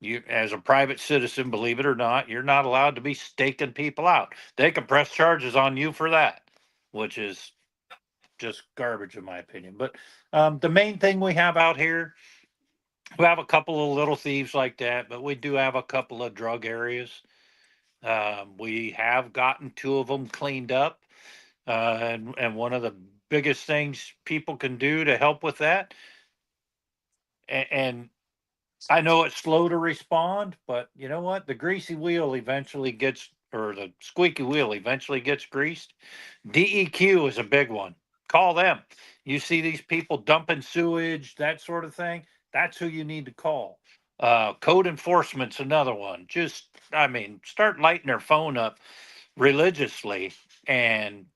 You, as a private citizen, believe it or not, you're not allowed to be staking people out. They can press charges on you for that, which is just garbage in my opinion. But the main thing we have out here, we have a couple of little thieves like that, but we do have a couple of drug areas. We have gotten two of them cleaned up, and one of the biggest things people can do to help with that, and I know it's slow to respond, but you know what? The greasy wheel eventually gets, or the squeaky wheel eventually gets greased. DEQ is a big one. Call them. You see these people dumping sewage, that sort of thing. That's who you need to call. Code enforcement's another one. Start lighting their phone up religiously, and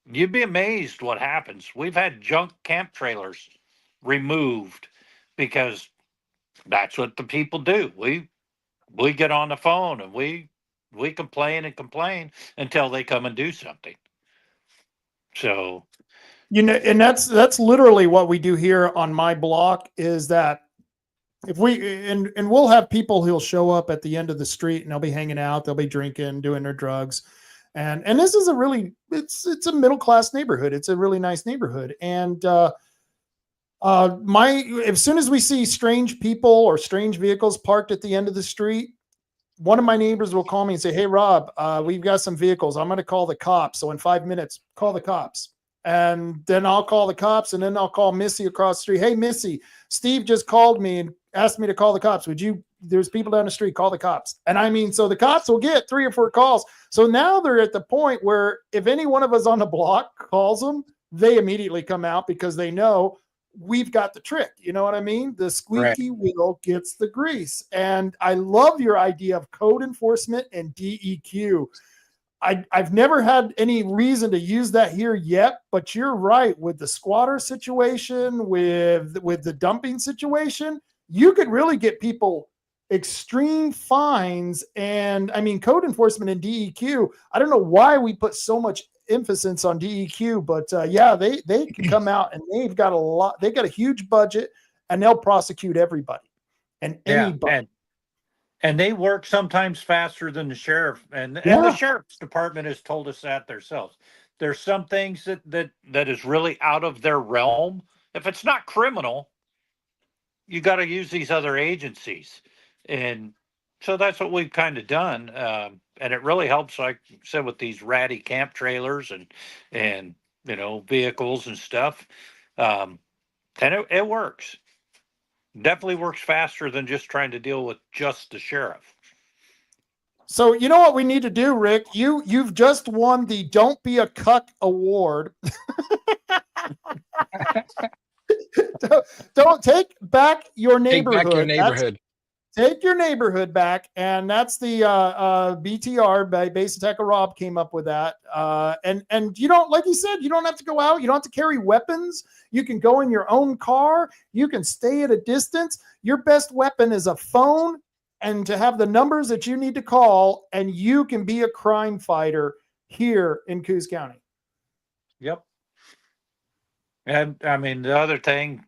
you'd be amazed what happens. We've had junk camp trailers removed because that's what the people do. We get on the phone and we complain and complain until they come and do something. So, and that's literally what we do here on my block, is that if and we'll have people who'll show up at the end of the street and they'll be hanging out, they'll be drinking, doing their drugs. And this is it's a middle-class neighborhood. It's a really nice neighborhood. And as soon as we see strange people or strange vehicles parked at the end of the street, one of my neighbors will call me and say, "Hey, Rob, we've got some vehicles. I'm going to call the cops. So in 5 minutes, call the cops." And then I'll call the cops, and then I'll call Missy across the street. "Hey, Missy, Steve just called me and asked me to call the cops. There's people down the street, call the cops." And I mean, so the cops will get 3 or 4 calls. So now they're at the point where if any one of us on the block calls them, they immediately come out because they know we've got the trick. You know what I mean? The squeaky wheel gets the grease. And I love your idea of code enforcement and DEQ. I've never had any reason to use that here yet, but you're right. With the squatter situation, with the dumping situation, you could really get people extreme fines. And I mean, code enforcement and DEQ, I don't know why we put so much emphasis on DEQ, but they can come out and they've got a huge budget, and they'll prosecute everybody and anybody. And they work sometimes faster than the sheriff, and the sheriff's department has told us that themselves. There's some things that is really out of their realm. If it's not criminal, you got to use these other agencies. And so that's what we've kind of done. And it really helps, like I said, with these ratty camp trailers and vehicles and stuff. And it works. Definitely works faster than just trying to deal with just the sheriff. So you know what we need to do, Rick? You've just won the Don't Be a Cuck award. don't take back your neighborhood. Take back your neighborhood. Take your neighborhood back, and that's the BTR by Base Attacker Rob came up with that. And you don't, like you said, you don't have to go out. You don't have to carry weapons. You can go in your own car. You can stay at a distance. Your best weapon is a phone, and to have the numbers that you need to call, and you can be a crime fighter here in Coos County. Yep. And I mean, the other thing,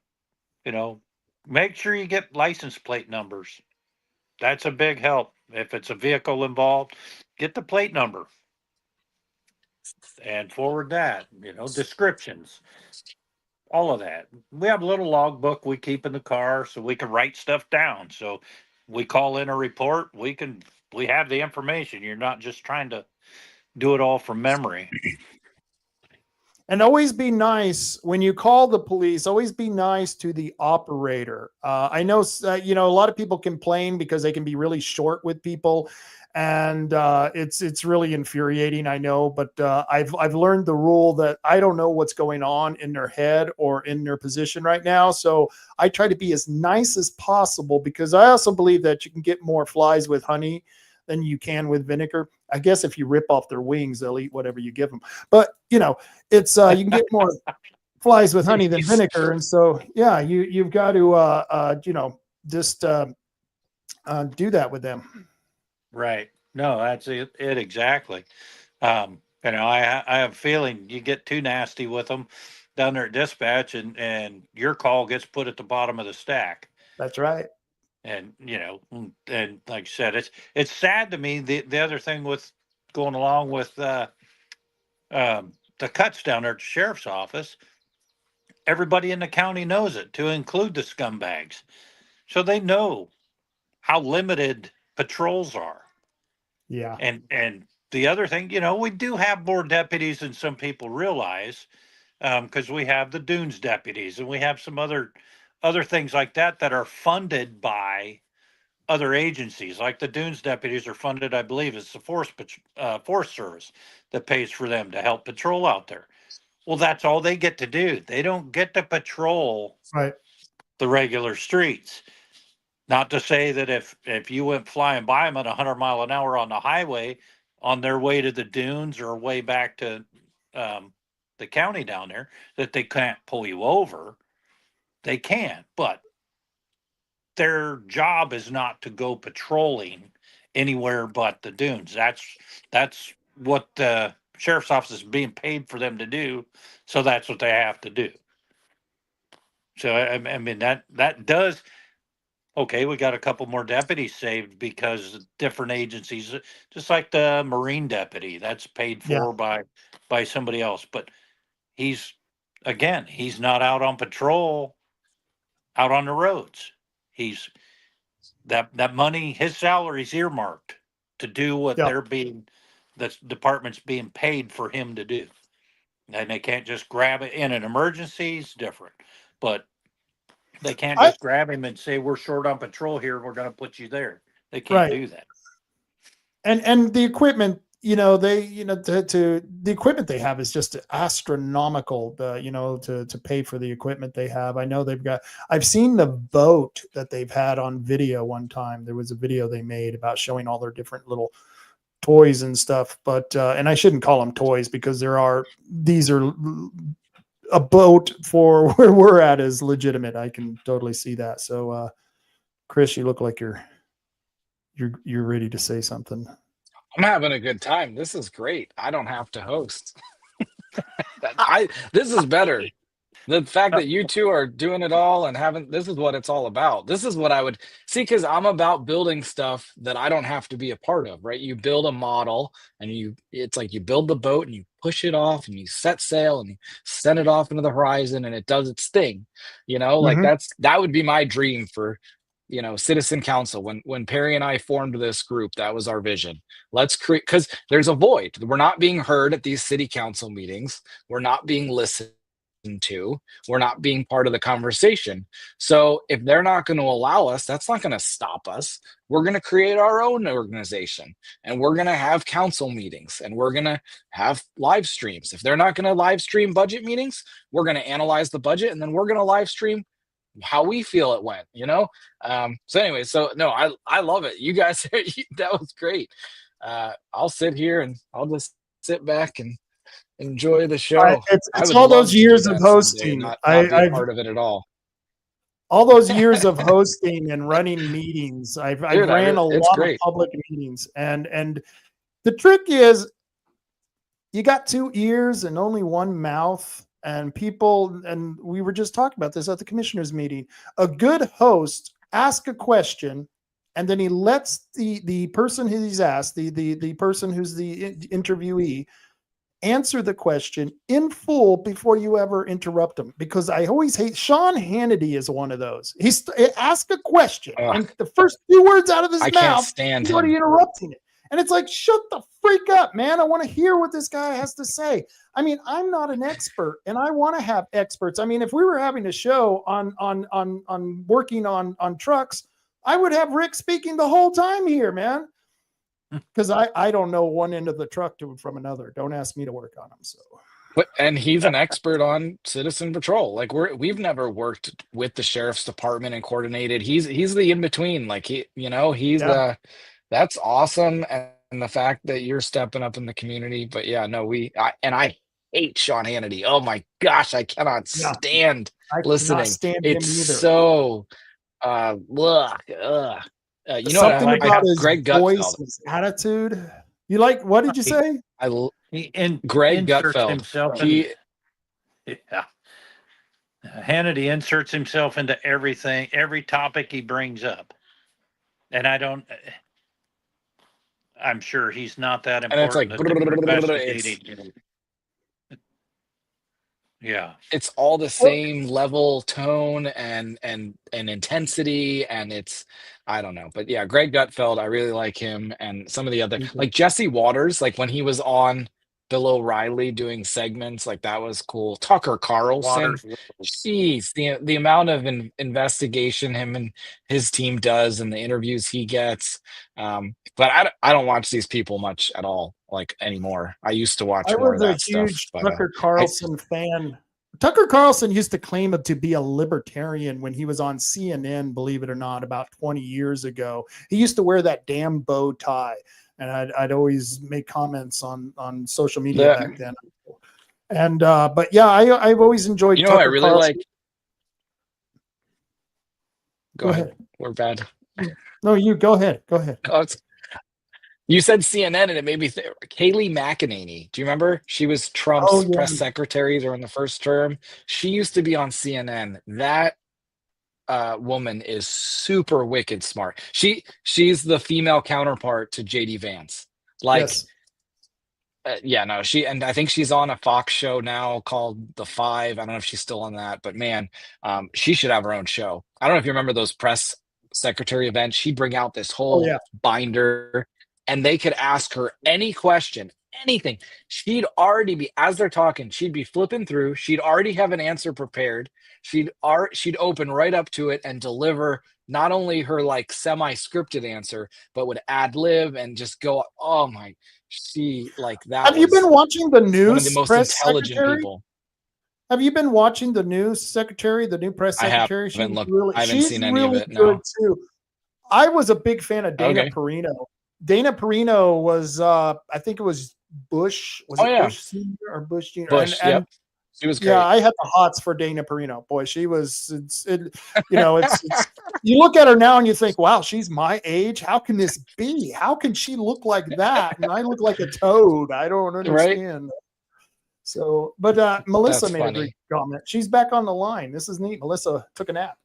make sure you get license plate numbers. That's a big help. If it's a vehicle involved, get the plate number and forward that, descriptions, all of that. We have a little logbook we keep in the car so we can write stuff down. So we call in a report, we have the information. You're not just trying to do it all from memory. And always be nice when you call the police. Always be nice to the operator. I know, a lot of people complain because they can be really short with people, and it's really infuriating. I know, but I've learned the rule that I don't know what's going on in their head or in their position right now. So I try to be as nice as possible, because I also believe that you can get more flies with honey than you can with vinegar. I guess if you rip off their wings, they'll eat whatever you give them. But it's you can get more flies with honey than vinegar, and so yeah, you've got to just do that with them. Right. No, that's it exactly. I have a feeling you get too nasty with them down there at dispatch, and your call gets put at the bottom of the stack. That's right. And and like I said, it's sad to me. The other thing with going along with the cuts down there at the sheriff's office, everybody in the county knows it, to include the scumbags, so they know how limited patrols are. Yeah. And the other thing, we do have more deputies than some people realize, because we have the Dunes deputies, and we have some other things like that are funded by other agencies. Like the Dunes deputies are funded, I believe, it's the Forest Service that pays for them to help patrol out there. Well, that's all they get to do. They don't get to patrol the regular streets. Not to say that if you went flying by them at 100 mile an hour on the highway on their way to the dunes or way back to the county down there, that they can't pull you over. They can, but their job is not to go patrolling anywhere but the dunes. That's what the sheriff's office is being paid for them to do. So that's what they have to do. So, I mean, that does, okay, we got a couple more deputies saved because different agencies, just like the Marine deputy, that's paid for by somebody else. But he's not out on patrol, out on the roads. He's that money, his salary's earmarked to do what the department's being paid for him to do. And they can't just grab it in an emergency. It's different, but they can't just grab him and say, we're short on patrol here, we're going to put you there. They can't do that. And the equipment, the equipment they have is just astronomical, to pay for the equipment they have. I know I've seen the boat that they've had on video one time. There was a video they made about showing all their different little toys and stuff, but, and I shouldn't call them toys, because these are a boat for where we're at is legitimate. I can totally see that. So, Chris, you look like you're ready to say something. I'm having a good time. This is great. I don't have to host. This is better. The fact that you two are doing it all and this is what it's all about. This is what I would see, because I'm about building stuff that I don't have to be a part of, right? You build a model and it's like you build the boat and you push it off and you set sail and you send it off into the horizon and it does its thing, like that would be my dream for, citizen council. When Perry and I formed this group, that was our vision. Let's create, because there's a void. We're not being heard at these city council meetings. We're not being listened to, we're not being part of the conversation. So if they're not going to allow us, that's not going to stop us. We're going to create our own organization, and we're going to have council meetings, and we're going to have live streams. If they're not going to live stream budget meetings, we're going to analyze the budget, and then we're going to live stream how we feel it went, so anyway, so no, I love it. You guys, that was great. I'll sit here and I'll just sit back and enjoy the show. It's all those years of hosting. Not be a part of it at all. All those years of hosting and running meetings. I ran a lot of public meetings, and the trick is you got 2 ears and only one mouth. And people, and we were just talking about this at the commissioners meeting, a good host asks a question, and then he lets the person who he's asked, the person who's the interviewee, answer the question in full before you ever interrupt him. Because I always hate, Sean Hannity is one of those. He's ask a question, and the first 2 words out of his mouth, he's already interrupting it. And it's like, shut the freak up, man. I want to hear what this guy has to say. I mean, I'm not an expert, and I want to have experts. I mean, if we were having a show on working on trucks, I would have Rick speaking the whole time here, man. Because I don't know one end of the truck from another. Don't ask me to work on them. So, and he's an expert on citizen patrol. Like we've never worked with the sheriff's department and coordinated. He's the in between. Like that's awesome. And the fact that you're stepping up in the community. But yeah, no, I hate Sean Hannity. Oh my gosh, I cannot stand listening. It's so you know something about his Greg voice, his attitude. You like, what did you say? Greg Gutfeld. Hannity inserts himself into everything, every topic he brings up. And I'm sure he's not that important. And it's like, yeah, it's all the same level, tone, and intensity, and it's, I don't know, but yeah, Greg Gutfeld, I really like him, and some of the other, like Jesse Waters, like when he was on Bill O'Reilly doing segments, like that was cool. Tucker Carlson, jeez, the amount of investigation him and his team does, and the interviews he gets. But I don't watch these people much at all, like anymore. I used to watch more of that stuff. I was a huge Tucker Carlson fan. Tucker Carlson used to claim to be a libertarian when he was on CNN, believe it or not, about 20 years ago. He used to wear that damn bow tie. And I'd always make comments on social media back then. And but yeah, I've always enjoyed. You know, Tucker I really Carlson. Like. Go ahead. We're bad. No, you go ahead. Go ahead. You said CNN, and it made me think. Kayleigh McEnany. Do you remember? She was Trump's press secretary during the first term. She used to be on CNN. That woman is super wicked smart. She's the female counterpart to JD Vance. Like, yes. And I think she's on a Fox show now called The Five. I don't know if she's still on that, but man, she should have her own show. I don't know if you remember those press secretary events. She'd bring out this whole binder, and they could ask her any question, anything. She'd already be, as they're talking, she'd be flipping through. She'd already have an answer prepared. She'd open right up to it and deliver not only her like semi-scripted answer, but would ad lib and just go, oh my, she like that. Have you been watching the news? One of the most intelligent people. Have you been watching the news secretary, the new press secretary? I haven't seen any of it. Good too. I was a big fan of Dana Perino. Dana Perino was, I think it was Bush. Was it Bush Senior or Bush Junior? Bush, and she was great. Yeah, I had the hots for Dana Perino. Boy, she was. You look at her now and you think, wow, she's my age. How can this be? How can she look like that? And I look like a toad. I don't understand. Right? So, but Melissa made a great comment. She's back on the line. This is neat. Melissa took a nap.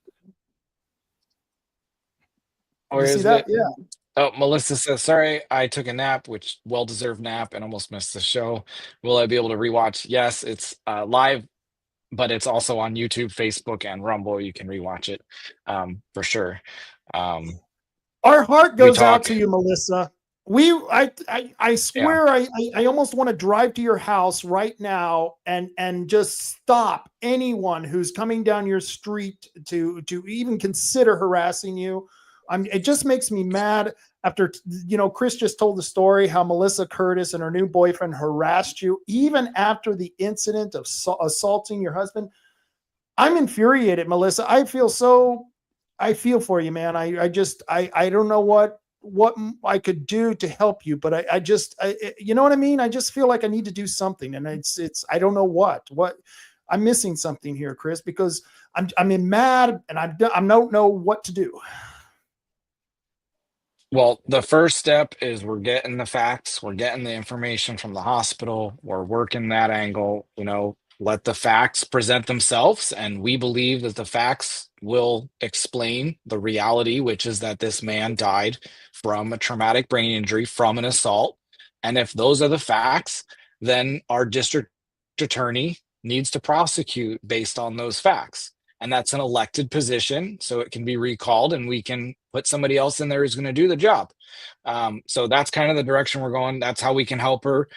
Or you see that? Yeah. Oh, Melissa says, sorry, I took a nap, which well-deserved nap, and almost missed the show. Will I be able to rewatch? Yes, it's live, but it's also on YouTube, Facebook, and Rumble. You can rewatch it for sure. Our heart goes out to you, Melissa. I swear, I almost want to drive to your house right now and just stop anyone who's coming down your street to even consider harassing you. It just makes me mad. After, Chris just told the story how Melissa Curtis and her new boyfriend harassed you even after the incident of assaulting your husband. I'm infuriated, Melissa. I feel for you, man. I don't know what I could do to help you, but I you know what I mean? I just feel like I need to do something, and I don't know what I'm missing something here, Chris, because I'm in mad and I don't know what to do. Well, the first step is we're getting the facts, we're getting the information from the hospital, we're working that angle, let the facts present themselves. And we believe that the facts will explain the reality, which is that this man died from a traumatic brain injury from an assault. And if those are the facts, then our district attorney needs to prosecute based on those facts. And that's an elected position, so it can be recalled and we can put somebody else in there who's going to do the job. So that's kind of the direction we're going. That's how we can help her.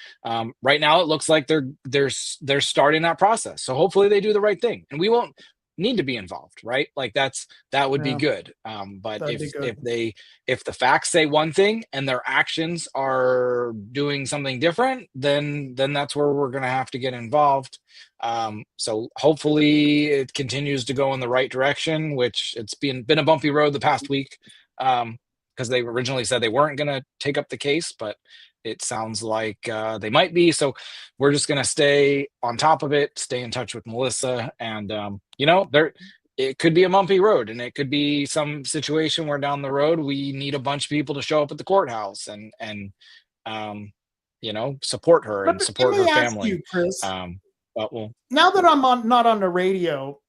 Right now, it looks like they're starting that process. So hopefully they do the right thing, and we won't need to be involved, right? Like that would be good. But if the facts say one thing and their actions are doing something different, then that's where we're going to have to get involved. So hopefully it continues to go in the right direction, which it's been a bumpy road the past week. Because they originally said they weren't going to take up the case, but it sounds like they might be. So we're just going to stay on top of it, stay in touch with Melissa. And, it could be a bumpy road, and it could be some situation where down the road we need a bunch of people to show up at the courthouse and support her and support her family. You, Chris, but now that I'm not on the radio,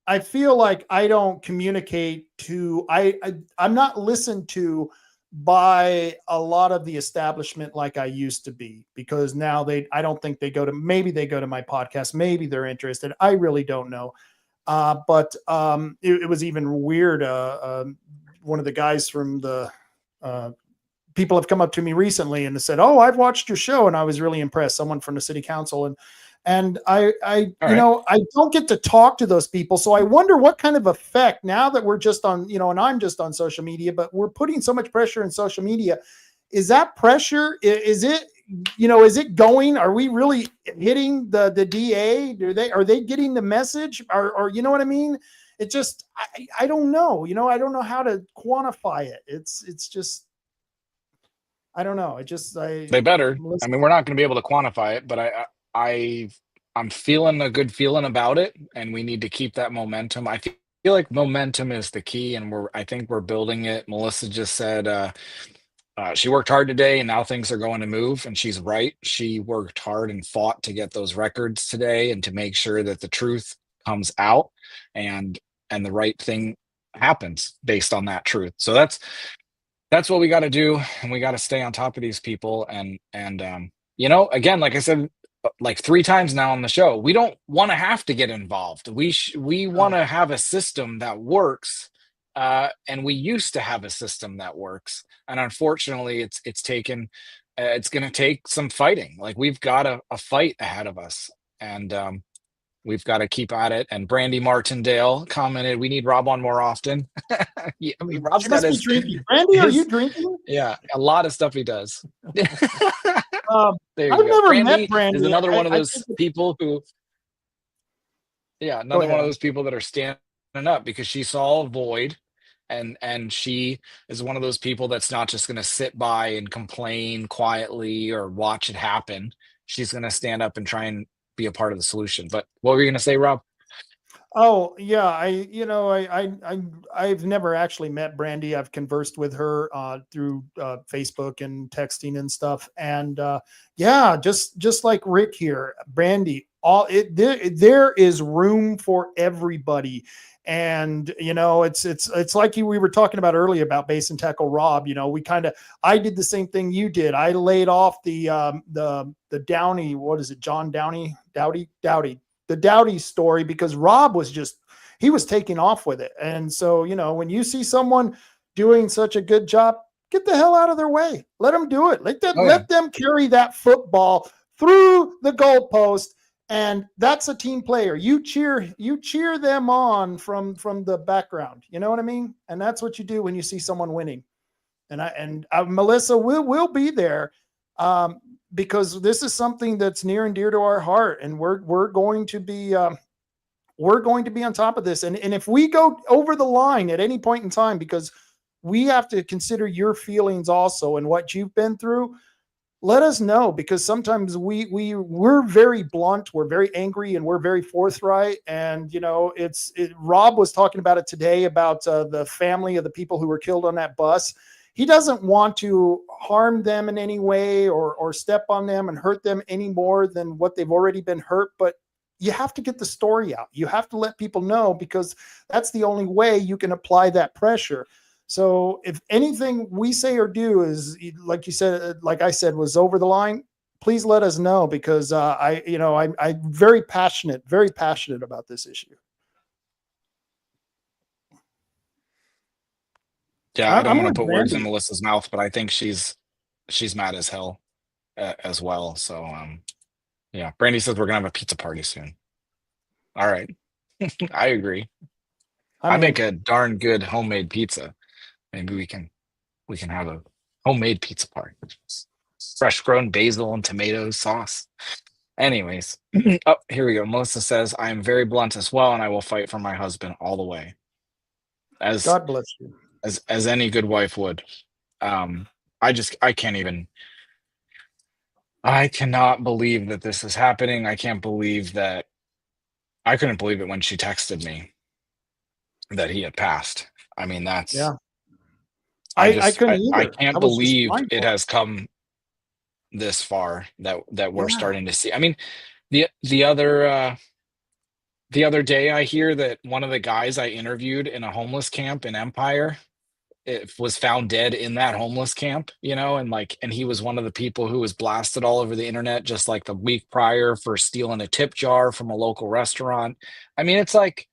I feel like I don't communicate to, I'm not listened to by a lot of the establishment like I used to be, because now I don't think maybe they go to my podcast. Maybe they're interested. I really don't know. But it was even weird. One of the guys from the, people have come up to me recently and said, "Oh, I've watched your show," and I was really impressed. Someone from the city council, and I don't get to talk to those people. So I wonder what kind of effect, now that we're just on, and I'm just on social media, but we're putting so much pressure in social media. Is that pressure? Is it going? Are we really hitting the DA? Are they getting the message? Or you know what I mean? It just, I don't know. I don't know how to quantify it. It's just, I don't know. They better. I mean, we're not going to be able to quantify it, but I'm feeling a good feeling about it, and we need to keep that momentum. I feel like momentum is the key, and I think we're building it. Melissa just said she worked hard today, and now things are going to move, and she's right. She worked hard and fought to get those records today and to make sure that the truth comes out and the right thing happens based on that truth. So that's what we got to do, and we got to stay on top of these people. And again, like I said, like 3 times now on the show, we don't want to have to get involved. We want to have a system that works, and we used to have a system that works. And unfortunately, it's going to take some fighting. Like, we've got a fight ahead of us, and we've got to keep at it. And Brandy Martindale commented, "We need Rob on more often." Yeah, I mean, Rob's got his drinking. Brandy, are you drinking? Yeah, a lot of stuff he does. There you I've go. never Brandy met Brandy. is another one of those people who, one of those people that are standing up because she saw a void, and she is one of those people that's not just going to sit by and complain quietly or watch it happen. She's going to stand up and try and be a part of the solution. But what were you going to say, Rob? Oh yeah, I've never actually met Brandy. I've conversed with her through Facebook and texting and stuff. And just like Rick here, Brandy, there is room for everybody. And it's like we were talking about earlier about base and tackle Rob. I did the same thing you did. I laid off the Downey. What is it, John Downey? Dowdy. The Dowdy story, because Rob he was taking off with it. And so, when you see someone doing such a good job, get the hell out of their way. Let them do it. Let them, Oh, yeah. let them carry that football through the goalpost. And that's a team player. You cheer them on from the background. You know what I mean? And that's what you do when you see someone winning. And Melissa will be there, because this is something that's near and dear to our heart, and we're going to be on top of this. And if we go over the line at any point in time, because we have to consider your feelings also and what you've been through, let us know, because sometimes we're very blunt, we're very angry, and we're very forthright. And Rob was talking about it today about the family of the people who were killed on that bus. He doesn't want to harm them in any way or step on them and hurt them any more than what they've already been hurt. But you have to get the story out. You have to let people know, because that's the only way you can apply that pressure. So if anything we say or do is, like you said, like I said, was over the line, please let us know, because I'm very passionate about this issue. Yeah, I don't want with to put words in Brandy. Melissa's mouth, but I think she's mad as hell as well. So yeah, Brandy says we're gonna have a pizza party soon. All right, I agree. I make a darn good homemade pizza. Maybe we can have a homemade pizza party. Fresh grown basil and tomato sauce. Anyways, oh, here we go. Melissa says, I am very blunt as well, and I will fight for my husband all the way. As God bless you. As any good wife would. I can't even. I cannot believe that this is happening. I can't believe that. I couldn't believe it when she texted me that he had passed. I mean, that's. Yeah. I couldn't either. I can't I was just believe mindful. it has come this far that we're starting to see. I mean, the other day I hear that one of the guys I interviewed in a homeless camp in Empire, it was found dead in that homeless camp, and he was one of the people who was blasted all over the internet just like the week prior for stealing a tip jar from a local restaurant. I mean, it's like,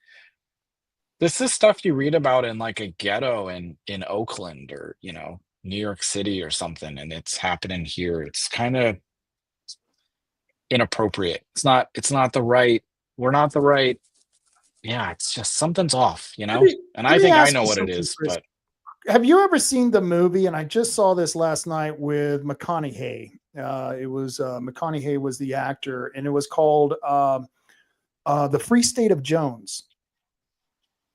this is stuff you read about in like a ghetto in Oakland or, New York City or something, and it's happening here. It's kind of inappropriate. It's not the right, we're not the right. Yeah, it's just something's off, and I think I know what it is, Chris. but Have you ever seen the movie? And I just saw this last night with McConaughey. It was McConaughey was the actor, and it was called The Free State of Jones.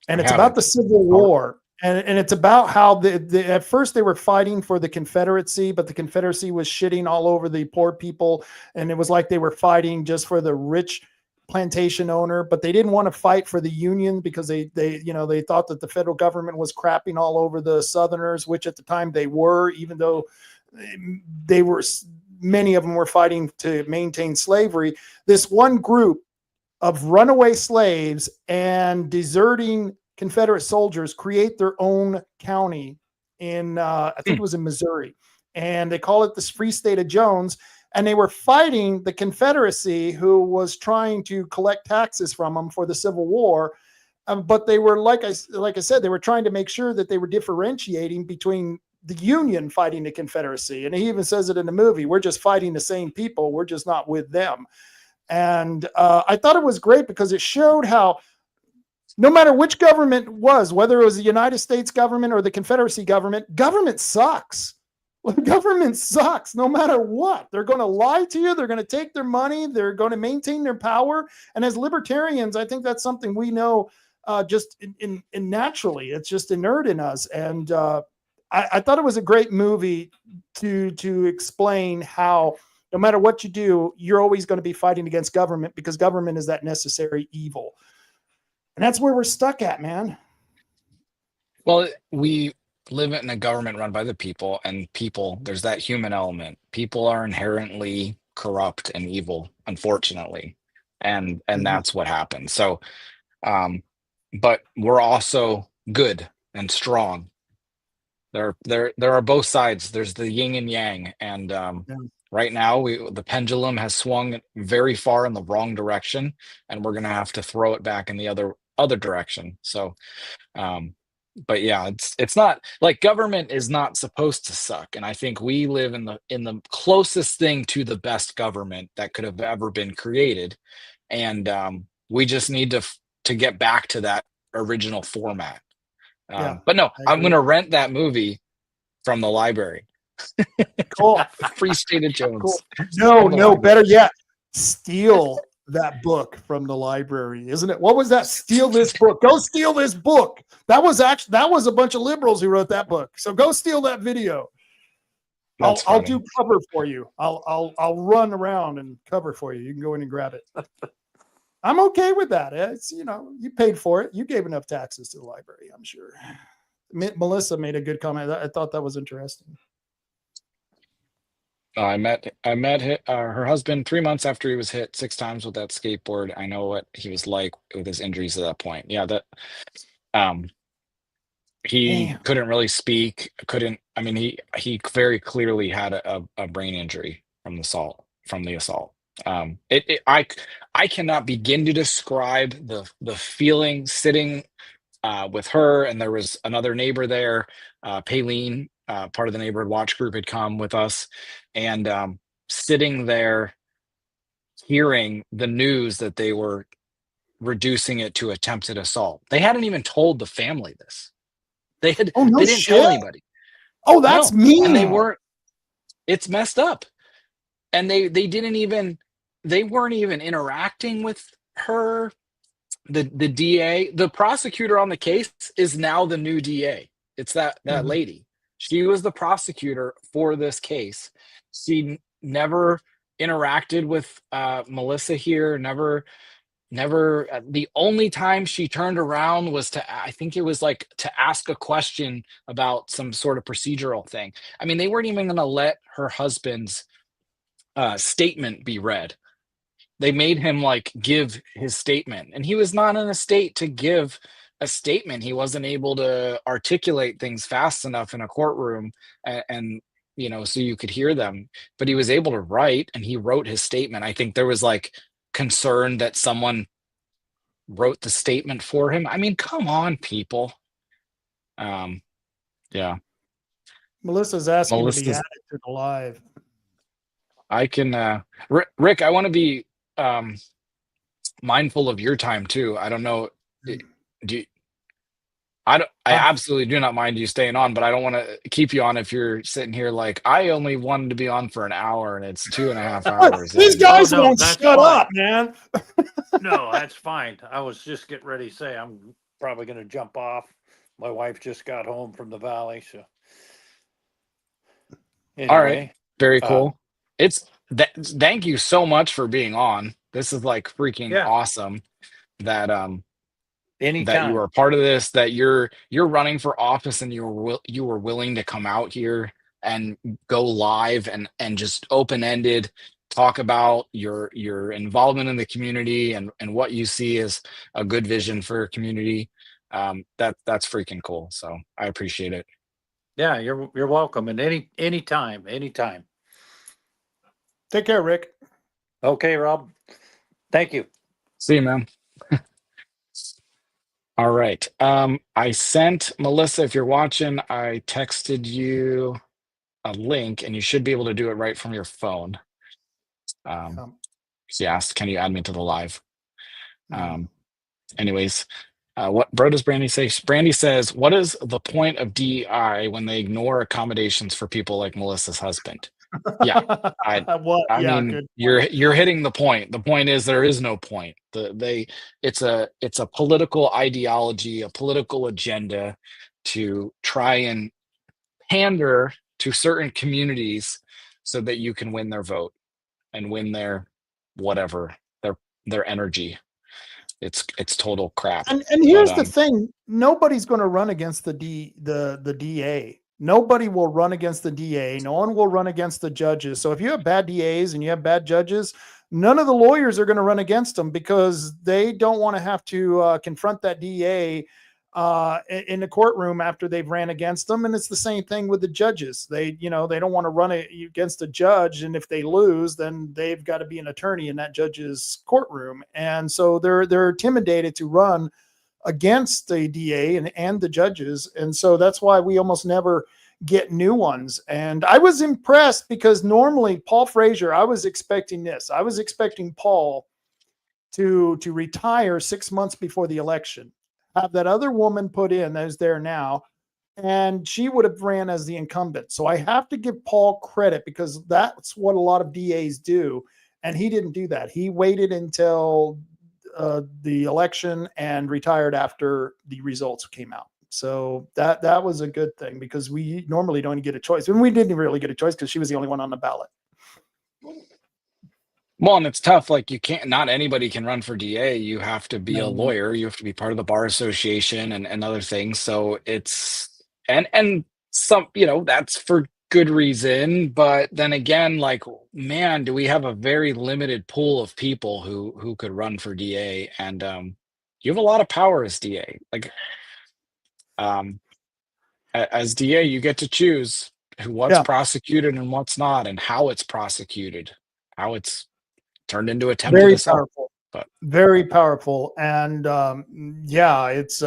And it's about the Civil War. And it's about how at first they were fighting for the Confederacy, but the Confederacy was shitting all over the poor people. And it was like they were fighting just for the rich plantation owner, but they didn't want to fight for the Union because they thought that the federal government was crapping all over the Southerners, which at the time they were, even though many of them were fighting to maintain slavery. This one group of runaway slaves and deserting Confederate soldiers create their own county in, I think it was in Missouri, and they call it the Free State of Jones. And they were fighting the Confederacy, who was trying to collect taxes from them for the Civil War. But they were, like I said, they were trying to make sure that they were differentiating between the Union fighting the Confederacy. And he even says it in the movie, we're just fighting the same people, we're just not with them. And I thought it was great because it showed how no matter which government was, whether it was the United States government or the Confederacy government sucks. Government sucks no matter what. They're going to lie to you. They're going to take their money. They're going to maintain their power. And as libertarians, I think that's something we know just in naturally. It's just inert in us. And I thought it was a great movie to explain how no matter what you do, you're always going to be fighting against government because government is that necessary evil. And that's where we're stuck at, man. Well, we live in a government run by the people, and people, there's that human element. People are inherently corrupt and evil, unfortunately. And that's what happens. So, but we're also good and strong. There are both sides. There's the yin and yang. And right now the pendulum has swung very far in the wrong direction, and we're going to have to throw it back in the other direction. So, but yeah, it's not like government is not supposed to suck, and I think we live in the closest thing to the best government that could have ever been created, and we just need to get back to that original format. Yeah, But no, I I'm agree. gonna rent that movie from the library. Cool. Free State of Cool. Jones. No, From the no, better library. yet, steal that book from the library, isn't it? What was that? Steal this book. Go steal this book. That was a bunch of liberals who wrote that book. So go steal that video. That's I'll funny. do cover for you. I'll run around and cover for you. You can go in and grab it. I'm okay with that. It's, you know, you paid for it. You gave enough taxes to the library, I'm sure. Melissa made a good comment. I thought that was interesting. I met her husband 3 months after he was hit 6 times with that skateboard. I know what he was like with his injuries at that point. Yeah, that he Damn. couldn't really speak. I mean, he very clearly had a brain injury from the assault. I cannot begin to describe the feeling sitting with her, and there was another neighbor there, Paylene, part of the neighborhood watch group, had come with us, and sitting there hearing the news that they were reducing it to attempted assault. They hadn't even told the family this. They No didn't tell shit. anybody. Oh, that's No, mean. and they weren't. It's messed up, and they weren't even interacting with her. The DA, the prosecutor on the case, is now the new DA. It's that lady. She was the prosecutor for this case. She never interacted with Melissa here. Never. The only time she turned around was I think it was like to ask a question about some sort of procedural thing. I mean, they weren't even going to let her husband's statement be read. They made him like give his statement, and he was not in a state to give a statement. He wasn't able to articulate things fast enough in a courtroom, and you know, so you could hear them, but he was able to write, and he wrote his statement. I think there was like concern that someone wrote the statement for him. I mean, come on, people. Yeah. Melissa's asking to be Melissa's, added to the live. I can Rick, I want to be mindful of your time too. I don't know. Do you, I absolutely do not mind you staying on, but I don't want to keep you on if you're sitting here like, I only wanted to be on for an hour and it's 2.5 hours. These in. guys no, won't that's shut fine. up, man. No, that's fine. I was just getting ready to say I'm probably going to jump off. My wife just got home from the valley, so All right. anyway. Very cool. Thank you so much for being on. This is like freaking awesome that Anytime. that you are a part of this, that you're running for office, and you were willing to come out here and go live and just open-ended talk about your involvement in the community and what you see as a good vision for your community. That's freaking cool. So I appreciate it. Yeah, you're welcome. And anytime. Take care, Rick. Okay, Rob. Thank you. See you, man. All right. I sent Melissa, if you're watching, I texted you a link, and you should be able to do it right from your phone. She asked, can you add me to the live? Anyways, what bro does Brandy say? Brandy says, what is the point of DEI when they ignore accommodations for people like Melissa's husband? Yeah, I mean, you're hitting the point. The point is there is no point. It's a political ideology, a political agenda to try and pander to certain communities so that you can win their vote and win their whatever, their energy. It's total crap. And here's the thing: nobody's going to run against the DA. Nobody will run against the DA. No one will run against the judges. So if you have bad DAs and you have bad judges, none of the lawyers are going to run against them because they don't want to have to confront that DA in the courtroom after they've ran against them. And it's the same thing with the judges. They don't want to run against a judge. And if they lose, then they've got to be an attorney in that judge's courtroom. And so they're intimidated to run against the DA and the judges. And so that's why we almost never get new ones. And I was impressed because normally Paul Frazier, I was expecting this. I was expecting Paul to retire 6 months before the election, have that other woman put in that is there now, and she would have ran as the incumbent. So I have to give Paul credit because that's what a lot of DAs do. And he didn't do that. He waited until the election and retired after the results came out. So that was a good thing because we normally don't get a choice. And we didn't really get a choice because she was the only one on the ballot. Well, and it's tough. Like not anybody can run for DA. You have to be a lawyer. You have to be part of the bar association and other things. So it's, and some, that's for good reason. But then again, like, man, do we have a very limited pool of people who could run for DA? And you have a lot of power as DA. Like, as DA, you get to choose what's prosecuted and what's not, and how it's prosecuted, how it's turned into attempted Very assault. powerful, but very powerful. And it's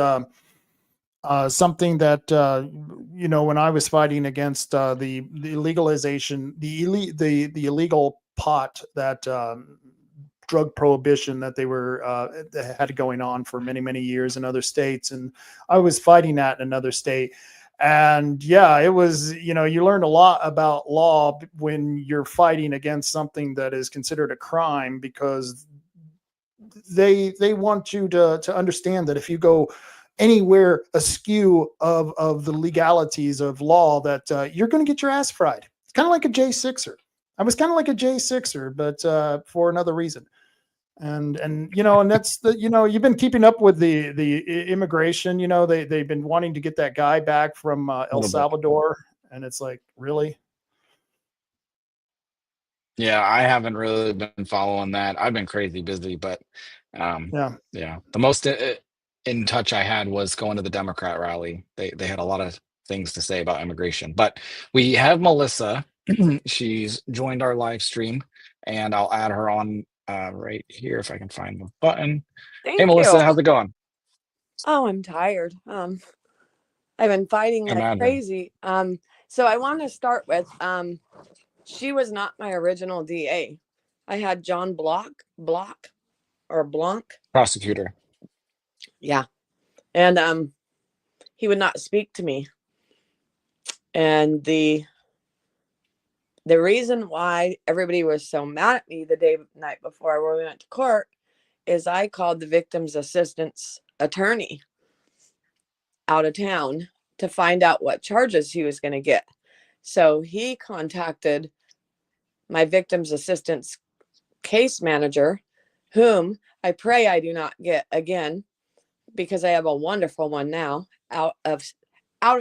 something that when I was fighting against the legalization, the illegal pot, that drug prohibition that they were that had going on for many years in other states, and I was fighting that in another state. And it was, you learn a lot about law when you're fighting against something that is considered a crime, because they want you to understand that if you go anywhere askew of the legalities of law, that you're going to get your ass fried. It's kind of like a J6er. I was kind of like a J6er, but for another reason. And that's you've been keeping up with the immigration. They've been wanting to get that guy back from El Salvador, and it's like, really? Yeah, I haven't really been following that. I've been crazy busy, but the most in touch I had was going to the Democrat rally. They had a lot of things to say about immigration. But we have Melissa. She's joined our live stream, and I'll add her on right here if I can find the button. Thank Hey, Melissa, you. how's it going? Oh, I'm tired. I've been fighting like crazy. So I want to start with she was not my original DA. I had John Blanc, prosecutor. Yeah. And he would not speak to me. And the reason why everybody was so mad at me the night before we went to court is I called the victim's assistance attorney out of town to find out what charges he was going to get. So he contacted my victim's assistance case manager, whom I pray I do not get again, because I have a wonderful one now out of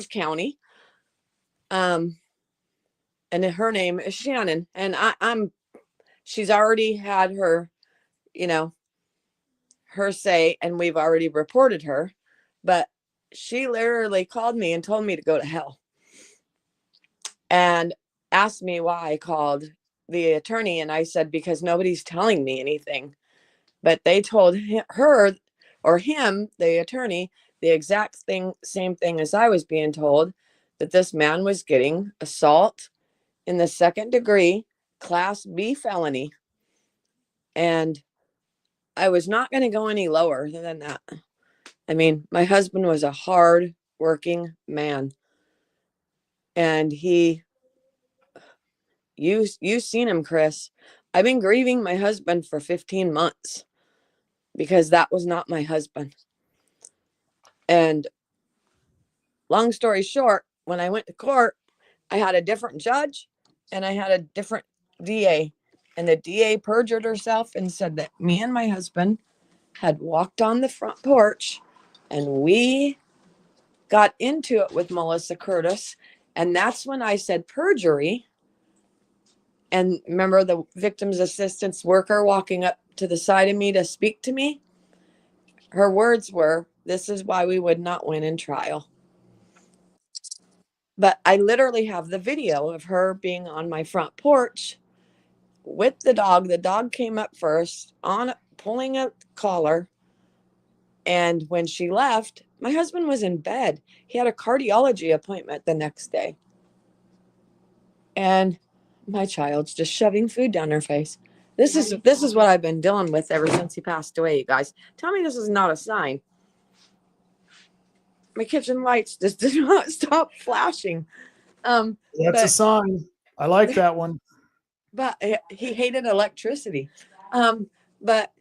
county. And her name is Shannon, and she's already had her, her say, and we've already reported her, but she literally called me and told me to go to hell and asked me why I called the attorney. And I said, because nobody's telling me anything. But they told her or him, the attorney, the exact same thing as I was being told, that this man was getting assault in the 2nd degree, class B felony. And I was not going to go any lower than that. I mean, my husband was a hard working man, and you've seen him, Chris. I've been grieving my husband for 15 months because that was not my husband. And long story short, when I went to court, I had a different judge and I had a different DA, and the DA perjured herself and said that me and my husband had walked on the front porch and we got into it with Melissa Curtis. And that's when I said perjury. And remember the victim's assistance worker walking up to the side of me to speak to me? Her words were, "This is why we would not win in trial." But I literally have the video of her being on my front porch with the dog. The dog came up first, pulling a collar, And when she left, my husband was in bed. He had a cardiology appointment the next day. And my child's just shoving food down her face. This is what I've been dealing with ever since he passed away, you guys. Tell me this is not a sign. My kitchen lights just did not stop flashing. That's a sign. I like that one. But he hated electricity. But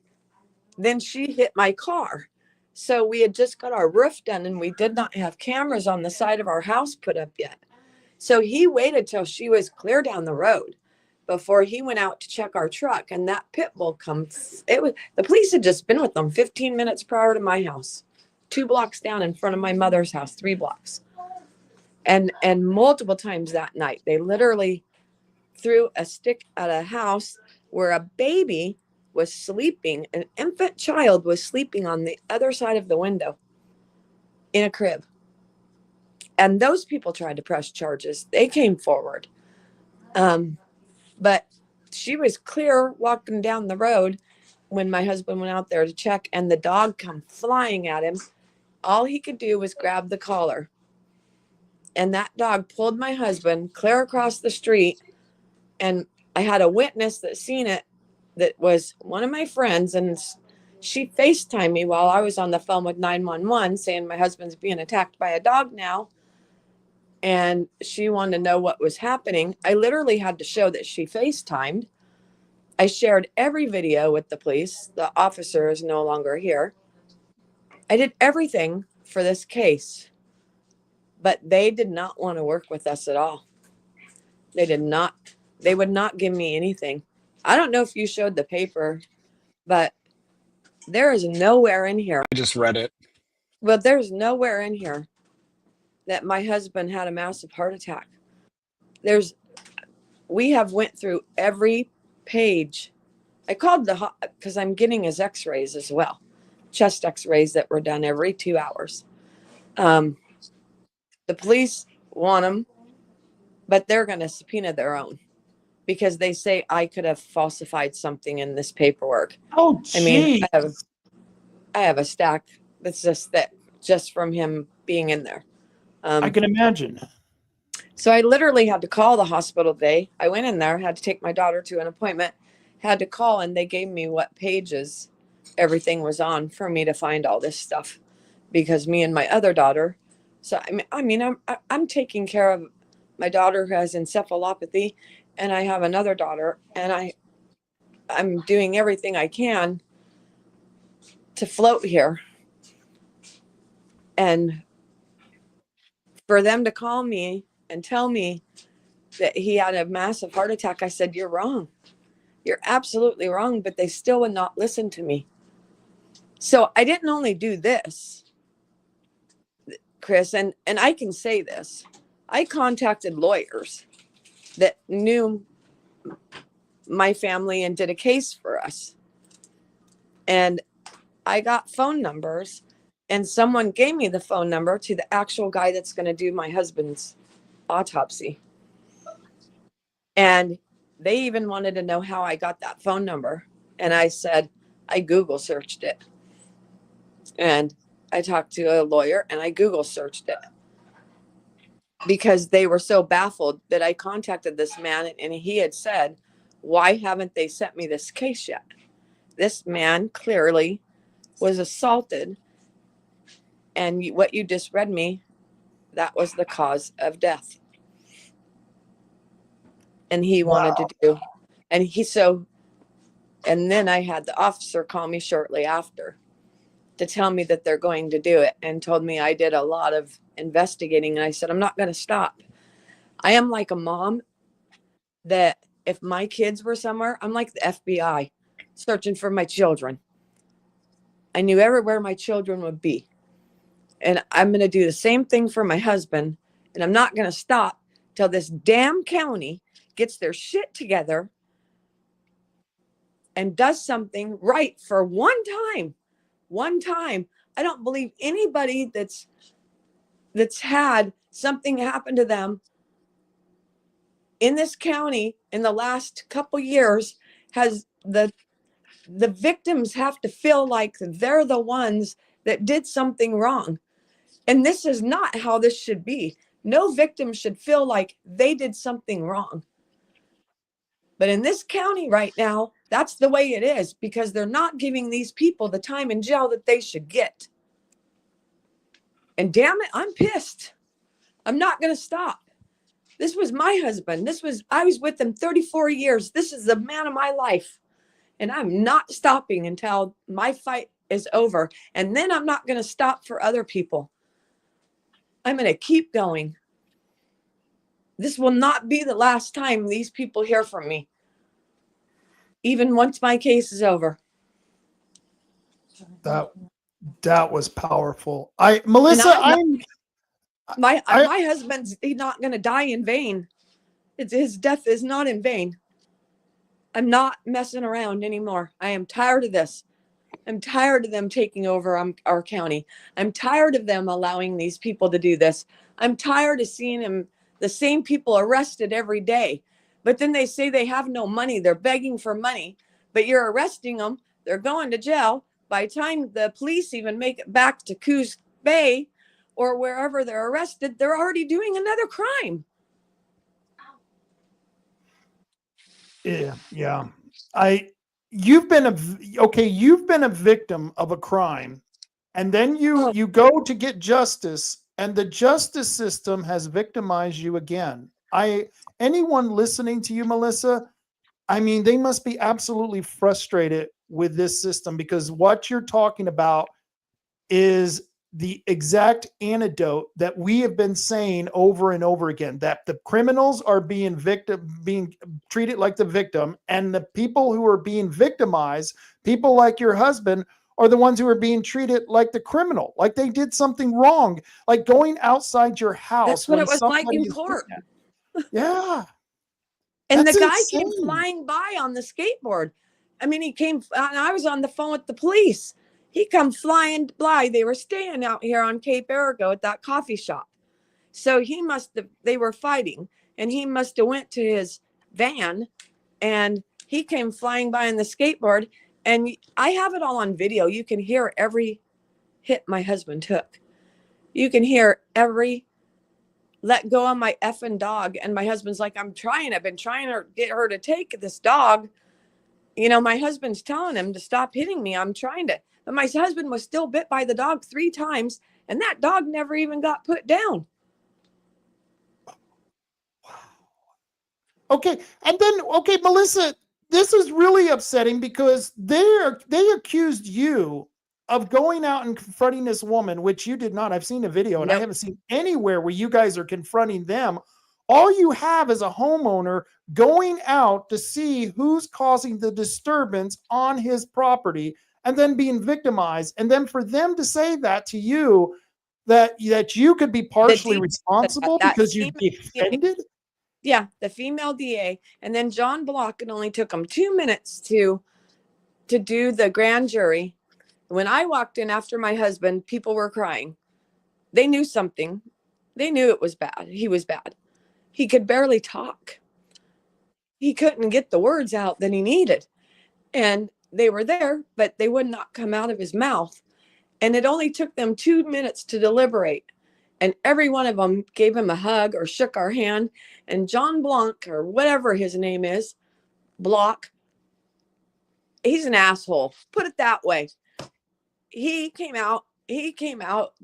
then she hit my car. So we had just got our roof done and we did not have cameras on the side of our house put up yet. So he waited till she was clear down the road before he went out to check our truck. And that pit bull comes. The police had just been with them 15 minutes prior to my house, 2 blocks down in front of my mother's house, 3 blocks. And multiple times that night, they literally threw a stick at a house where a baby was sleeping. An infant child was sleeping on the other side of the window in a crib. And those people tried to press charges. They came forward. But she was clear walking down the road when my husband went out there to check, and the dog come flying at him. All he could do was grab the collar. And that dog pulled my husband clear across the street. And I had a witness that seen it, that was one of my friends, and she FaceTimed me while I was on the phone with 911 saying my husband's being attacked by a dog now. And she wanted to know what was happening. I literally had to show that she FaceTimed. I shared every video with the police. The officer is no longer here. I did everything for this case, but they did not want to work with us at all. They did not. They would not give me anything. I don't know if you showed the paper, but there is nowhere in here. I just read it. Well, there's nowhere in here that my husband had a massive heart attack. We have went through every page. I called because I'm getting his x-rays as well. Chest x-rays that were done every 2 hours. The police want them, but they're going to subpoena their own because they say I could have falsified something in this paperwork. Oh, geez. I mean, I have a stack that's just thick, just from him being in there. I can imagine. So I literally had to call the hospital today. I went in there, had to take my daughter to an appointment, had to call, and they gave me what pages everything was on for me to find all this stuff, because me and my other daughter. So I'm taking care of my daughter who has encephalopathy, and I have another daughter, and I'm doing everything I can to float here. And for them to call me and tell me that he had a massive heart attack, I said, you're wrong. You're absolutely wrong. But they still would not listen to me. So I didn't only do this, Chris, and I can say this. I contacted lawyers that knew my family and did a case for us. And I got phone numbers, and someone gave me the phone number to the actual guy that's going to do my husband's autopsy. And they even wanted to know how I got that phone number. And I said, I Google searched it. And I talked to a lawyer and I Google searched it, because they were so baffled that I contacted this man, and he had said, why haven't they sent me this case yet? This man clearly was assaulted. And what you just read me, that was the cause of death. And he wanted to do, and then I had the officer call me shortly after to tell me that they're going to do it, and told me I did a lot of investigating. And I said, I'm not going to stop. I am like a mom that if my kids were somewhere, I'm like the FBI searching for my children. I knew everywhere my children would be. And I'm going to do the same thing for my husband. And I'm not going to stop till this damn county gets their shit together and does something right for one time. One time. I don't believe anybody that's had something happen to them in this county in the last couple years has the the victims have to feel like they're the ones that did something wrong. And this is not how this should be. No victim should feel like they did something wrong. But in this county right now, that's the way it is, because they're not giving these people the time in jail that they should get. And damn it, I'm pissed. I'm not going to stop. This was my husband. I was with him 34 years. This is the man of my life. And I'm not stopping until my fight is over. And then I'm not going to stop for other people. I'm going to keep going. This will not be the last time these people hear from me, even once my case is over. That was powerful. Melissa, my husband's not going to die in vain. His death is not in vain. I'm not messing around anymore. I am tired of this. I'm tired of them taking over our county. I'm tired of them allowing these people to do this. I'm tired of seeing the same people arrested every day. But then they say they have no money. They're begging for money. But you're arresting them. They're going to jail. By the time the police even make it back to Coos Bay or wherever they're arrested, they're already doing another crime. Yeah. You've been a victim of a crime, and then you go to get justice, and the justice system has victimized you again. Anyone listening to you, Melissa, I mean, they must be absolutely frustrated with this system, because what you're talking about is the exact antidote that we have been saying over and over again, that the criminals are being treated like the victim, and the people who are being victimized, people like your husband, are the ones who are being treated like the criminal, like they did something wrong, like going outside your house. That's what it was like in court. Yeah. And the guy came flying by on the skateboard. I mean, he came, and I was on the phone with the police. He come flying by. They were staying out here on Cape Arago at that coffee shop. So they were fighting, and he must have went to his van, and he came flying by on the skateboard. And I have it all on video. You can hear every hit my husband took. You can hear every let go of my effing dog. And my husband's like, I've been trying to get her to take this dog. You know, my husband's telling him to stop hitting me. I'm trying to. But my husband was still bit by the dog 3 times, and that dog never even got put down. Wow. Okay. And then, Melissa, this is really upsetting, because they accused you of going out and confronting this woman, which you did not. I've seen a video, and I haven't seen anywhere where you guys are confronting them. All you have is a homeowner going out to see who's causing the disturbance on his property, and then being victimized. And then for them to say that to you, that you could be partially responsible because you defended. Yeah, the female DA. And then John Block, it only took him 2 minutes to do the grand jury. When I walked in after my husband, people were crying. They knew something. They knew it was bad. He was bad. He could barely talk. He couldn't get the words out that he needed. And they were there, but they would not come out of his mouth. And it only took them 2 minutes to deliberate. And every one of them gave him a hug or shook our hand. And John Blanc, or whatever his name is, Block, he's an asshole. Put it that way. He came out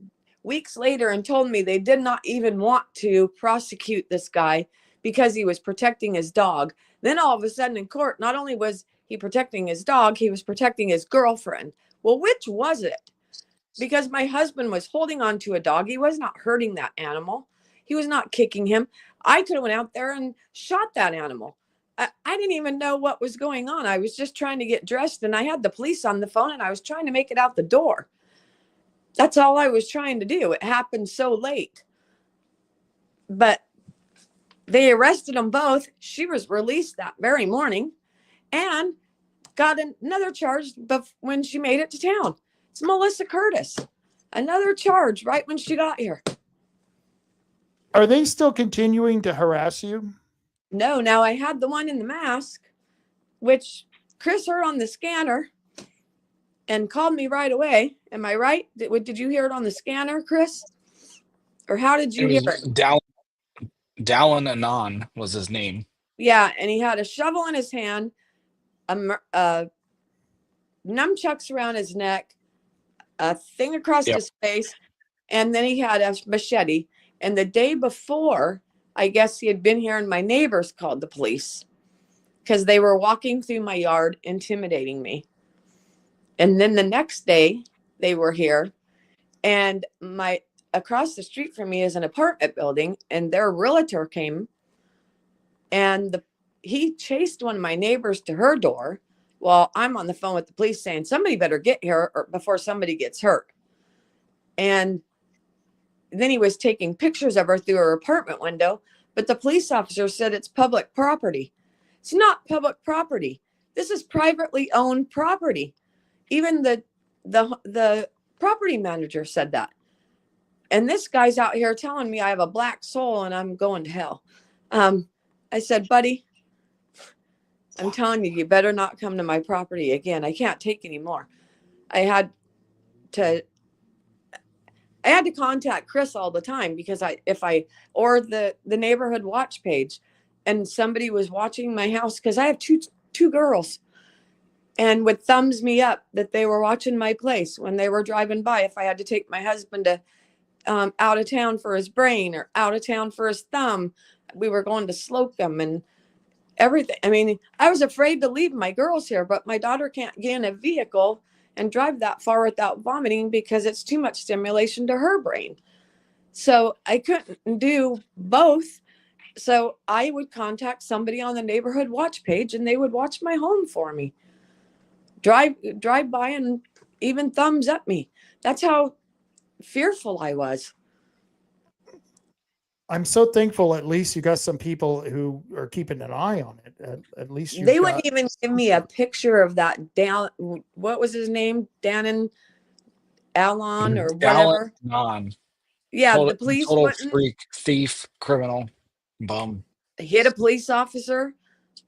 weeks later and told me they did not even want to prosecute this guy because he was protecting his dog. Then all of a sudden in court, not only was he protecting his dog, he was protecting his girlfriend. Well, which was it? Because my husband was holding on to a dog. He was not hurting that animal. He was not kicking him. I could have went out there and shot that animal. I didn't even know what was going on. I was just trying to get dressed, and I had the police on the phone, and I was trying to make it out the door. That's all I was trying to do. It happened so late. But they arrested them both. She was released that very morning and got another charge when she made it to town. It's Melissa Curtis. Another charge right when she got here. Are they still continuing to harass you? No, now I had the one in the mask, which Chris heard on the scanner. and called me right away. Am I right? Did you hear it on the scanner, Chris? Or how did you It hear was it? Dallin Anon was his name. Yeah, and he had a shovel in his hand, nunchucks around his neck, a thing across Yep. his face, and then he had a machete. And the day before, I guess he had been here, and my neighbors called the police because they were walking through my yard intimidating me. And then the next day they were here, and across the street from me is an apartment building, and their realtor came, and he chased one of my neighbors to her door while I'm on the phone with the police saying, somebody better get here or before somebody gets hurt. And then he was taking pictures of her through her apartment window, but the police officer said it's public property. It's not public property. This is privately owned property. Even the property manager said that. And this guy's out here telling me I have a black soul and I'm going to hell. I said, buddy, I'm telling you, you better not come to my property again. I can't take any more. I had to contact Chris all the time because or the neighborhood watch page, and somebody was watching my house because I have two girls, and would thumbs me up that they were watching my place when they were driving by. If I had to take my husband to out of town for his brain or out of town for his thumb, we were going to Slocum and everything. I mean, I was afraid to leave my girls here, but my daughter can't get in a vehicle and drive that far without vomiting because it's too much stimulation to her brain. So I couldn't do both. So I would contact somebody on the neighborhood watch page and they would watch my home for me. Drive by and even thumbs up me. That's how fearful I was. I'm so thankful at least you got some people who are keeping an eye on it. At least they wouldn't even give me a picture of that what was his name? Dannon Alon or whatever. Anon. Yeah, the police total wouldn't. freak, thief, criminal, bum. Hit a police officer.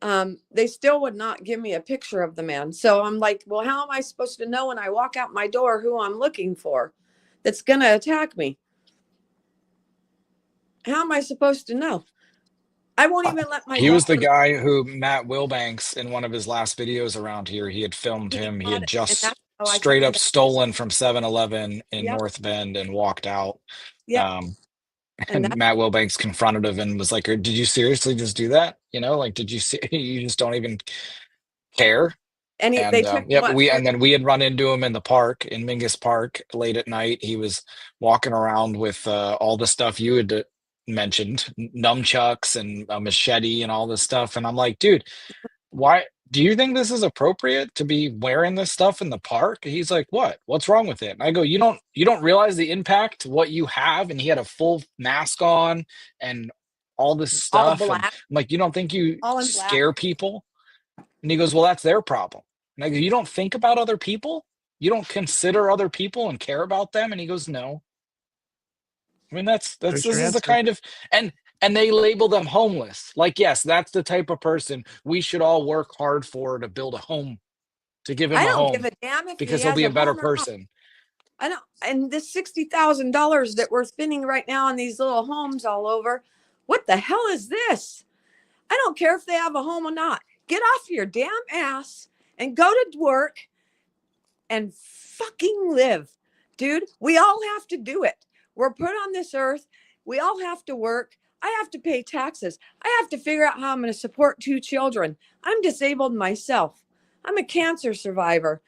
They still would not give me a picture of the man. So I'm like, well, how am I supposed to know when I walk out my door who I'm looking for that's going to attack me? How am I supposed to know? I won't even let my He was the guy who Matt Wilbanks in one of his last videos around here, he had filmed him. He had just straight up stolen from 7-Eleven in North Bend and walked out. Yeah. And Matt Wilbanks confronted him and was like, did you seriously just do that? You know, like, did you see, you just don't even care? And they took and then we had run into him in the park in Mingus Park late at night. He was walking around with all the stuff you had mentioned, nunchucks and a machete and all this stuff. And I'm like, dude, why do you think this is appropriate to be wearing this stuff in the park? He's like, what's wrong with it? And I go, you don't realize the impact what you have. And he had a full mask on and all this stuff. And I'm like, you don't think you scare people? And he goes, well, that's their problem. And I go, you don't think about other people? You don't consider other people and care about them? And he goes, no. I mean, this is the kind of, and they label them homeless. Like, yes, that's the type of person we should all work hard for to build a home, to give him a home. I don't give a damn if because he'll be a better person. I don't, and this $60,000 that we're spending right now on these little homes all over, what the hell is this? I don't care if they have a home or not. Get off your damn ass and go to work and fucking live. Dude, we all have to do it. We're put on this earth. We all have to work. I have to pay taxes. I have to figure out how I'm going to support 2 children. I'm disabled myself. I'm a cancer survivor.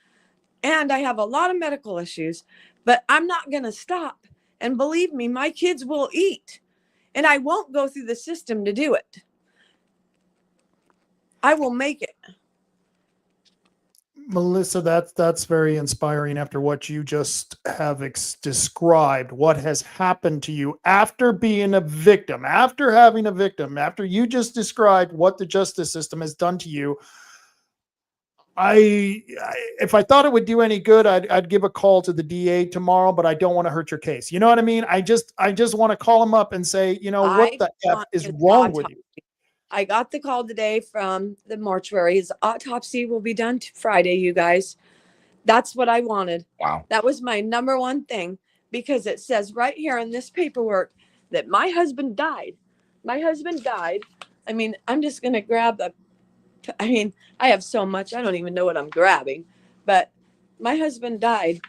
And I have a lot of medical issues. But I'm not going to stop. And believe me, my kids will eat. And I won't go through the system to do it. I will make it. Melissa, that's very inspiring after what you just have described, what has happened to you after being a victim, after having a victim, after you just described what the justice system has done to you. If I thought it would do any good, I'd give a call to the DA tomorrow, but I don't want to hurt your case. You know what I mean? I just want to call him up and say, what the F is wrong with you? I got the call today from the mortuary. His autopsy will be done Friday, you guys. That's what I wanted. Wow. That was my number one thing, because it says right here in this paperwork that my husband died. My husband died. I mean, I'm just going to grab I have so much, I don't even know what I'm grabbing, but my husband died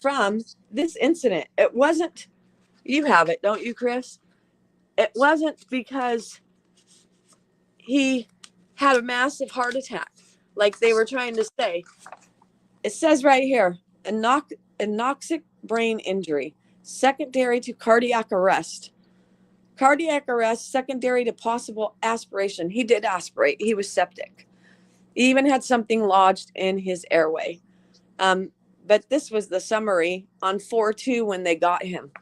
from this incident. It wasn't, you have it, don't you, Chris? It wasn't because he had a massive heart attack, like they were trying to say. It says right here, anoxic brain injury, secondary to cardiac arrest. Cardiac arrest, secondary to possible aspiration. He did aspirate. He was septic. He even had something lodged in his airway. But this was the summary on 4/2 when they got him.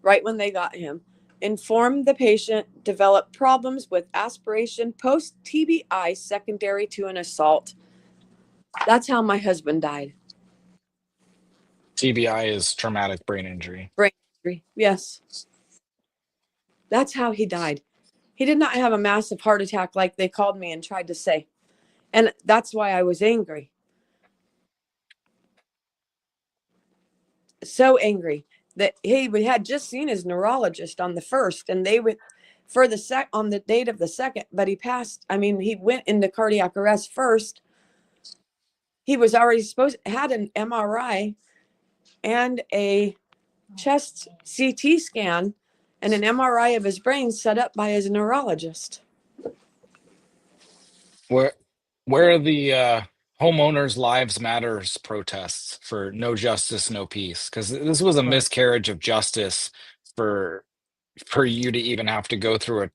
Right when they got him. Informed the patient developed problems with aspiration post TBI secondary to an assault. That's how my husband died. TBI is traumatic brain injury. Brain injury. Yes. That's how he died. He did not have a massive heart attack like they called me and tried to say. And that's why I was angry. So angry that he had just seen his neurologist on the 1st, and they would for the on the date of the 2nd, but he passed. I mean, he went into cardiac arrest first. He was already had an MRI and a chest CT scan and an MRI of his brain set up by his neurologist. Where are the homeowners' lives matters protests for no justice, no peace? Because this was a miscarriage of justice for you to even have to go through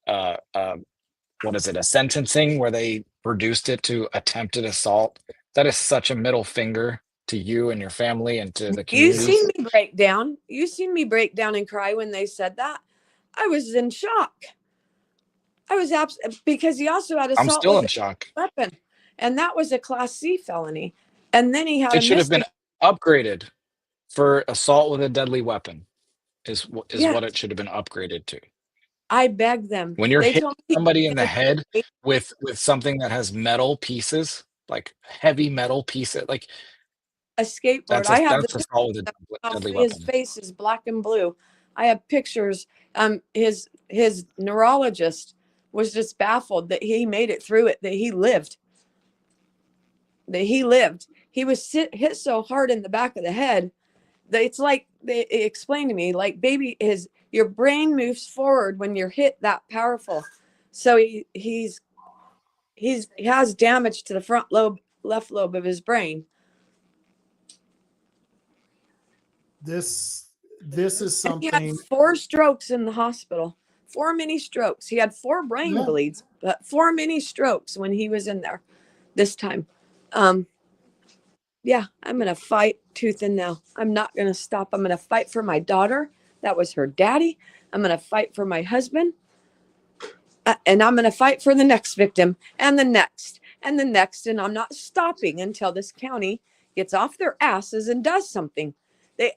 what is it, a sentencing where they reduced it to attempted assault. That is such a middle finger to you and your family and to the community. You seen me break down. You seen me break down and cry when they said that. I was in shock. I was because he also had assault. I'm still in shock. Weapon, and that was a Class C felony. And then he had. It should have been upgraded for assault with a deadly weapon. Is what it should have been upgraded to. I begged them. When you're hitting somebody in the head with something that has metal pieces, like heavy metal pieces, like a skateboard. That's assault with a deadly weapon. His face is black and blue. I have pictures. His neurologist was just baffled that he made it through it, that he lived. He was hit so hard in the back of the head that it's like, they explained to me, like, baby, your brain moves forward when you're hit that powerful. So he has damage to the left lobe of his brain. This is something. And he had 4 strokes in the hospital. 4 mini strokes. He had 4 brain bleeds, but 4 mini strokes when he was in there this time. Yeah, I'm going to fight tooth and nail. I'm not going to stop. I'm going to fight for my daughter. That was her daddy. I'm going to fight for my husband. And I'm going to fight for the next victim and the next and the next. And I'm not stopping until this county gets off their asses and does something.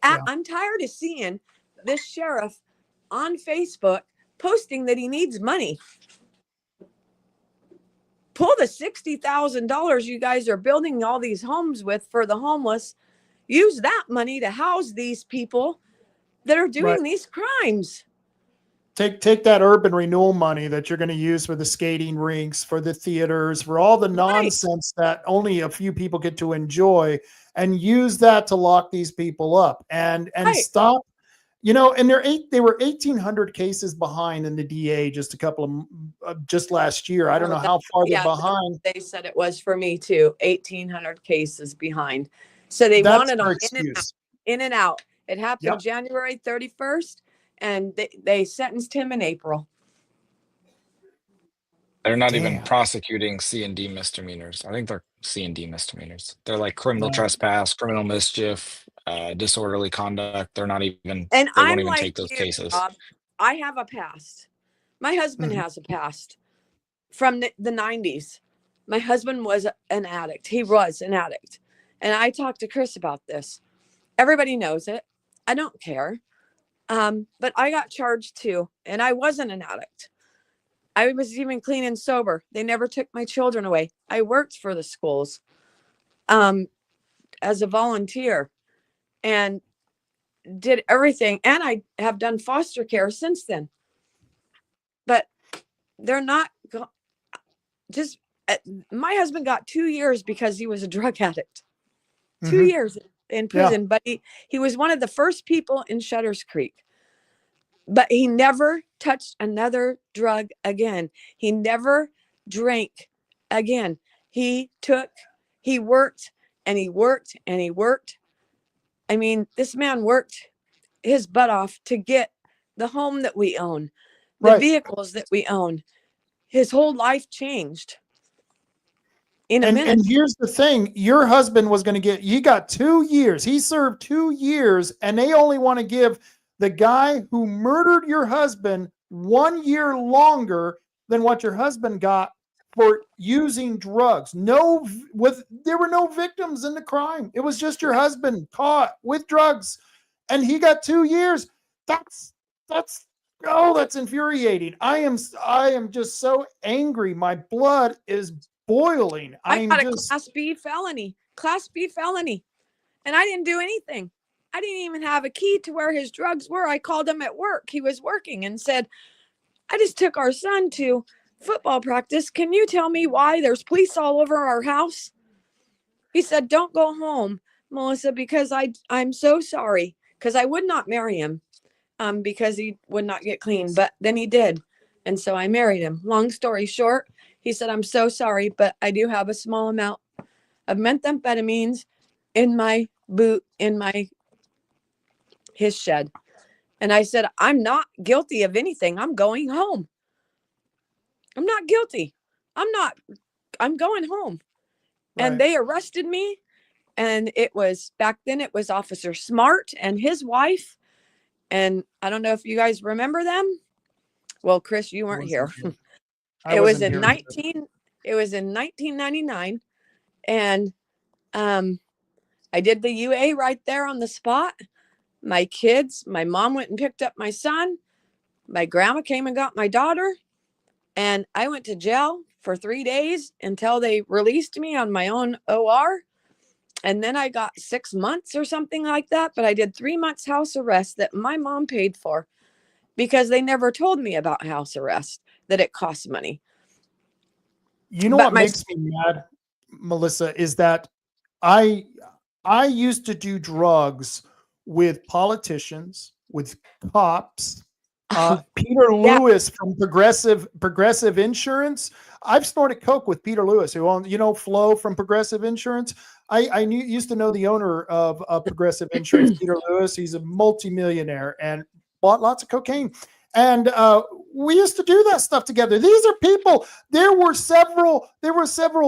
I'm tired of seeing this sheriff on Facebook posting that he needs money. Pull the $60,000 you guys are building all these homes with for the homeless. Use that money to house these people that are doing these crimes. Take that urban renewal money that you're going to use for the skating rinks, for the theaters, for all the nonsense that only a few people get to enjoy, and use that to lock these people up and stop. And they were 1,800 cases behind in the DA just just last year. I don't know how far they're behind. They said it was for me too. 1,800 cases behind. So they wanted them in and out. It happened January 31st, and they sentenced him in April. They're not even prosecuting C and D misdemeanors. I think they're C and D misdemeanors. They're like criminal trespass, criminal mischief, disorderly conduct. They're not even. And they won't even take those cases. Bob, I have a past. My husband has a past from the 90s. My husband was an addict. He was an addict, and I talked to Chris about this. Everybody knows it. I don't care. But I got charged too, and I wasn't an addict. I was even clean and sober. They never took my children away. I worked for the schools. as a volunteer and did everything. And I have done foster care since then. But they're not just, my husband got 2 years because he was a drug addict. 2 years in prison, but he was one of the first people in Shutters Creek. But he never touched another drug again. He never drank again. He worked and he worked and he worked. I mean, this man worked his butt off to get the home that we own, the vehicles that we own. His whole life changed in a minute. And here's the thing. Your husband was going to he got 2 years. He served 2 years, and they only want to give the guy who murdered your husband 1 year longer than what your husband got for using drugs. There were no victims in the crime. It was just your husband caught with drugs, and he got 2 years. That's infuriating. I am just so angry. My blood is boiling. I got a Class B felony, and I didn't do anything. I didn't even have a key to where his drugs were. I called him at work. He was working and said, I just took our son to football practice. Can you tell me why there's police all over our house? He said, don't go home, Melissa, because I'm so sorry, because I would not marry him because he would not get clean. But then he did. And so I married him. Long story short, he said, I'm so sorry, but I do have a small amount of methamphetamines in my boot, his shed. And I said, I'm not guilty of anything. I'm going home. I'm not guilty. I'm going home. Right. And they arrested me. And back then it was Officer Smart and his wife. And I don't know if you guys remember them. Well, Chris, you weren't here. It was in 1999. And I did the UA right there on the spot. My kids, my mom went and picked up my son. My grandma came and got my daughter. And I went to jail for 3 days until they released me on my own OR. And then I got 6 months or something like that. But I did 3 months house arrest that my mom paid for because they never told me about house arrest, that it costs money. You know what makes me mad, Melissa, is that I used to do drugs with politicians, with cops, Peter Lewis from Progressive Insurance. I've snorted coke with Peter Lewis, who owns, Flo from Progressive Insurance. I used to know the owner of Progressive Insurance, Peter Lewis. He's a multimillionaire and bought lots of cocaine. And we used to do that stuff together. These are people. There were several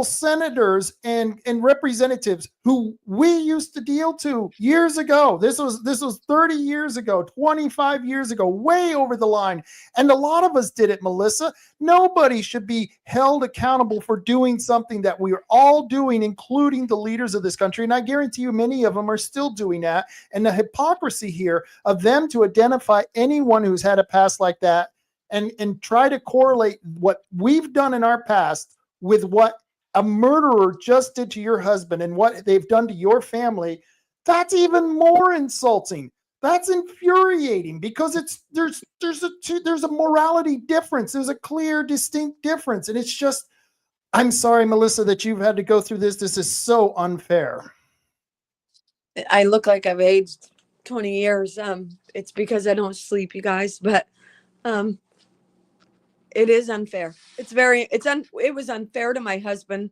senators and representatives who we used to deal to years ago. This was 30 years ago, 25 years ago, way over the line. And a lot of us did it, Melissa. Nobody should be held accountable for doing something that we are all doing, including the leaders of this country. And I guarantee you many of them are still doing that. And the hypocrisy here of them to identify anyone who's had a past like that and try to correlate what we've done in our past with what a murderer just did to your husband and what they've done to your family, that's even more insulting. That's infuriating because there's a morality difference. There's a clear, distinct difference. And it's just, I'm sorry, Melissa, that you've had to go through this. This is so unfair. I look like I've aged 20 years. It's because I don't sleep, you guys, but it is unfair. It was unfair to my husband.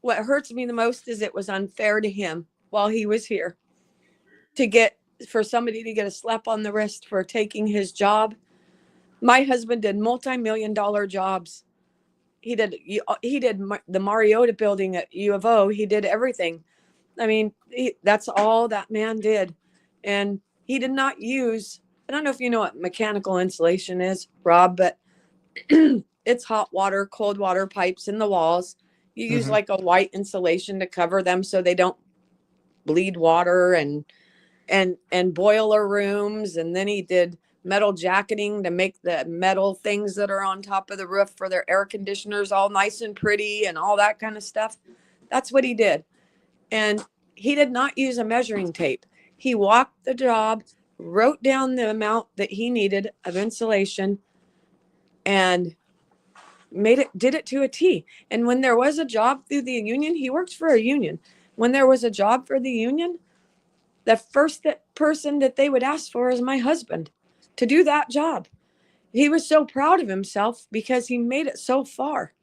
What hurts me the most is it was unfair to him while he was here for somebody to get a slap on the wrist for taking his job. My husband did multi-million-dollar jobs. He did the Mariota building at U of O. He did everything. I mean, that's all that man did. And he did not use, I don't know if you know what mechanical insulation is, Rob, but it's hot water, cold water pipes in the walls. You use like a white insulation to cover them so they don't bleed water and boiler rooms. And then he did metal jacketing to make the metal things that are on top of the roof for their air conditioners all nice and pretty and all that kind of stuff. That's what he did. And He did not use a measuring tape. He walked the job, wrote down the amount that he needed of insulation, and did it to a T. And when there was a job through the union, he worked for a union. When there was a job for the union, the first person that they would ask for is my husband to do that job. He was so proud of himself because he made it so far.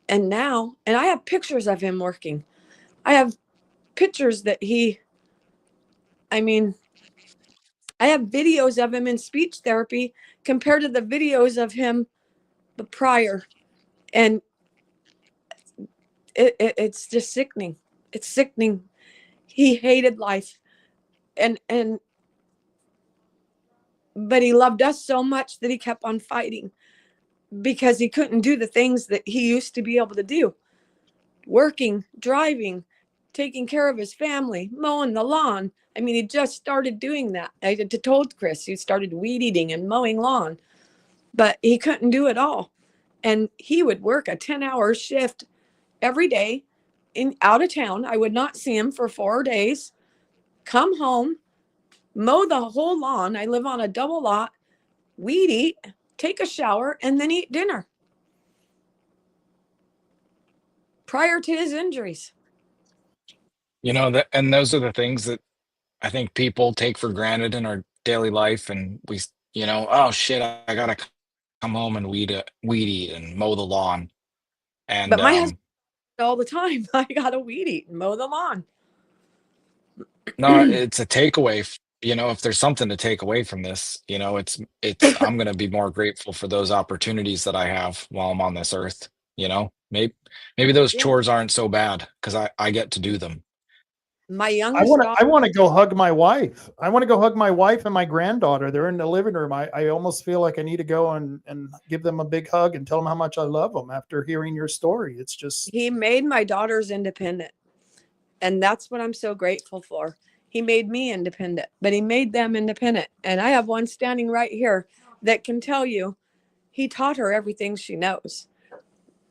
And I have pictures of him working. I have pictures that I have videos of him in speech therapy compared to the videos of him prior. And it's just sickening. It's sickening. He hated life. But he loved us so much that he kept on fighting because he couldn't do the things that he used to be able to do. Working, driving, taking care of his family, mowing the lawn. He just started doing that. I told Chris he started weed eating and mowing lawn, but he couldn't do it all. And he would work a 10-hour shift every day out of town. I would not see him for 4 days, come home, mow the whole lawn. I live on a double lot, weed eat, take a shower, and then eat dinner prior to his injuries. And those are the things that I think people take for granted in our daily life. And we, oh shit, I gotta come home and weed eat and mow the lawn. And but my husband all the time, I gotta weed eat and mow the lawn. No, it's a takeaway. If there's something to take away from this, it's I'm gonna be more grateful for those opportunities that I have while I'm on this earth. Maybe those chores aren't so bad because I get to do them. My youngest I want to go hug my wife. I want to go hug my wife and my granddaughter. They're in the living room. I almost feel like I need to go and give them a big hug and tell them how much I love them after hearing your story. It's just, he made my daughters independent. And that's what I'm so grateful for. He made me independent, but he made them independent. And I have one standing right here that can tell you he taught her everything she knows.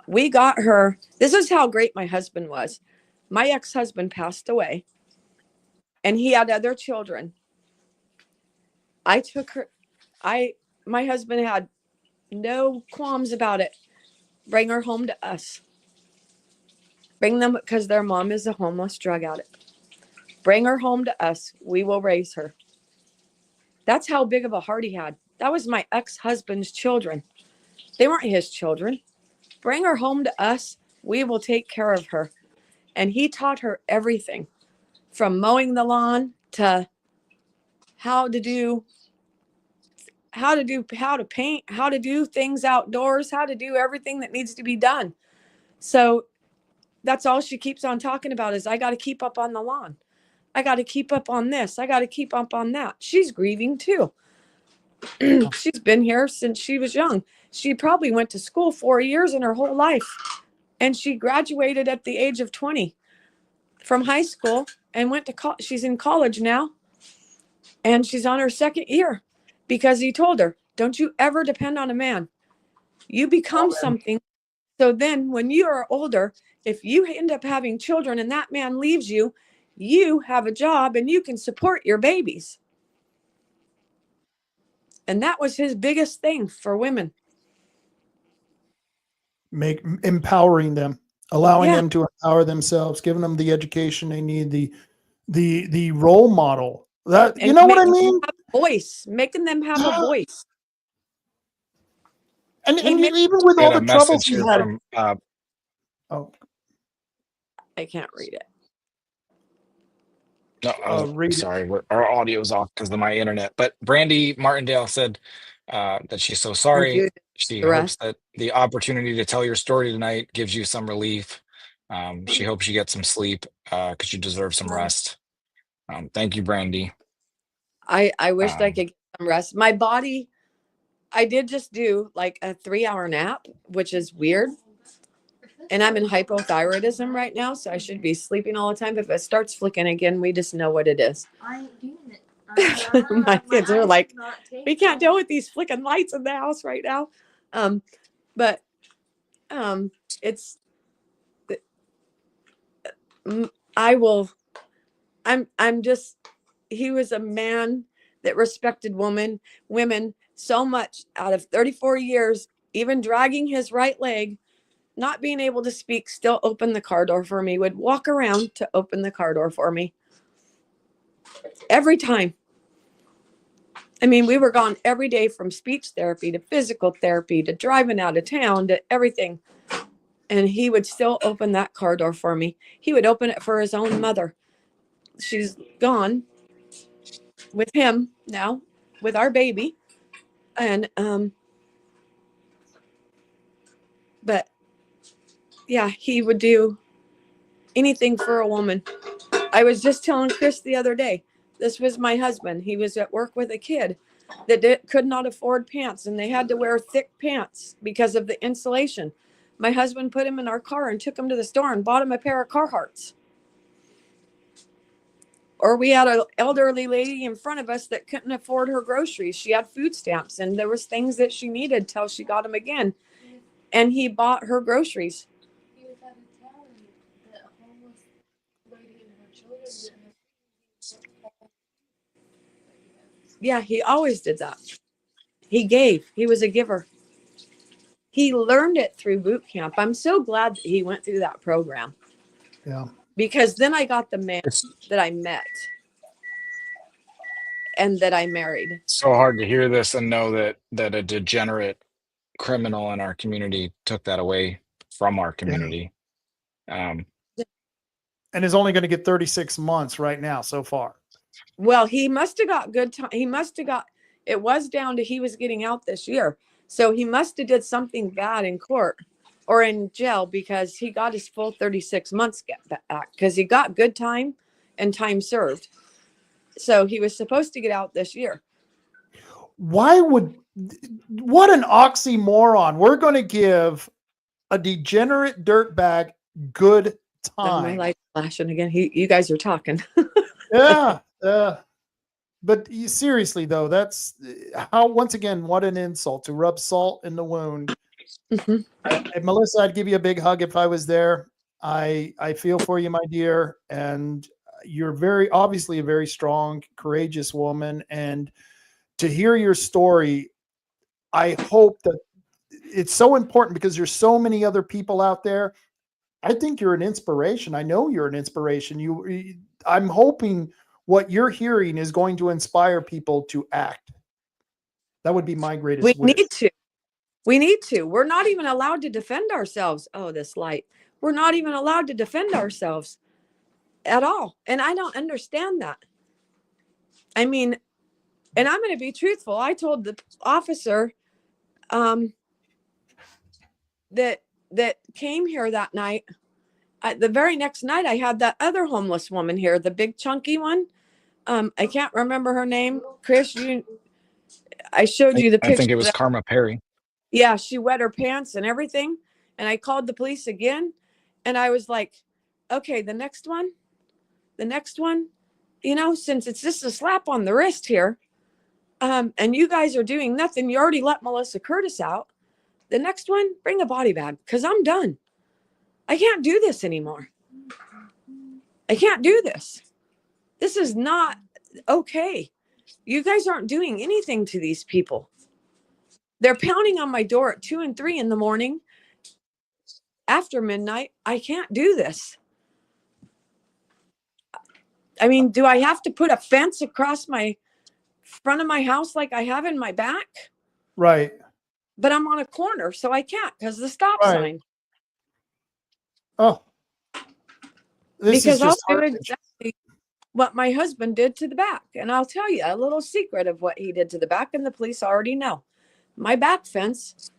We got her. This is how great my husband was. My ex-husband passed away and he had other children. I took her. My husband had no qualms about it. Bring her home to us. Bring them because their mom is a homeless drug addict. Bring her home to us. We will raise her. That's how big of a heart he had. That was my ex-husband's children. They weren't his children. Bring her home to us. We will take care of her. And he taught her everything from mowing the lawn to how to paint, how to do things outdoors, how to do everything that needs to be done. So that's all she keeps on talking about is I got to keep up on the lawn. I got to keep up on this. I got to keep up on that. She's grieving too. She's been here since she was young. She probably went to school 4 years in her whole life. And she graduated at the age of 20 from high school and went to college. She's in college now. And she's on her second year because he told her, don't you ever depend on a man. You become something. So then when you are older, if you end up having children and that man leaves you, you have a job and you can support your babies. And that was his biggest thing for women. Empowering them, allowing them to empower themselves, giving them the education they need, the role model. That, you know what I mean? Voice, making them have a voice. And even with all the troubles he had. From, I can't read it. No, sorry. Our audio's off because of my internet. But Brandy Martindale said that she's so sorry. She hopes that the opportunity to tell your story tonight gives you some relief. She hopes you get some sleep because you deserve some rest. Thank you, Brandy. I wished I could get some rest. My body, I did just do like a 3-hour nap, which is weird. And I'm in hypothyroidism right now, so I should be sleeping all the time. If it starts flicking again, we just know what it is. I ain't doing it. My kids are like, we can't deal with these flicking lights in the house right now. It's I will, I'm just, he was a man that respected women so much. Out of 34 years, even dragging his right leg, not being able to speak, still opened the car door for me, would walk around to open the car door for me. Every time. I mean, we were gone every day, from speech therapy to physical therapy to driving out of town to everything. And he would still open that car door for me. He would open it for his own mother. She's gone with him now, with our baby. And, but yeah, he would do anything for a woman. I was just telling Chris the other day, this was my husband. He was at work with a kid that could not afford pants, and they had to wear thick pants because of the insulation. My husband put him in our car and took him to the store and bought him a pair of Carhartts. Or we had an elderly lady in front of us that couldn't afford her groceries. She had food stamps, and there was things that she needed till she got them again. And he bought her groceries. He was at a town that a homeless lady and her children didn't have. Yeah, he always did that. He gave. He was a giver. He learned it through boot camp. I'm so glad that he went through that program. Yeah. Because then I got the man that I met and that I married. So hard to hear this and know that a degenerate criminal in our community took that away from our community. And is only going to get 36 months right now so far. Well, he must have got good time. He must have got, it was down to he was getting out this year. So he must have did something bad in court or in jail, because he got his full 36 months get back, because he got good time and time served. So he was supposed to get out this year. What an oxymoron. We're going to give a degenerate dirtbag good Oh, my time. light flashing again. You guys are talking. Yeah. But seriously though, that's how, once again, what an insult to rub salt in the wound. Mhm. And Melissa, I'd give you a big hug if I was there. I feel for you, my dear. And you're obviously a very strong, courageous woman. And to hear your story, I hope that it's so important, because there's so many other people out there. I think you're an inspiration. I know you're an inspiration. I'm hoping what you're hearing is going to inspire people to act. That would be my greatest wish. We need to. We're not even allowed to defend ourselves. Oh, this light. We're not even allowed to defend ourselves at all. And I don't understand that. I mean, and I'm going to be truthful. I told the officer that came here that night. The very next night, I had that other homeless woman here, the big chunky one. I can't remember her name. Chris, I showed you the picture. I think it was Karma Perry. Yeah, she wet her pants and everything. And I called the police again. And I was like, okay, the next one, since it's just a slap on the wrist here, and you guys are doing nothing, you already let Melissa Curtis out. The next one, bring a body bag, because I'm done. I can't do this anymore. I can't do this. This is not okay. You guys aren't doing anything to these people. They're pounding on my door at 2 and 3 in the morning. After midnight, I can't do this. I mean, do I have to put a fence across my front of my house like I have in my back? Right. But I'm on a corner, so I can't, because the stop sign. Oh. Because I'll do exactly what my husband did to the back. And I'll tell you a little secret of what he did to the back, and the police already know. My back fence,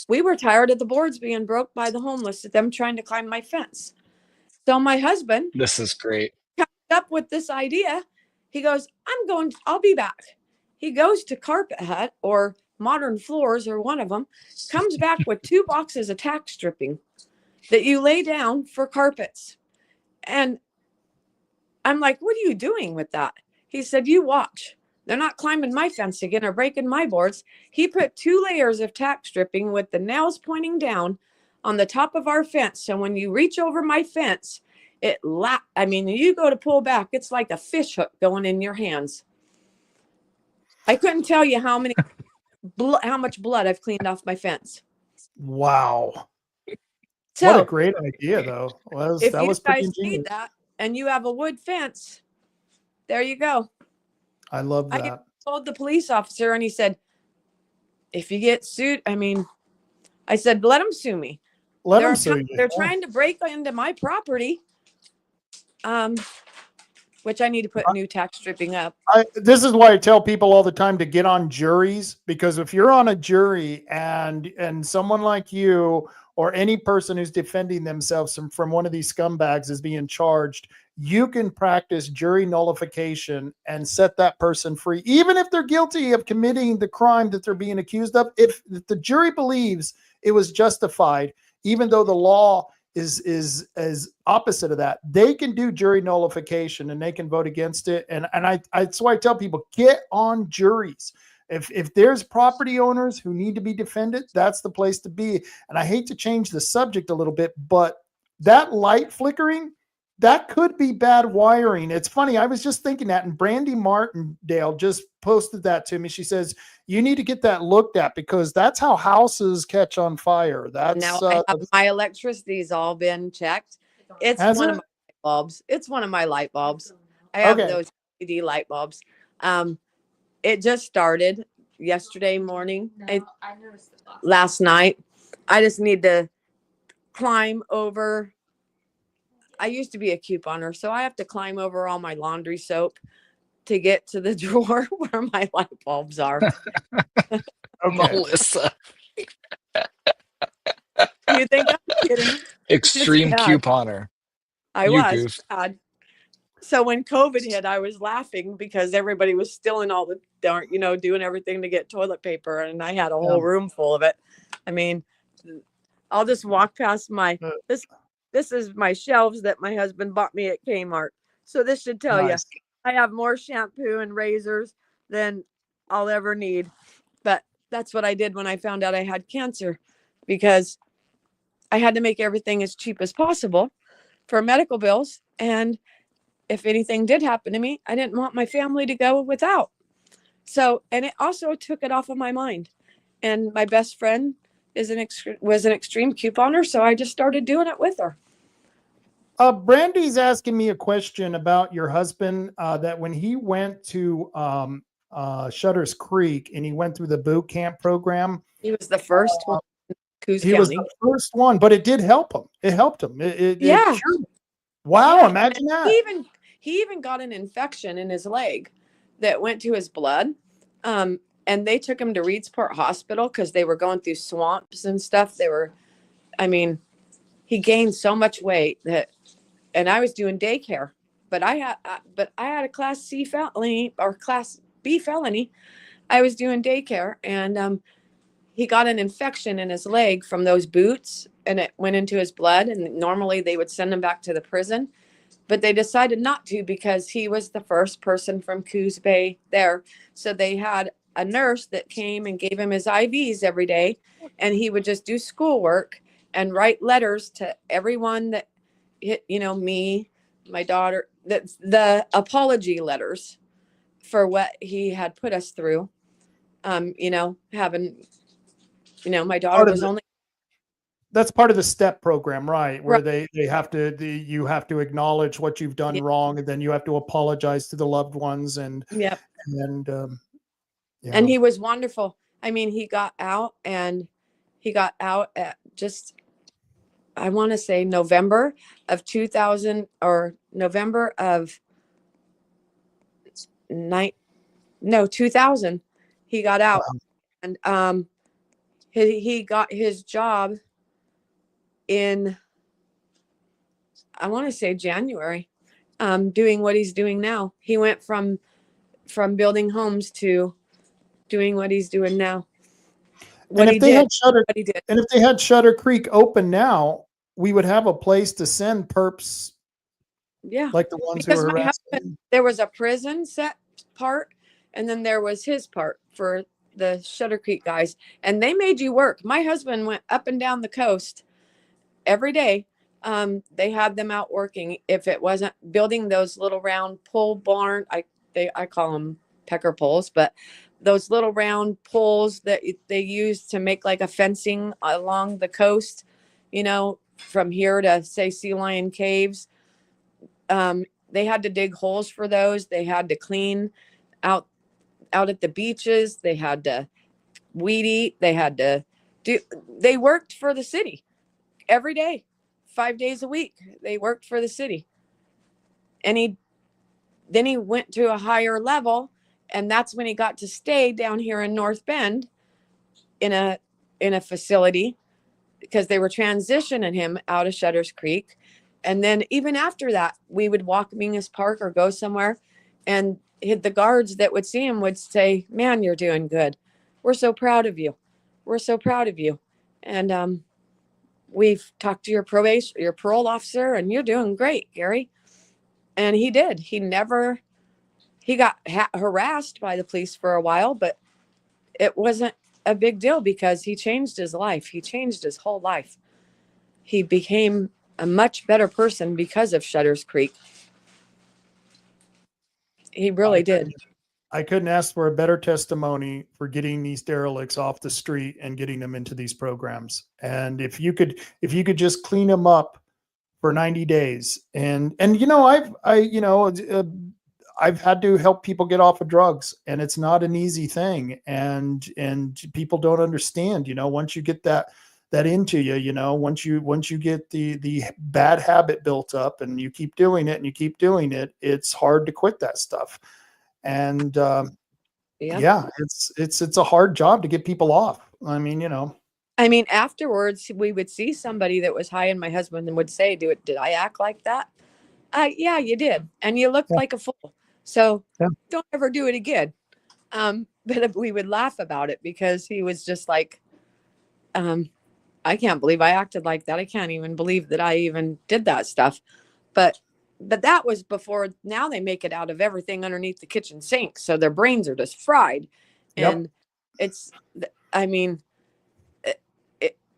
we were tired of the boards being broke by the homeless, them trying to climb my fence. So my husband, this is great, comes up with this idea. He goes, I'll be back. He goes to Carpet Hut or Modern Floors, or one of them, comes back with 2 boxes of tack stripping that you lay down for carpets. And I'm like, what are you doing with that? He said, you watch. They're not climbing my fence again or breaking my boards. He put 2 layers of tack stripping with the nails pointing down on the top of our fence. So when you reach over my fence, I mean, you go to pull back, it's like a fish hook going in your hands. I couldn't tell you how much blood I've cleaned off my fence. Wow. So what a great idea, though. if That you was pretty guys ingenious. need that and you have a wood fence, there you go. I love I that. told the police officer, and he said, if you get sued, I mean, I said, let them sue me. Let them sue you. They're trying to break into my property, which I need to put new tax stripping up. This is why I tell people all the time to get on juries, because if you're on a jury and someone like you or any person who's defending themselves from one of these scumbags is being charged, you can practice jury nullification and set that person free, even if they're guilty of committing the crime that they're being accused of. If the jury believes it was justified, even though the law is opposite of that, they can do jury nullification and they can vote against it. And that's why I tell people, get on juries. If there's property owners who need to be defended, that's the place to be. And I hate to change the subject a little bit, but that light flickering, that could be bad wiring. It's funny. I was just thinking that, and Brandy Martindale just posted that to me. She says, you need to get that looked at, because that's how houses catch on fire. That's Now I have my electricity's all been checked. It's Has one it? of my light bulbs. It's one of my light bulbs. I have Okay. those LED light bulbs. It just started yesterday morning. I noticed it Last night. I just need to climb over. I used to be a couponer, so I have to climb over all my laundry soap to get to the drawer where my light bulbs are. Okay. Melissa, You think I'm kidding? extreme bad. couponer. I You was goof. bad. So when COVID hit, I was laughing because everybody was stealing all the darn, doing everything to get toilet paper, and I had a whole room full of it. I mean, I'll just walk past this is my shelves that my husband bought me at Kmart. So this should tell Nice. you, I have more shampoo and razors than I'll ever need. But that's what I did when I found out I had cancer, because I had to make everything as cheap as possible for medical bills. And if anything did happen to me, I didn't want my family to go without. So, and it also took it off of my mind. And my best friend was an extreme couponer, so I just started doing it with her. Brandy's asking me a question about your husband, that when he went to Shutters Creek and he went through the boot camp program, He was the first one in Coos he County. was the first one, but it did help him. It helped him. It Yeah. cured him. Wow, Yeah, imagine that. He even got an infection in his leg that went to his blood. And they took him to Reedsport Hospital because they were going through swamps and stuff. He gained so much weight and I was doing daycare, but I had a Class C felony or Class B felony. I was doing daycare, and he got an infection in his leg from those boots, and it went into his blood. And normally they would send him back to the prison, but they decided not to because he was the first person from Coos Bay there. So they had a nurse that came and gave him his IVs every day, and he would just do schoolwork and write letters to everyone that hit, me, my daughter, the apology letters for what he had put us through. Having, my daughter was only. That's part of the STEP program, right? Where Right. you have to acknowledge what you've done wrong, and then you have to apologize to the loved ones. And And he was wonderful. I mean, he got out at just, I want to say November of 2000 or November of 2000. He got out. Wow. And he got his job in, I want to say January, doing what he's doing now. He went from building homes to doing what he's doing now. And if they had Shutter Creek open now, we would have a place to send perps. Yeah, like the ones because who are my husband, there was a prison set part, and then there was his part for the Shutter Creek guys, and they made you work. My husband went up and down the coast every day They had them out working. If it wasn't building those little round pole barn, I call them pecker poles, but those little round poles that they use to make like a fencing along the coast, you know, from here to say Sea Lion Caves. They had to dig holes for those. They had to clean out at the beaches. They had to weed eat. They had to do. They worked for the city every day, 5 days a week. They worked for the city, and then he went to a higher level, and that's when he got to stay down here in North Bend in a facility, because they were transitioning him out of Shutters Creek. And then even after that, we would walk Mingus Park or go somewhere, and the guards that would see him would say, "Man, you're doing good. We're so proud of you. We're so proud of you." And we've talked to your parole officer, and you're doing great, Gary. And he did. He got harassed by the police for a while, but it wasn't a big deal because he changed his life. He changed his whole life. He became a much better person because of Shutters Creek. He really did. I couldn't ask for a better testimony for getting these derelicts off the street and getting them into these programs. And if you could just clean them up for 90 days, and you know, I've had to help people get off of drugs, and it's not an easy thing. And people don't understand, you know, once you get that into you, you know, once you get the bad habit built up and you keep doing it and you keep doing it, it's hard to quit that stuff. And yeah, it's a hard job to get people off. I mean, you know. I mean, afterwards we would see somebody that was high, and my husband would say, did I act like that? Yeah, you did. And you looked like a fool. So don't ever do it again. But we would laugh about it because he was just like, I can't believe I acted like that. I can't even believe that I even did that stuff. But that was before. Now they make it out of everything underneath the kitchen sink. So their brains are just fried. And I mean,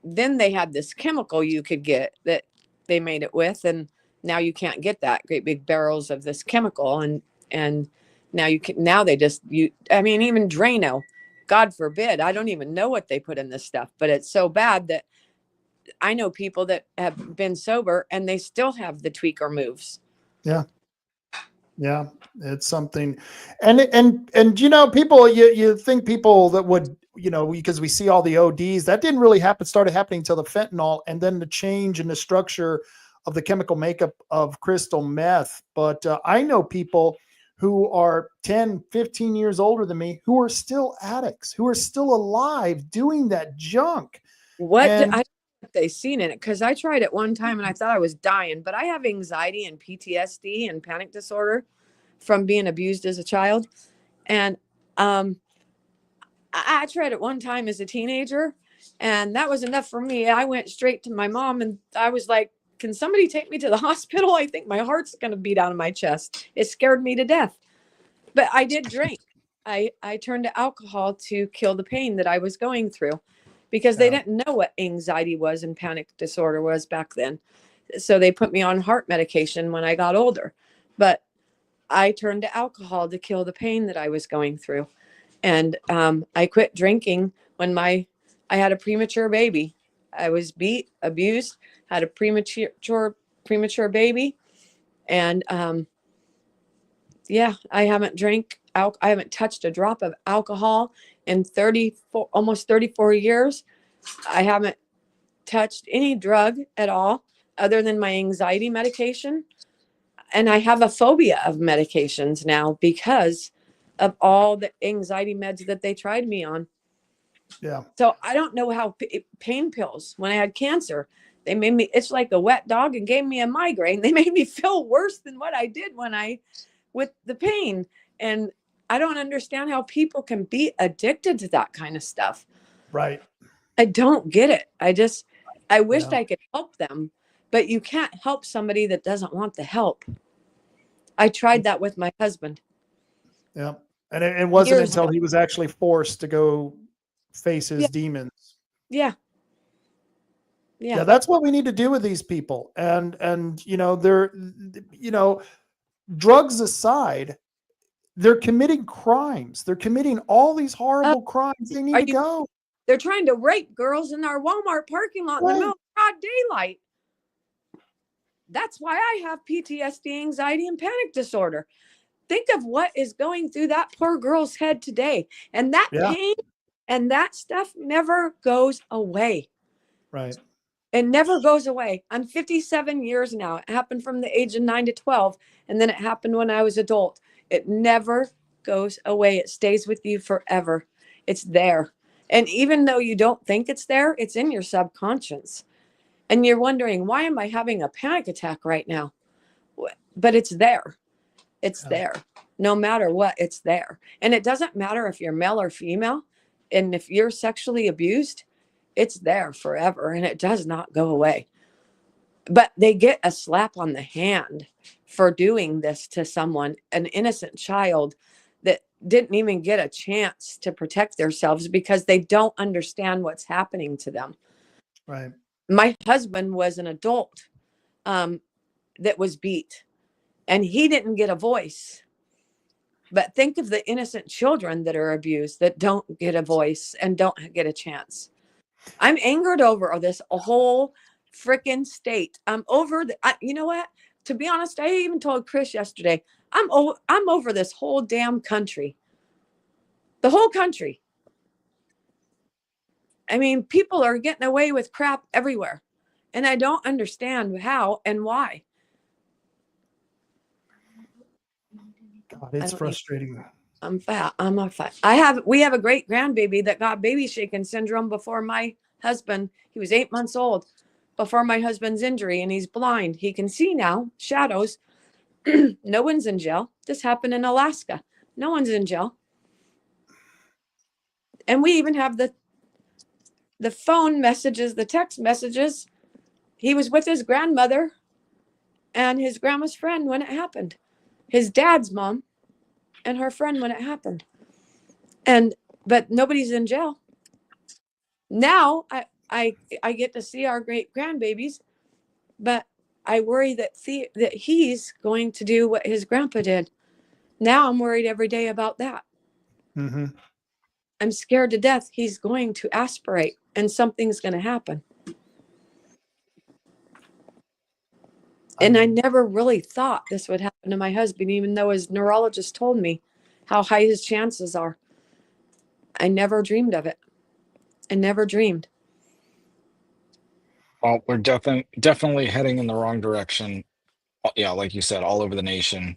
then they had this chemical you could get that they made it with. And now you can't get that great big barrels of this chemical. And now they just, I mean, even Drano, God forbid, I don't even know what they put in this stuff, but it's so bad that I know people that have been sober and they still have the tweaker moves. Yeah. Yeah. It's something. And, you know, people, you think people that would, you know, because we see all the ODs that didn't really started happening until the fentanyl, and then the change in the structure of the chemical makeup of crystal meth. But I know people who are 10, 15 years older than me who are still addicts, who are still alive doing that junk. They seen in it, because I tried it one time and I thought I was dying, but I have anxiety and PTSD and panic disorder from being abused as a child. And I tried it one time as a teenager, and that was enough for me. I went straight to my mom and I was like, can somebody take me to the hospital? I think my heart's going to beat out of my chest. It scared me to death. But I did drink. I turned to alcohol to kill the pain that I was going through, because they didn't know what anxiety was and panic disorder was back then. So they put me on heart medication when I got older. But I turned to alcohol to kill the pain that I was going through. And I quit drinking when I had a premature baby. I was beat, abused, had a premature baby. And I haven't touched a drop of alcohol in almost 34 years. I haven't touched any drug at all other than my anxiety medication. And I have a phobia of medications now because of all the anxiety meds that they tried me on. Yeah. So I don't know how pain pills, when I had cancer, they made me, it's like a wet dog, and gave me a migraine. They made me feel worse than what I did with the pain. And I don't understand how people can be addicted to that kind of stuff. Right. I don't get it. I wished I could help them, but you can't help somebody that doesn't want the help. I tried that with my husband. Yeah. And it wasn't until he was actually forced to go face his demons. Yeah. Yeah, that's what we need to do with these people. And they're, drugs aside, they're committing crimes. They're committing all these horrible crimes. They need to go. They're trying to rape girls in our Walmart parking lot in the middle of broad daylight. That's why I have PTSD, anxiety, and panic disorder. Think of what is going through that poor girl's head today. And that pain and that stuff never goes away. Right. It never goes away. I'm 57 years now. It happened from the age of 9 to 12. And then it happened when I was adult. It never goes away. It stays with you forever. It's there. And even though you don't think it's there, it's in your subconscious. And you're wondering, why am I having a panic attack right now? But it's there. It's there. No matter what, it's there. And it doesn't matter if you're male or female. And if you're sexually abused, it's there forever. And it does not go away. But they get a slap on the hand for doing this to someone, an innocent child that didn't even get a chance to protect themselves because they don't understand what's happening to them. Right. My husband was an adult that was beat, and he didn't get a voice. But think of the innocent children that are abused that don't get a voice and don't get a chance. I'm angered over this whole freaking state. I'm over you know what? To be honest, I even told Chris yesterday, I'm over this whole damn country. The whole country. I mean, people are getting away with crap everywhere. And I don't understand how and why. God, it's frustrating. I'm fat. We have a great grandbaby that got baby shaken syndrome before my husband. He was 8 months old before my husband's injury, and he's blind. He can see now, shadows. No one's in jail. This happened in Alaska. No one's in jail. And we even have the phone messages, the text messages. He was with his grandmother and his grandma's friend when it happened. His dad's mom and her friend when it happened. But nobody's in jail. Now I get to see our great grandbabies, but I worry that he's going to do what his grandpa did. Now I'm worried every day about that. Mm-hmm. I'm scared to death he's going to aspirate and something's going to happen. And I never really thought this would happen to my husband, even though his neurologist told me how high his chances are. I never dreamed of it. I never dreamed. Well, we're definitely heading in the wrong direction. Yeah, like you said, all over the nation.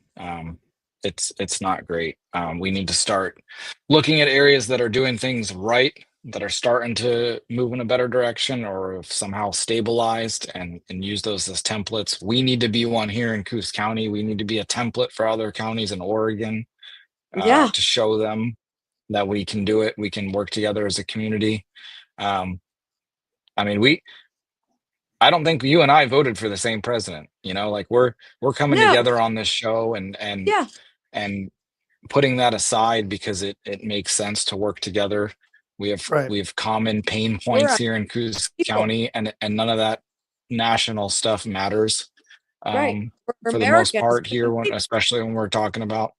It's not great. We need to start looking at areas that are doing things right, that are starting to move in a better direction, or have somehow stabilized, and use those as templates. We need to be one here in Coos County. We need to be a template for other counties in Oregon, to show them that we can do it. We can work together as a community. I mean, I don't think you and I voted for the same president. Like we're coming together on this show and putting that aside because it makes sense to work together. We have common pain points here in Coos County, and none of that national stuff matters. Right. For the most part here, especially when we're talking about.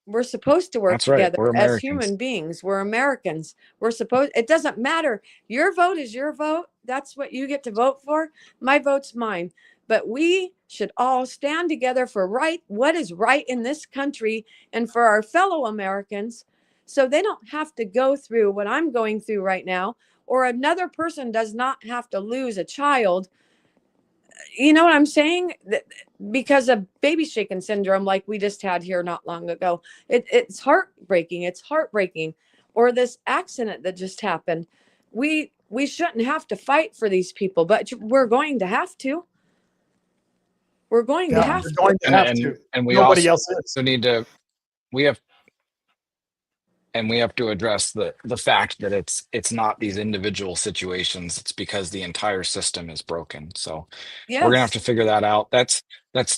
We're supposed to work together as human beings. We're Americans. It doesn't matter. Your vote is your vote. That's what you get to vote for. My vote's mine. But we should all stand together for what is right in this country and for our fellow Americans, so they don't have to go through what I'm going through right now, or another person does not have to lose a child. You know what I'm saying? Because of baby shaken syndrome, like we just had here not long ago. It's heartbreaking. It's heartbreaking. Or this accident that just happened. We shouldn't have to fight for these people, but we're going to have to. We're going to have to. And we Nobody also else is. need to. We have to address the fact that it's not these individual situations. It's because the entire system is broken. So we're gonna have to figure that out. That's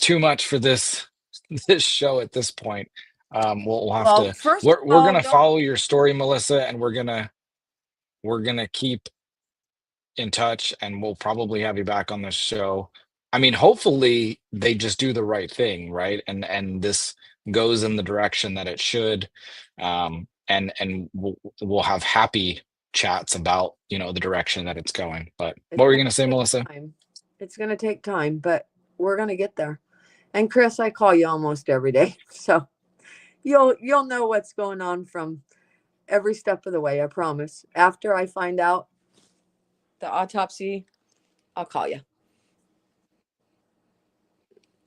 too much for this show at this point. We'll have to. We're gonna follow your story, Melissa, and we're gonna keep in touch, and we'll probably have you back on this show. I mean, hopefully they just do the right thing, right? And this goes in the direction that it should. And we'll have happy chats about, the direction that it's going. But It's what were you gonna going to say, take Melissa? time. It's going to take time, but we're going to get there. And Chris, I call you almost every day, so you'll know what's going on from every step of the way. I promise. After I find out the autopsy, I'll call you.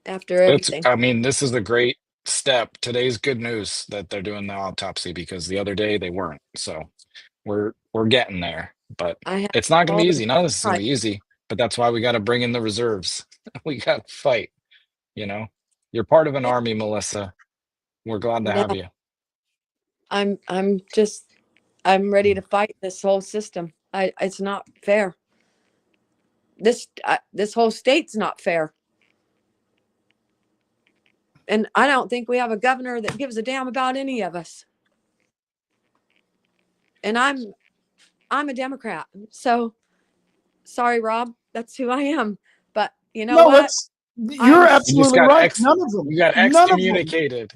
After everything. I mean, this is a great step. Today's good news that they're doing the autopsy, because the other day they weren't. So we're getting there, but I have it's not going to all be the easy. None of this is going to time. be easy, but that's why we got to bring in the reserves. We got to fight. You're part of an army, Melissa. We're glad to No, have you. I'm ready to fight this whole system. It's not fair. This whole state's not fair. And I don't think we have a governor that gives a damn about any of us. And I'm a Democrat. So sorry, Rob, that's who I am. But you know No, what? you're You just absolutely got right. None of them. you got None of them. excommunicated.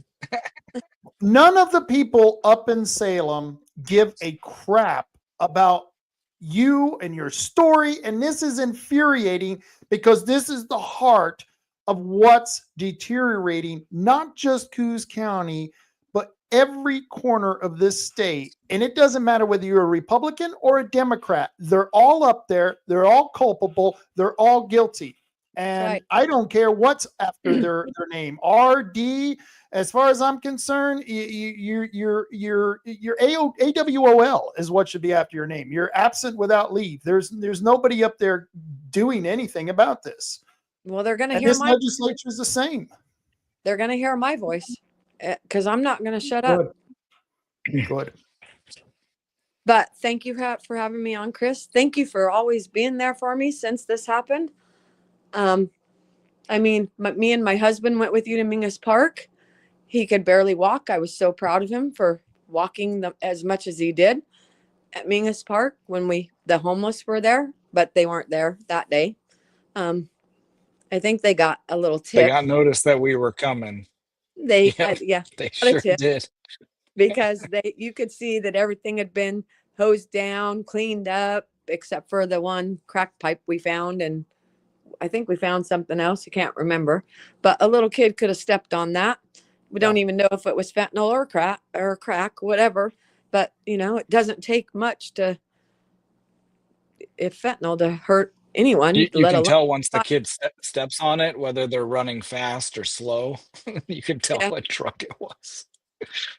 None of the people up in Salem give a crap about you and your story. And this is infuriating, because this is the heart of what's deteriorating, not just Coos County, but every corner of this state. And it doesn't matter whether you're a Republican or a Democrat. They're all up there. They're all culpable. They're all guilty. And Right. I don't care what's after their name. RD, as far as I'm concerned, your AWOL is what should be after your name. You're absent without leave. There's nobody up there doing anything about this. Well, they're going to And hear this legislature is the same. they're going to hear my voice, because I'm not going to shut up. Good. But thank you for having me on, Chris. Thank you for always being there for me since this happened. I mean, me and my husband went with you to Mingus Park. He could barely walk. I was so proud of him for walking as much as he did at Mingus Park when the homeless were there, but they weren't there that day. I think they got a little tip. They got notice that we were coming. They Sure did. Because you could see that everything had been hosed down, cleaned up, except for the one crack pipe we found. And I think we found something else. I can't remember, but a little kid could have stepped on that. We don't even know if it was fentanyl or crack, whatever. But it doesn't take much if fentanyl to hurt anyone. You let can alone tell once the kid steps on it, whether they're running fast or slow. You can tell what truck it was.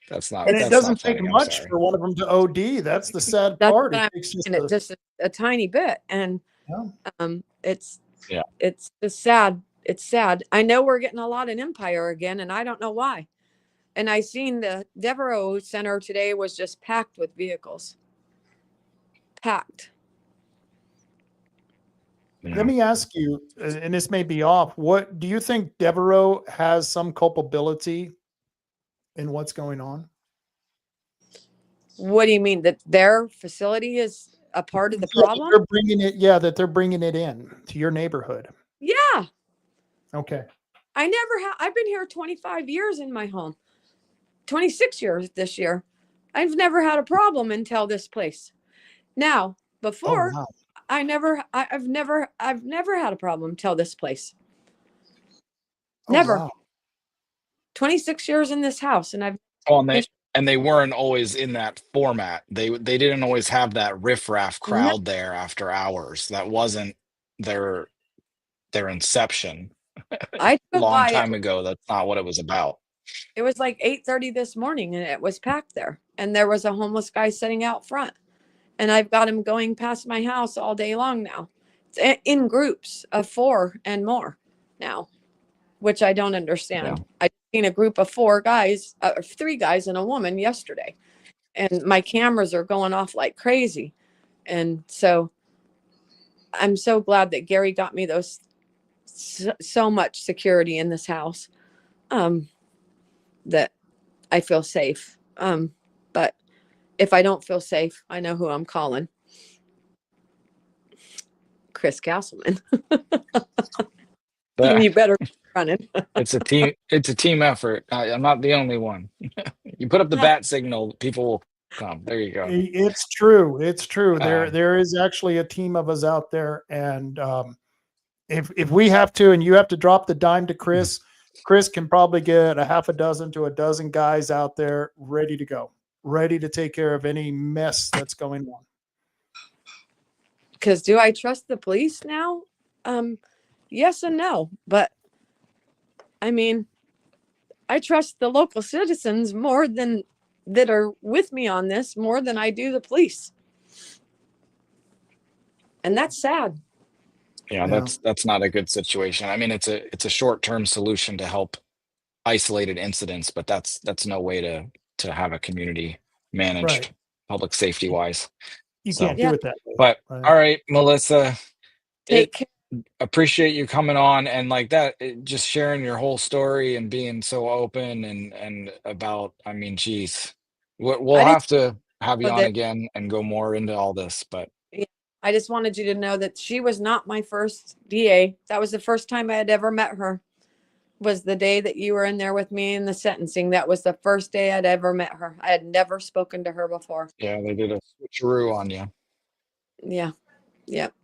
That's not. And it That's doesn't not take funny. I'm much sorry. for one of them to OD. That's the sad That's part. what I'm saying, just a tiny bit, and it's just sad. It's sad. I know we're getting a lot in Empire again, and I don't know why. And I seen the Devereaux Center today was just packed with vehicles. Packed. Let me ask you, and this may be off, what do you think Devereaux has some culpability in what's going on? What do you mean, that their facility is a part of the problem? They're bringing it, they're bringing it in to your neighborhood. Yeah. Okay. I've been here 25 years in my home. 26 years this year. I've never had a problem until this place. Now, before, I've never had a problem till this place. Never. 26 years in this house, and and they weren't always in that format. They didn't always have that riffraff crowd there after hours. That wasn't their inception. A long time ago. That's not what it was about. It was like 8:30 this morning, and it was packed there. And there was a homeless guy sitting out front. And I've got him going past my house all day long now. It's in groups of 4 and more now, which I don't understand. I've seen a group of 4 guys, 3 guys and a woman yesterday. And my cameras are going off like crazy. And so I'm so glad that Gary got me those so much security in this house. That I feel safe. But if I don't feel safe, I know who I'm calling. Chris Castleman. But You better be running. it's a team effort. I'm not the only one. You put up the bat signal, people will come. There you go. It's true. It's true. Um, There is actually a team of us out there, and if we have to, and you have to drop the dime to Chris, Chris can probably get a half a dozen to a dozen guys out there ready to go, ready to take care of any mess that's going on. Because do I trust the police now? Yes and no. But I mean, I trust the local citizens more than that are with me on this more than I do the police. And that's sad. Yeah, that's not a good situation. I mean, it's a short-term solution to help isolated incidents, but that's no way to have a community managed Right. public safety wise. You So- can't do it that way. But Right. all right, Melissa, Take care. appreciate you coming on and like that, just sharing your whole story and being so open and about. I mean, geez, we'll I have to have you know on that- again and go more into all this. But I just wanted you to know that she was not my first DA. That was the first time I had ever met her. Was the day that you were in there with me in the sentencing. That was the first day I'd ever met her. I had never spoken to her before. yeah, they did a switcheroo on you. Yeah. Yep.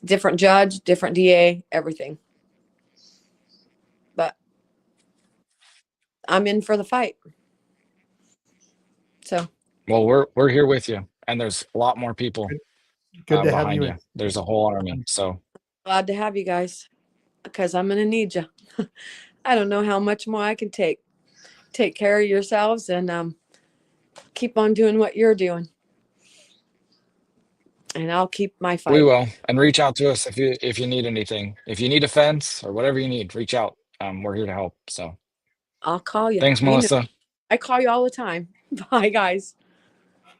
Different judge, different DA, everything. But I'm in for the fight. So Well, we're here with you, and there's a lot more people Good to have behind you you. in. There's a whole army. So glad to have you guys because I'm going to need you. I don't know how much more I can take. Take care of yourselves and keep on doing what you're doing. And I'll keep my fight. we will, and reach out to us if you need anything. If you need a fence or whatever you need, reach out. We're here to help. So I'll call you. thanks, You know, Melissa. I call you all the time. Bye, guys.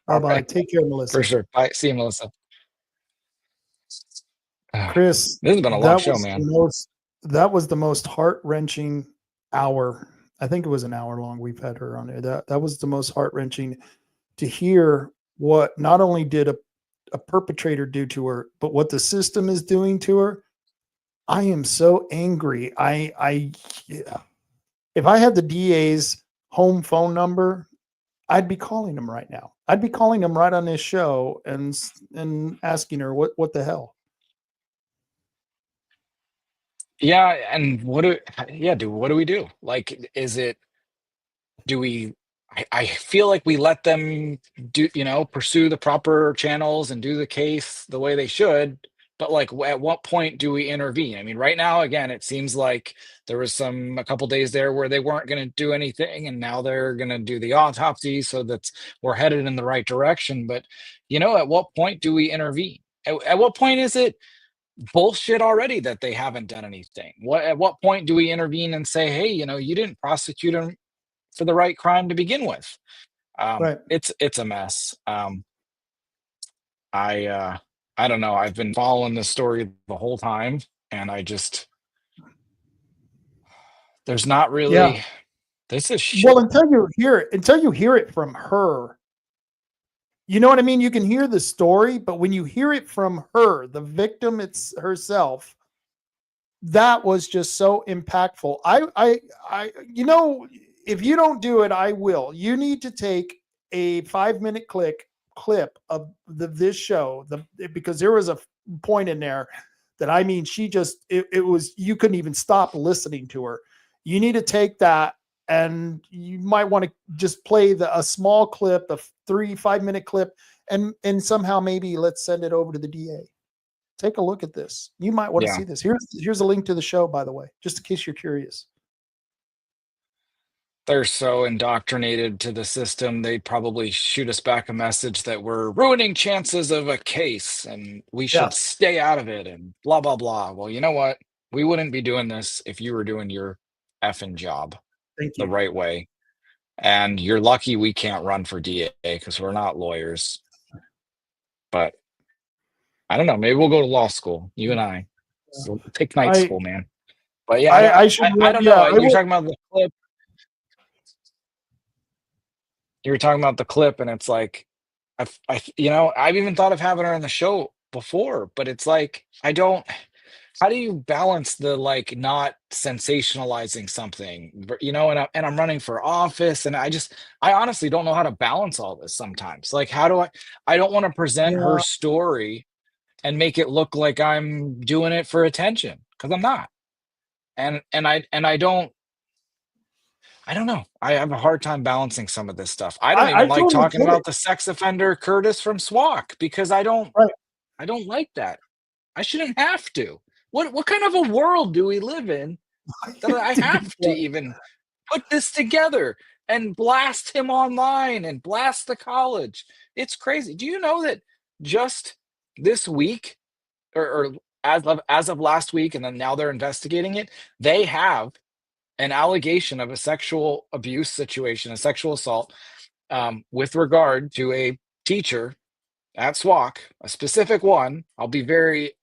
Bye-bye. Alright. Take care, Melissa. For sure. Bye. See you, Melissa. Chris, This has been a long show, man. That was the most heart-wrenching hour. I think it was an hour long we've had her on there. That was the most heart-wrenching to hear what not only did a perpetrator do to her, but what the system is doing to her. I am so angry. If I had the DA's home phone number, I'd be calling him right now. I'd be calling him right on this show and asking her what the hell. Yeah, and what do we do? Like, I feel like we let them pursue the proper channels and do the case the way they should, but like at what point do we intervene? I mean, right now, again, it seems like there was a couple days there where they weren't going to do anything, and now they're going to do the autopsy, so we're headed in the right direction. But at what point do we intervene? At what point is it bullshit already that they haven't done anything? At what point do we intervene and say, hey, you didn't prosecute them for the right crime to begin with? Right. It's a mess. I don't know. I've been following this story the whole time, and there's not really. Yeah. This is shit. Well, until you hear it from her, you know what I mean? You can hear the story, but when you hear it from her, the victim, it's herself, that was just so impactful. If you don't do it, I will. You need to take a 5-minute clip of this show, because there was a point in there that, I mean, it was, you couldn't even stop listening to her. You need to take that, and you might want to just play a small clip, a 5-minute clip, and somehow maybe let's send it over to the DA. Take a look at this. You might want to see this. Here's a link to the show, by the way, just in case you're curious. They're so indoctrinated to the system, they probably shoot us back a message that we're ruining chances of a case and we should stay out of it and blah, blah, blah. Well, you know what? We wouldn't be doing this if you were doing your effing job the right way. And you're lucky we can't run for DA because we're not lawyers. But I don't know. Maybe we'll go to law school, you and I. We'll take night school, man. But yeah, I don't know. You're talking about the clip. You were talking about the clip, and it's like, I've even thought of having her on the show before, but it's like, I don't, how do you balance the like not sensationalizing something, and I'm running for office, and I honestly don't know how to balance all this sometimes. Like, how do I don't want to present her Yeah, story and make it look like I'm doing it for attention, because I'm not. And I don't know. I have a hard time balancing some of this stuff. I don't I even like totally talking get it. about the sex offender Curtis from SWAC, because Right. I don't like that. I shouldn't have to. What kind of a world do we live in that I It's a good have to point. even put this together and blast him online and blast the college? It's crazy. Do you know that just this week, or as of last week, and then now they're investigating it, they have an allegation of a sexual abuse situation, a sexual assault, with regard to a teacher at SWAC, a specific one. I'll be very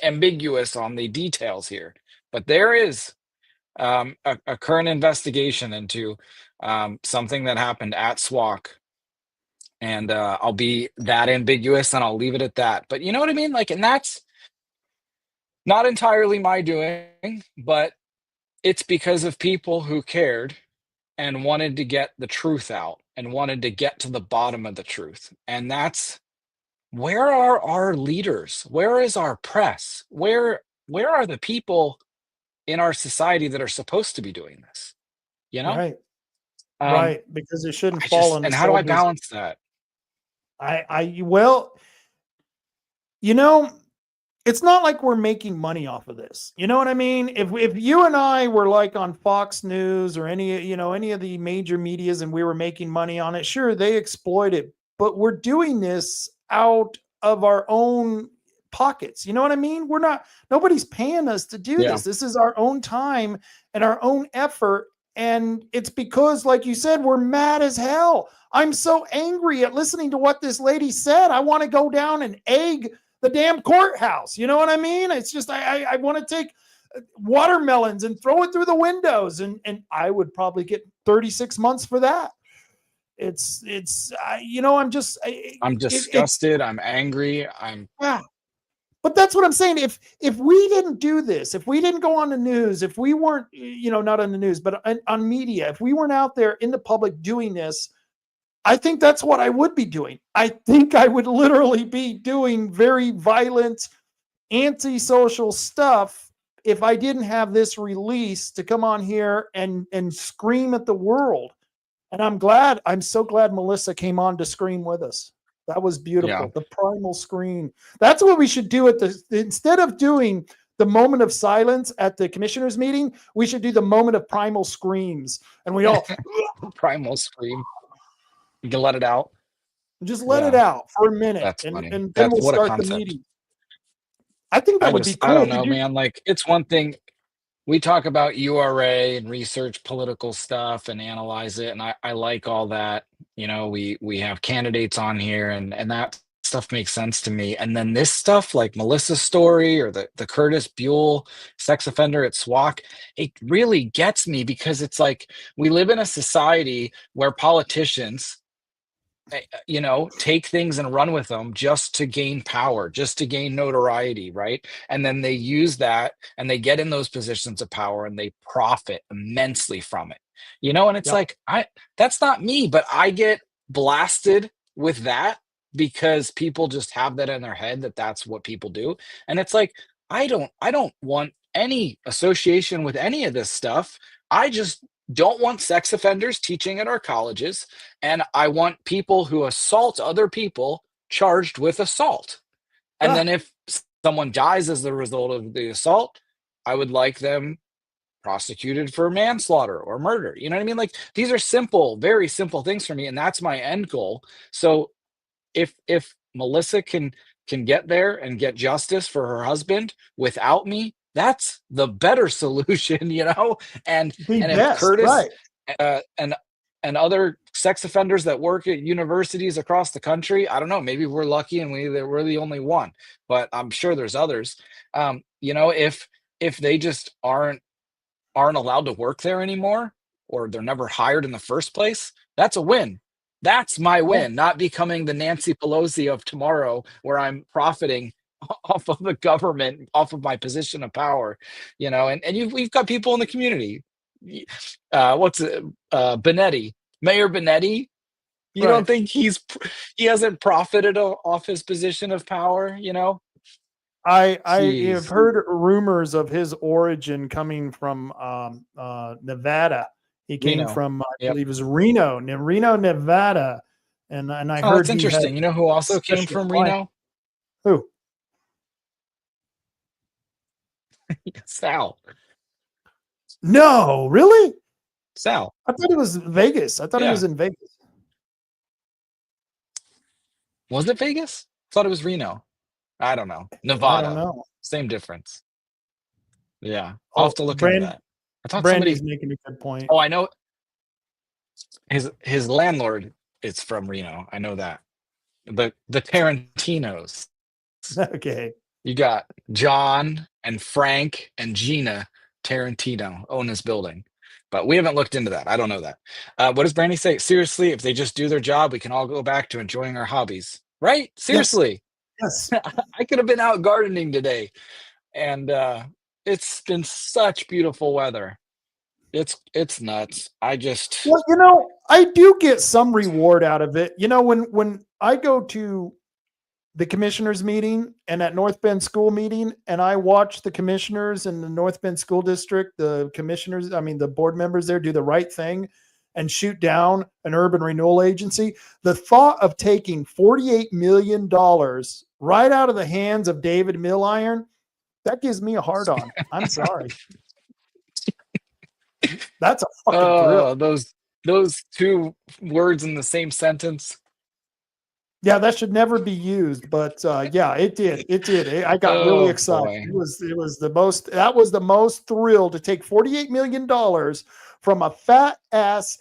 ambiguous on the details here, but there is a current investigation into something that happened at SWAC, and I'll be that ambiguous and I'll leave it at that. But you know what I mean? Like, and that's not entirely my doing, but it's because of people who cared and wanted to get the truth out and wanted to get to the bottom of the truth. And that's, where are our leaders? Where is our press? Where are the people in our society that are supposed to be doing this? You know? Right. Um, Right. Because it shouldn't I fall just, on the and how do I shoulders. balance that? Well, you know, it's not like we're making money off of this. You know what I mean? If you and I were like on Fox News or any of the major medias and we were making money on it, sure, they exploit it, but we're doing this out of our own pockets. You know what I mean? Nobody's paying us to do Yeah. this. This is our own time and our own effort. And it's because, like you said, we're mad as hell. I'm so angry at listening to what this lady said. I want to go down and egg the damn courthouse. You know what I mean? It's just, I want to take watermelons and throw it through the windows, and I would probably get 36 months for that. I'm just, I'm it's, disgusted. I'm angry. yeah. But that's what I'm saying. If we didn't do this, if we didn't go on the news, if we weren't, not on the news, but on media, if we weren't out there in the public doing this, I think that's what I would be doing. I think I would literally be doing very violent, antisocial stuff if I didn't have this release to come on here and scream at the world. And I'm so glad Melissa came on to scream with us. That was Yeah. beautiful. The primal scream. That's what we should do instead of doing the moment of silence at the commissioners meeting, we should do the moment of primal screams. And we all Primal scream. You can let it out. just let it Yeah. out for a minute, That's and funny. then we'll What a start the concept. meeting. I think that would be I cool. don't know, man. Like, it's one thing we talk about URA and research political stuff and analyze it, and I like all that. We have candidates on here, and that stuff makes sense to me. And then this stuff, like Melissa's story or the Curtis Buell sex offender at SWAC, it really gets me, because it's like, we live in a society where politicians take things and run with them just to gain power, just to gain notoriety, right? And then they use that and they get in those positions of power and they profit immensely from it. And it's Yep. like, that's not me, but I get blasted with that because people just have that in their head that that's what people do. And it's like, I don't want any association with any of this stuff. I just don't want sex offenders teaching at our colleges, and I want people who assault other people charged with assault. And Yeah. then if someone dies as the result of the assault, I would like them prosecuted for manslaughter or murder. You know what I mean? Like, these are simple, very simple things for me, and that's my end goal. So if Melissa can get there and get justice for her husband without me, that's the better solution. And The if best, Curtis right? And other sex offenders that work at universities across the country, I don't know, maybe we're lucky and we're the only one, but I'm sure there's others. If they just aren't allowed to work there anymore, or they're never hired in the first place, that's a win. That's my Yeah. win, not becoming the Nancy Pelosi of tomorrow, where I'm profiting off of the government, off of my position of power, we've got people in the community. What's it? Benetti, Mayor Benetti. You Right. don't think he hasn't profited off his position of power? I have Jeez. heard rumors of his origin coming from Nevada. He came Reno. from, I Yep. believe, it was Reno, Nevada, and I Oh, heard that's he had interesting. You know who also came special from plan- Reno? Who? Sal. No, really? Sal. I thought it was Vegas. I thought he Yeah. was in Vegas. Was it Vegas? Thought it was Reno. I don't know. I Nevada. don't know. Same difference. Yeah. I'll have to look into that. I thought Brandy's somebody. making a good point. Oh, I know. His landlord is from Reno. I know that. The Tarantinos. Okay. You got John and Frank and Gina Tarantino own this building, but we haven't looked into that. I don't know that. What does Brandy say? Seriously, if they just do their job, we can all go back to enjoying our hobbies, right? Seriously. Yes. I could have been out gardening today, and it's been such beautiful weather. It's nuts. Well, I do get some reward out of it. When I go to the commissioners meeting and at North Bend school meeting, and I watch the commissioners in the North Bend school district, the board members there do the right thing and shoot down an urban renewal agency. The thought of taking $48 million right out of the hands of David Milliron, that gives me a hard on. I'm sorry. That's a fucking thrill. Those two words in the same sentence. Yeah, that should never be used, but yeah, it did. I got really excited. Boy. That was the most thrill to take $48 million from a fat ass,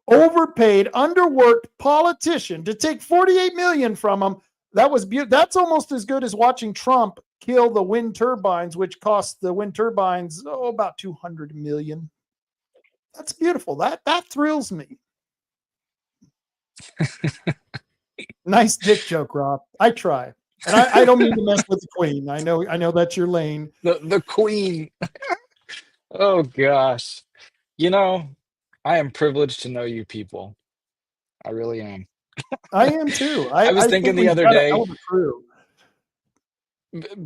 overpaid, underworked politician, to take $48 million from him. That was beautiful. That's almost as good as watching Trump kill the wind turbines, which cost the wind turbines about $200 million. That's beautiful. That thrills me. Nice dick joke, Rob. I try. And I don't mean to mess with the queen. I know that's your lane. The queen. Oh gosh. I am privileged to know you people. I really am. I am too. I was thinking the other day,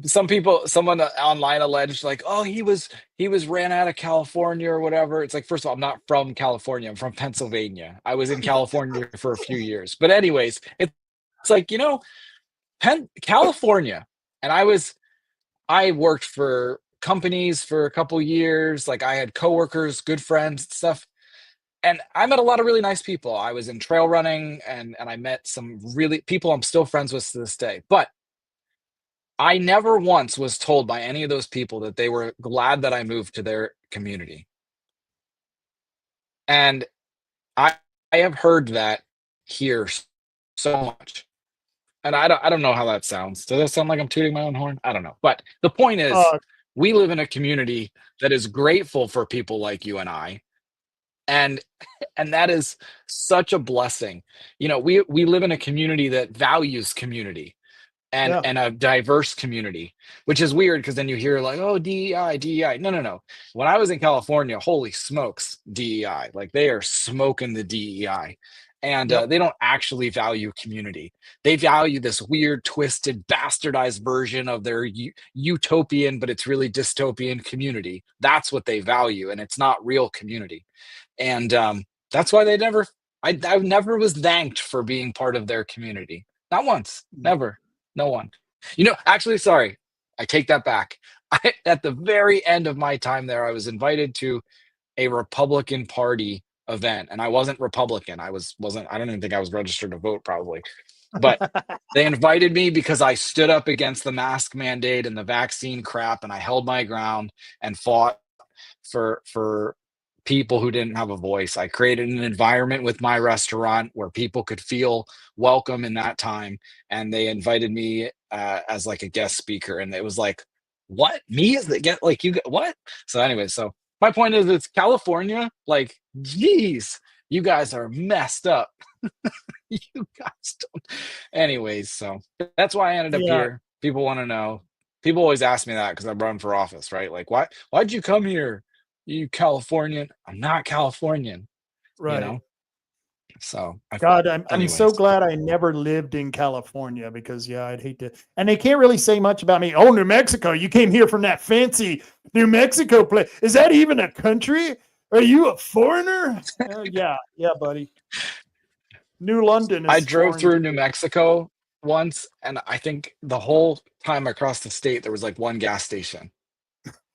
someone online alleged like, oh, he was ran out of California or whatever. It's like, first of all, I'm not from California. I'm from Pennsylvania. I was in California for a few years. But anyways, it's like, California. And I worked for companies for a couple years. Like I had coworkers, good friends, stuff. And I met a lot of really nice people. I was in trail running and I met some really people I'm still friends with to this day. But I never once was told by any of those people that they were glad that I moved to their community. And I have heard that here so much. And I don't know how that sounds. Does that sound like I'm tooting my own horn? I don't know. But the point is, we live in a community that is grateful for people like you and I. And that is such a blessing. We live in a community that values community and a diverse community, which is weird because then you hear like, oh, DEI. No. When I was in California, holy smokes, DEI. Like they are smoking the DEI. And they don't actually value community. They value this weird, twisted, bastardized version of their utopian, but it's really dystopian community. That's what they value. And it's not real community. And that's why I never was thanked for being part of their community. Not once, never, no one. Actually, sorry, I take that back. At the very end of my time there, I was invited to a Republican Party event, and I wasn't Republican. I don't even think I was registered to vote, probably. But they invited me because I stood up against the mask mandate and the vaccine crap, and I held my ground and fought for people who didn't have a voice. I created an environment with my restaurant where people could feel welcome in that time. And they invited me as like a guest speaker. And it was like, what? Me as the get like you what? So anyway, so my point is it's California, like, geez, You guys are messed up. You guys don't. Anyways, so that's why I ended up Yeah, here. People want to know. People always ask me that because I run for office, right? Like, why'd you come here? You Californian? I'm not Californian, you right. know? So God, I'm so anyways. glad I never lived in California because yeah, I'd hate to. And they can't really say much about me. Oh, New Mexico, you came here from that fancy New Mexico place. Is that even a country? Are you a foreigner? Yeah, buddy. New London I is drove foreign to through New me. Mexico once, and I think the whole time across the state there was like one gas station.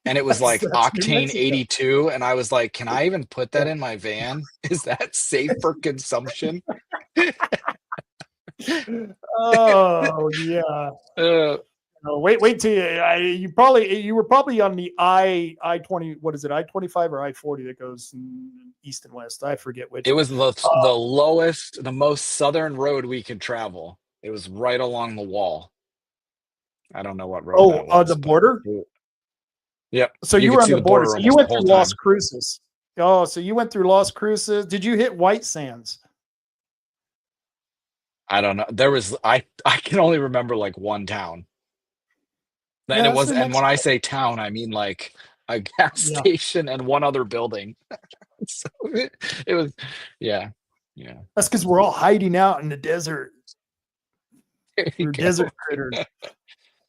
And it was like That's New octane Mexico. 82. And I was like, can I even put that Yeah. in my van? Is that safe for consumption? Oh yeah. Uh, Oh, wait till you were probably on the I-20. What is it? I-25 or I-40 that goes east and west. I forget it which. was the lowest, the most southern road we could travel. It was right along the wall. I don't know what road that The was, but border. yep, So you you could were on see the the border. border So you almost the went whole through Las time. Cruces. Oh, so you went through Las Cruces. Did you hit White Sands? I don't know. I can only remember like one town. Yeah, And it that's was, New and when I Mexico. say town, I mean like a gas Yeah, station and one other building. So it was, yeah, yeah. that's because we're all hiding out in the desert. There you We're go. desert critters.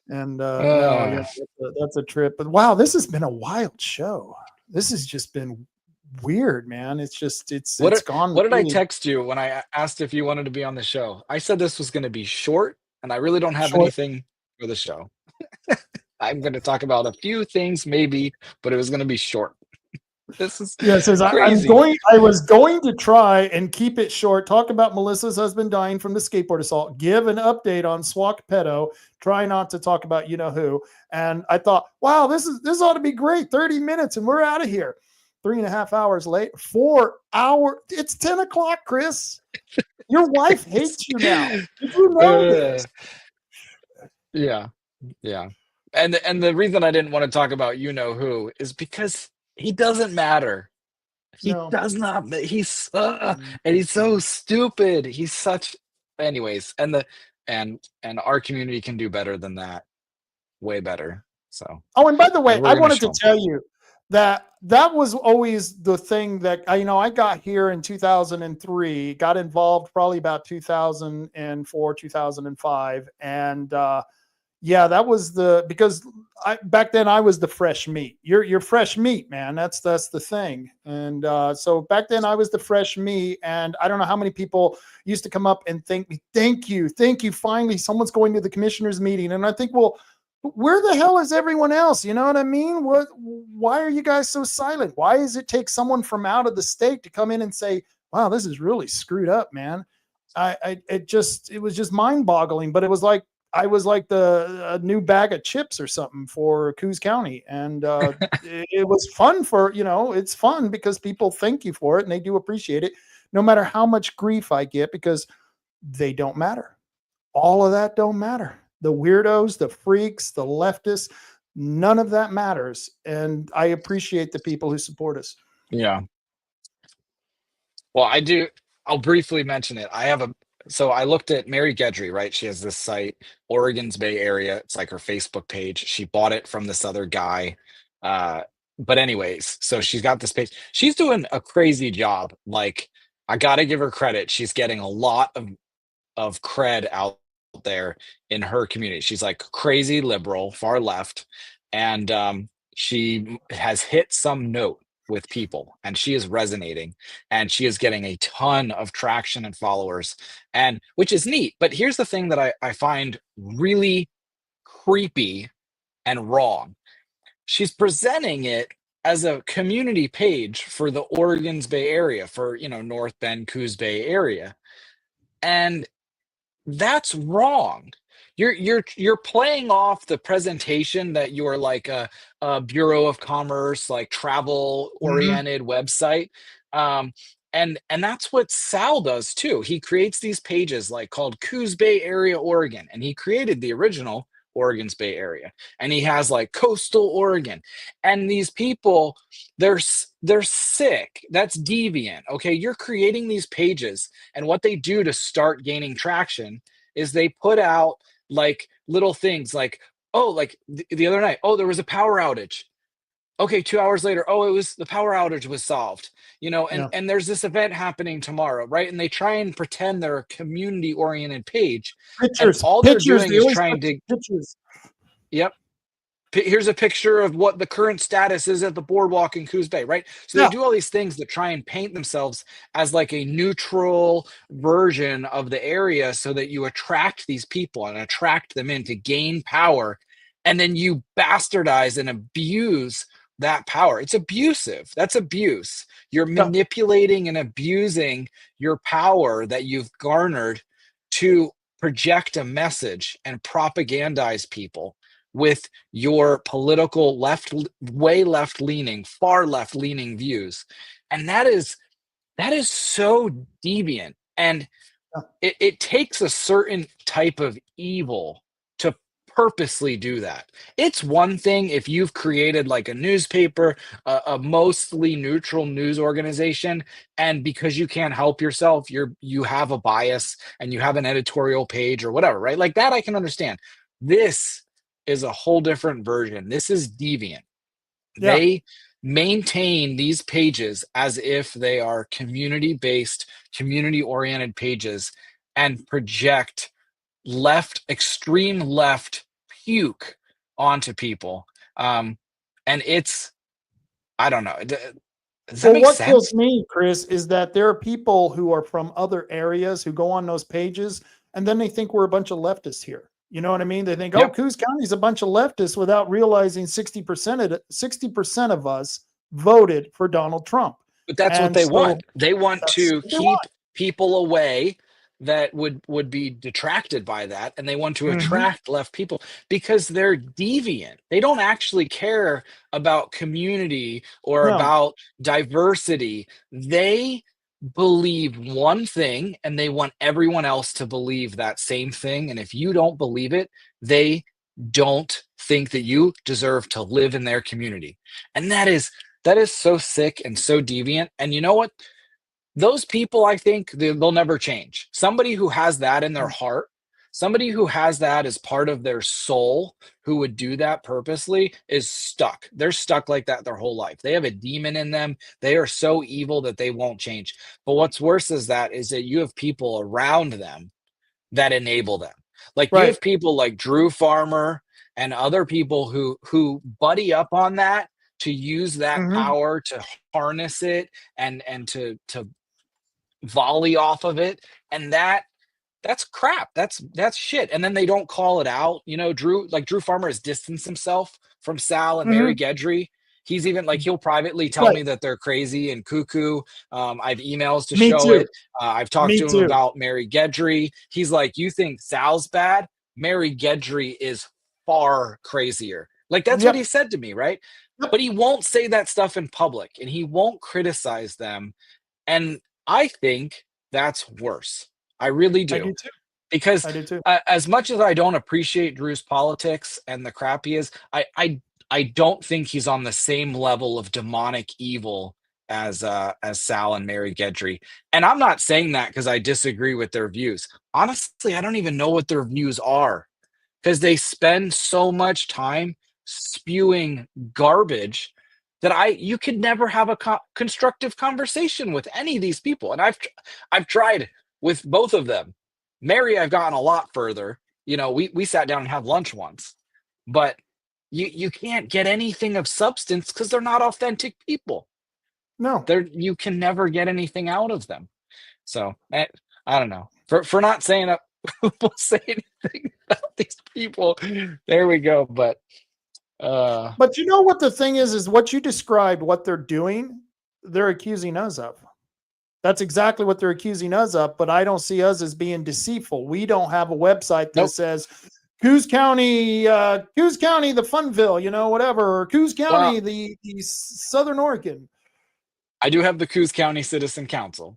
And no, yeah, Uh, that's a trip. But wow, this has been a wild show. This has just been weird, man. It's just it's gone what did I really text you when I asked if you wanted to be on the show? I said this was going to be short, and I really don't have short. anything for the show. I'm going to talk about a few things, maybe, but it was going to be short. This is Yeah, it says crazy. I was going to try and keep it short, talk about Melissa's husband dying from the skateboard assault, give an update on Swak Pedo, try not to talk about you know who. And I thought, wow, this ought to be great. 30 minutes and we're out of here. 3.5 hours late, 4 hour. It's 10 o'clock, Chris. Your wife hates you now. Did you know Uh, this? yeah, yeah. And the reason I didn't want to talk about you know who is because he doesn't matter. He No. does not. He's and he's so stupid. He's such. Anyways, and our community can do better than that. Way better. So, Oh, and by the way, and we're I gonna wanted to show 'em. tell you that was always the thing that I got here in 2003, got involved probably about 2004, 2005, and yeah, that was because back then I was the fresh meat. You're fresh meat, man. That's the thing. And so back then I was the fresh meat, and I don't know how many people used to come up and thank me. Thank you. Finally, someone's going to the commissioners meeting, and I think, well, where the hell is everyone else? You know what I mean? Why are you guys so silent? Why does it take someone from out of the state to come in and say, wow, this is really screwed up, man? It was just mind boggling, but it was like, I was like a new bag of chips or something for Coos County. And it was fun it's fun because people thank you for it and they do appreciate it, no matter how much grief I get, because they don't matter. All of that don't matter. The weirdos, the freaks, the leftists, none of that matters. And I appreciate the people who support us. Yeah. Well, I do. I'll briefly mention it. So I looked at Mary Gedry, right? She has this site, Oregon's Bay Area. It's like her Facebook page. She bought it from this other guy. Uh, but anyways, so she's got this page. She's doing a crazy job. Like, I gotta give her credit. She's getting a lot of cred out there in her community. She's like crazy liberal, far left, and she has hit some note with people, and she is resonating, and she is getting a ton of traction and followers, and which is neat. But here's the thing that I find really creepy and wrong. She's presenting it as a community page for the Oregon's Bay Area, for North Bend, Coos Bay area, and that's wrong. You're playing off the presentation that you're like a Bureau of Commerce, like travel Mhm. oriented website. And that's what Sal does too. He creates these pages like called Coos Bay Area, Oregon, and he created the original Oregon's Bay Area, and he has like coastal Oregon, and these people, they're sick. That's deviant. Okay, you're creating these pages, and what they do to start gaining traction is they put out like little things like, oh, like the other night, oh, there was a power outage. Okay, 2 hours later, oh, it was the power outage was solved, and there's this event happening tomorrow, right? And they try and pretend they're a community oriented page, and all they're doing is trying to pictures. Yep. Here's a picture of what the current status is at the boardwalk in Coos Bay, right? So they do all these things that try and paint themselves as like a neutral version of the area so that you attract these people and attract them in to gain power. And then you bastardize and abuse that power. It's abusive. That's abuse. You're manipulating and abusing your power that you've garnered to project a message and propagandize people with your political far left leaning views. And that is so deviant. And it takes a certain type of evil to purposely do that. It's one thing if you've created like a newspaper, a mostly neutral news organization, and because you can't help yourself, you have a bias and you have an editorial page or whatever, right? Like that I can understand. This is a whole different version. This is deviant. Yeah. They maintain these pages as if they are community-based, community-oriented pages and project extreme left puke onto people. And it's, I don't know. Does that make what sense? kills me, Chris, is that there are people who are from other areas who go on those pages and then they think we're a bunch of leftists here. You know what I mean? They think, oh, Coos County is a bunch of leftists without realizing 60% of us voted for Donald Trump. But that's what they want. They want to keep people away that would be detracted by that, and they want to attract left people because they're deviant. They don't actually care about community or about diversity. They believe one thing and they want everyone else to believe that same thing, and if you don't believe it, they don't think that you deserve to live in their community. And that is so sick and so deviant. And you know what? Those people, I think they'll never change. Somebody who has that in their heart, somebody who has that as part of their soul, who would do that purposely, is stuck. They're stuck like that their whole life. They have a demon in them. They are so evil that they won't change. But what's worse is that you have people around them that enable them. Like you have people like Drew Farmer and other people who buddy up on that to use that power to harness it and to volley off of it, and that's crap. That's shit. And then they don't call it out. Drew Farmer has distanced himself from Sal and Mary Guidry. He's even like, he'll privately tell me that they're crazy and cuckoo. I've emails to show it. I've talked to him about Mary Guidry. He's like, you think Sal's bad? Mary Guidry is far crazier. Like that's what he said to me, right? But he won't say that stuff in public and he won't criticize them. And I think that's worse. I really do. I do too. Because as much as I don't appreciate Drew's politics and the crap he is, I don't think he's on the same level of demonic evil as Sal and Mary Guidry. And I'm not saying that because I disagree with their views. Honestly, I don't even know what their views are because they spend so much time spewing garbage that you could never have a constructive conversation with any of these people. And I've tried with both of them. Mary, I've gotten a lot further. We sat down and had lunch once, but you can't get anything of substance because they're not authentic people. No, you can never get anything out of them. So I don't know for not saying that we'll say anything about these people. There we go. But you know what the thing is what you described, what they're doing, they're accusing us of. That's exactly what they're accusing us of, but I don't see us as being deceitful. We don't have a website that says Coos County, the Funville, whatever, or Coos County, the Southern Oregon. I do have the Coos County Citizen Council.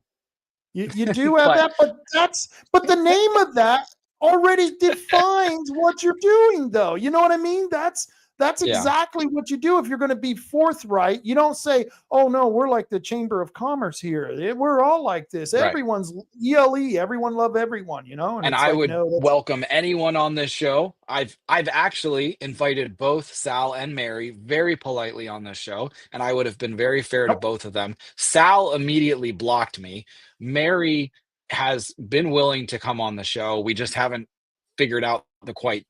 You do have that, but the name of that already defines what you're doing, though. You know what I mean? That's Yeah. exactly what you do if you're going to be forthright. You don't say, "Oh no, we're like the Chamber of Commerce here. We're all like this. Right. Everyone's ELE. Everyone love everyone." You know, And it's I like, would no, welcome anyone on this show. I've actually invited both Sal and Mary very politely on this show, and I would have been very fair to nope. both of them. Sal immediately blocked me. Mary has been willing to come on the show. We just haven't figured out the quite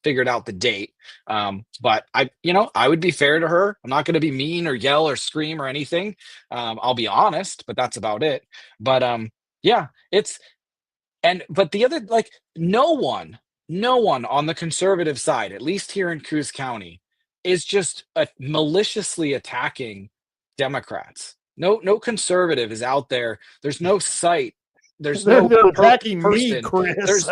figured out the date. But I would be fair to her. I'm not going to be mean or yell or scream or anything. I'll be honest, but that's about it. But yeah, but the other, like, no one on the conservative side, at least here in Coos County, is just maliciously attacking Democrats. No conservative is out there. There's no site. There's no They're attacking me, person. Chris.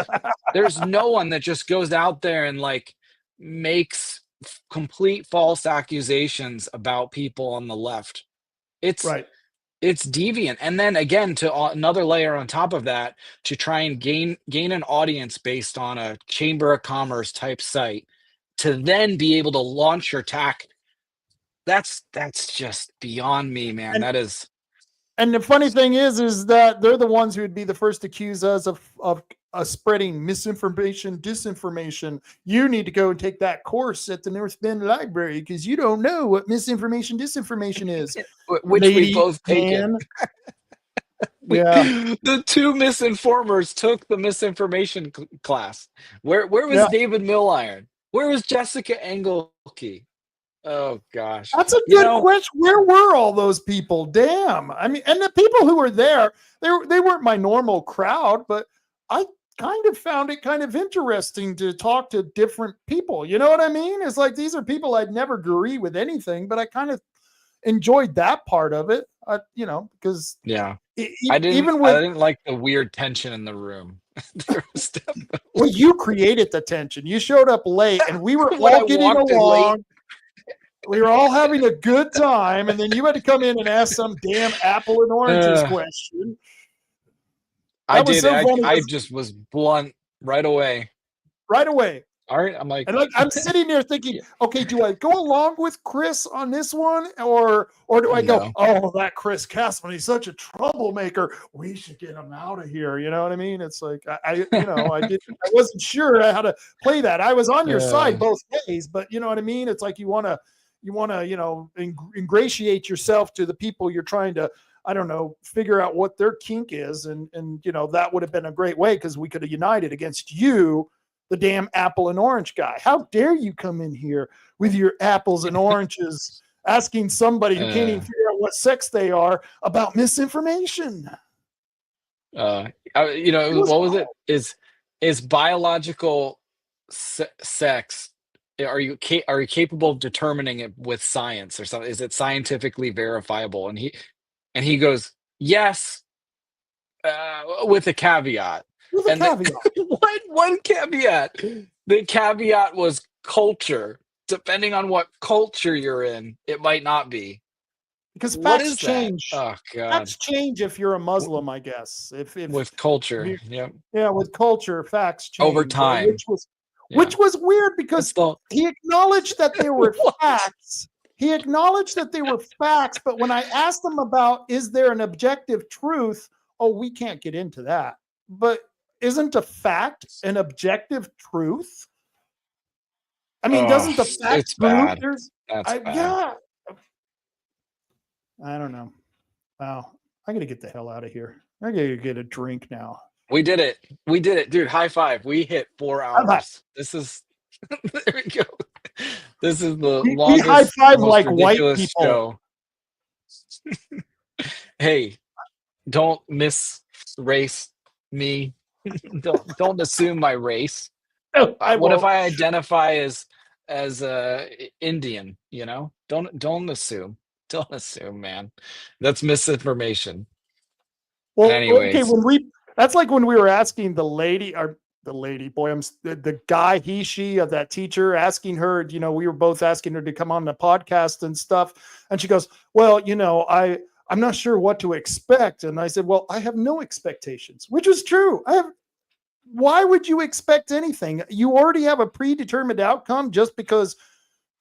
There's no one that just goes out there and like makes complete false accusations about people on the left. It's Right. It's deviant. And then again, to another layer on top of that, to try and gain an audience based on a Chamber of Commerce type site, to then be able to launch your attack. That's just beyond me, man. That is. And the funny thing is that they're the ones who would be the first to accuse us of spreading misinformation, disinformation. You need to go and take that course at the North Bend Library because you don't know what misinformation, disinformation is. Which we both taken. Yeah. The two misinformers took the misinformation class. Where was David Milliron? Where was Jessica Engelke? Oh gosh, that's a good question. Where were all those people? Damn. I mean, and the people who were there, they weren't my normal crowd, but I kind of found it kind of interesting to talk to different people. You know what I mean? It's like these are people I'd never agree with anything, but I kind of enjoyed that part of it. Because I didn't like the weird tension in the room. Well, you created the tension. You showed up late, and we were all getting along. We were all having a good time, and then you had to come in and ask some damn apple and oranges question. I did. I just was blunt right away. Right away. All right. I'm like, I'm sitting there thinking, okay, do I go along with Chris on this one, or do I go, oh, that Chris Castleman, he's such a troublemaker. We should get him out of here. You know what I mean? It's like I wasn't sure how to play that. I was on your side both ways, but you know what I mean? It's like you want to ingratiate yourself to the people you're trying to, I don't know, figure out what their kink is. And that would have been a great way because we could have united against you, the damn apple and orange guy. How dare you come in here with your apples and oranges asking somebody who can't even figure out what sex they are about misinformation? What was it? Is biological sex, are you capable of determining it with science or something? Is it scientifically verifiable? And he goes, yes, with a caveat. One caveat. The caveat was culture. Depending on what culture you're in, it might not be. Because facts change. Oh God. Facts change if you're a Muslim, I guess. If with culture, yeah, with culture, facts change over time. Which was weird because he acknowledged that they were facts. He acknowledged that they were facts, but when I asked him about, is there an objective truth? Oh, we can't get into that. But isn't a fact an objective truth? I mean, doesn't the fact it's bad. That's bad. Yeah. I don't know. Wow. I'm going to get the hell out of here. I got to get a drink now. We did it, dude. High five. We hit 4 hours. This is there we go. This is the longest, high five most like ridiculous white people. show. Hey, don't race me. don't assume my race. No, what if I identify as Indian? Don't assume. Don't assume, man. That's misinformation. Well, anyways. Okay, that's like when we were asking the guy, she of that teacher, asking her, we were both asking her to come on the podcast and stuff. And she goes, well, I'm not sure what to expect. And I said, well, I have no expectations, which is true. why would you expect anything? You already have a predetermined outcome just because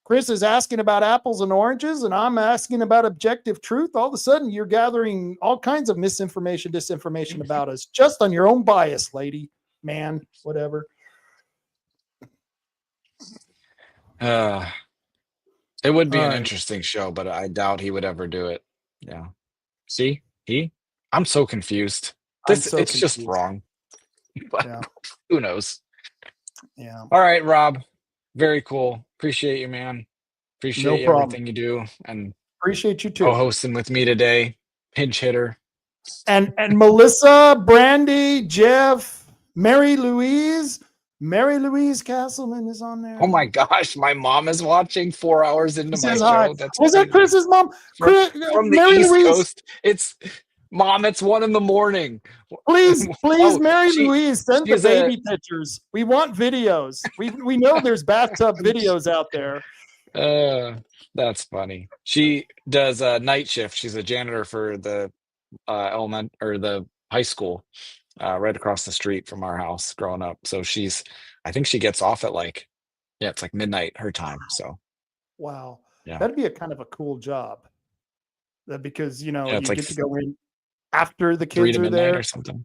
Chris is asking about apples and oranges and I'm asking about objective truth. All of a sudden, you're gathering all kinds of misinformation, disinformation about us just on your own bias, lady, man, whatever. It would be All an right. interesting show, but I doubt he would ever do it. Yeah. See, I'm so confused. I'm so It's just confused. wrong. But Yeah. who knows? Yeah. All right, Rob. Very cool. Appreciate you, man. Appreciate No problem. everything you do and Appreciate you too. co-hosting with me today. Pinch hitter. And Melissa, Brandy, Jeff, Mary Louise Castleman is on there. Oh my gosh, my mom is watching 4 hours into She my says hi. show. That's Was that crazy. Chris's mom? From the Mary East Louise. Coast. It's Mom, it's 1 a.m. Please, Oh, Mary Louise, send the she's a- baby pictures. We want videos. We know there's bathtub videos out there. That's funny. She does a night shift. She's a janitor for the the high school right across the street from our house growing up. So I think she gets off at it's like midnight her time. So Wow. Yeah. That'd be a kind of a cool job. Because you it's get to go in after the 3 kids to are midnight there. or something.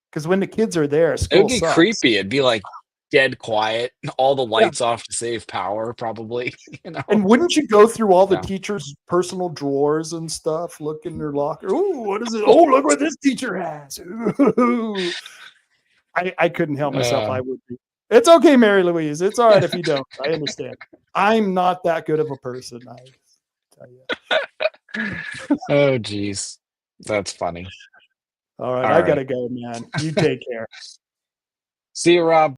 Because when the kids are there, It school would be sucks. creepy. It'd be like dead quiet, all the lights off to save power, probably. And wouldn't you go through all the Yeah. teachers' personal drawers and stuff, look in their locker? Ooh, what is it? Oh, look what this teacher has. Ooh. I couldn't help myself. I would be. It's okay, Mary Louise. It's all right if you don't. I understand. I'm not that good of a person. I tell you. Oh, geez. That's funny. All right. All I right. got to go, man. You take care. See you, Rob.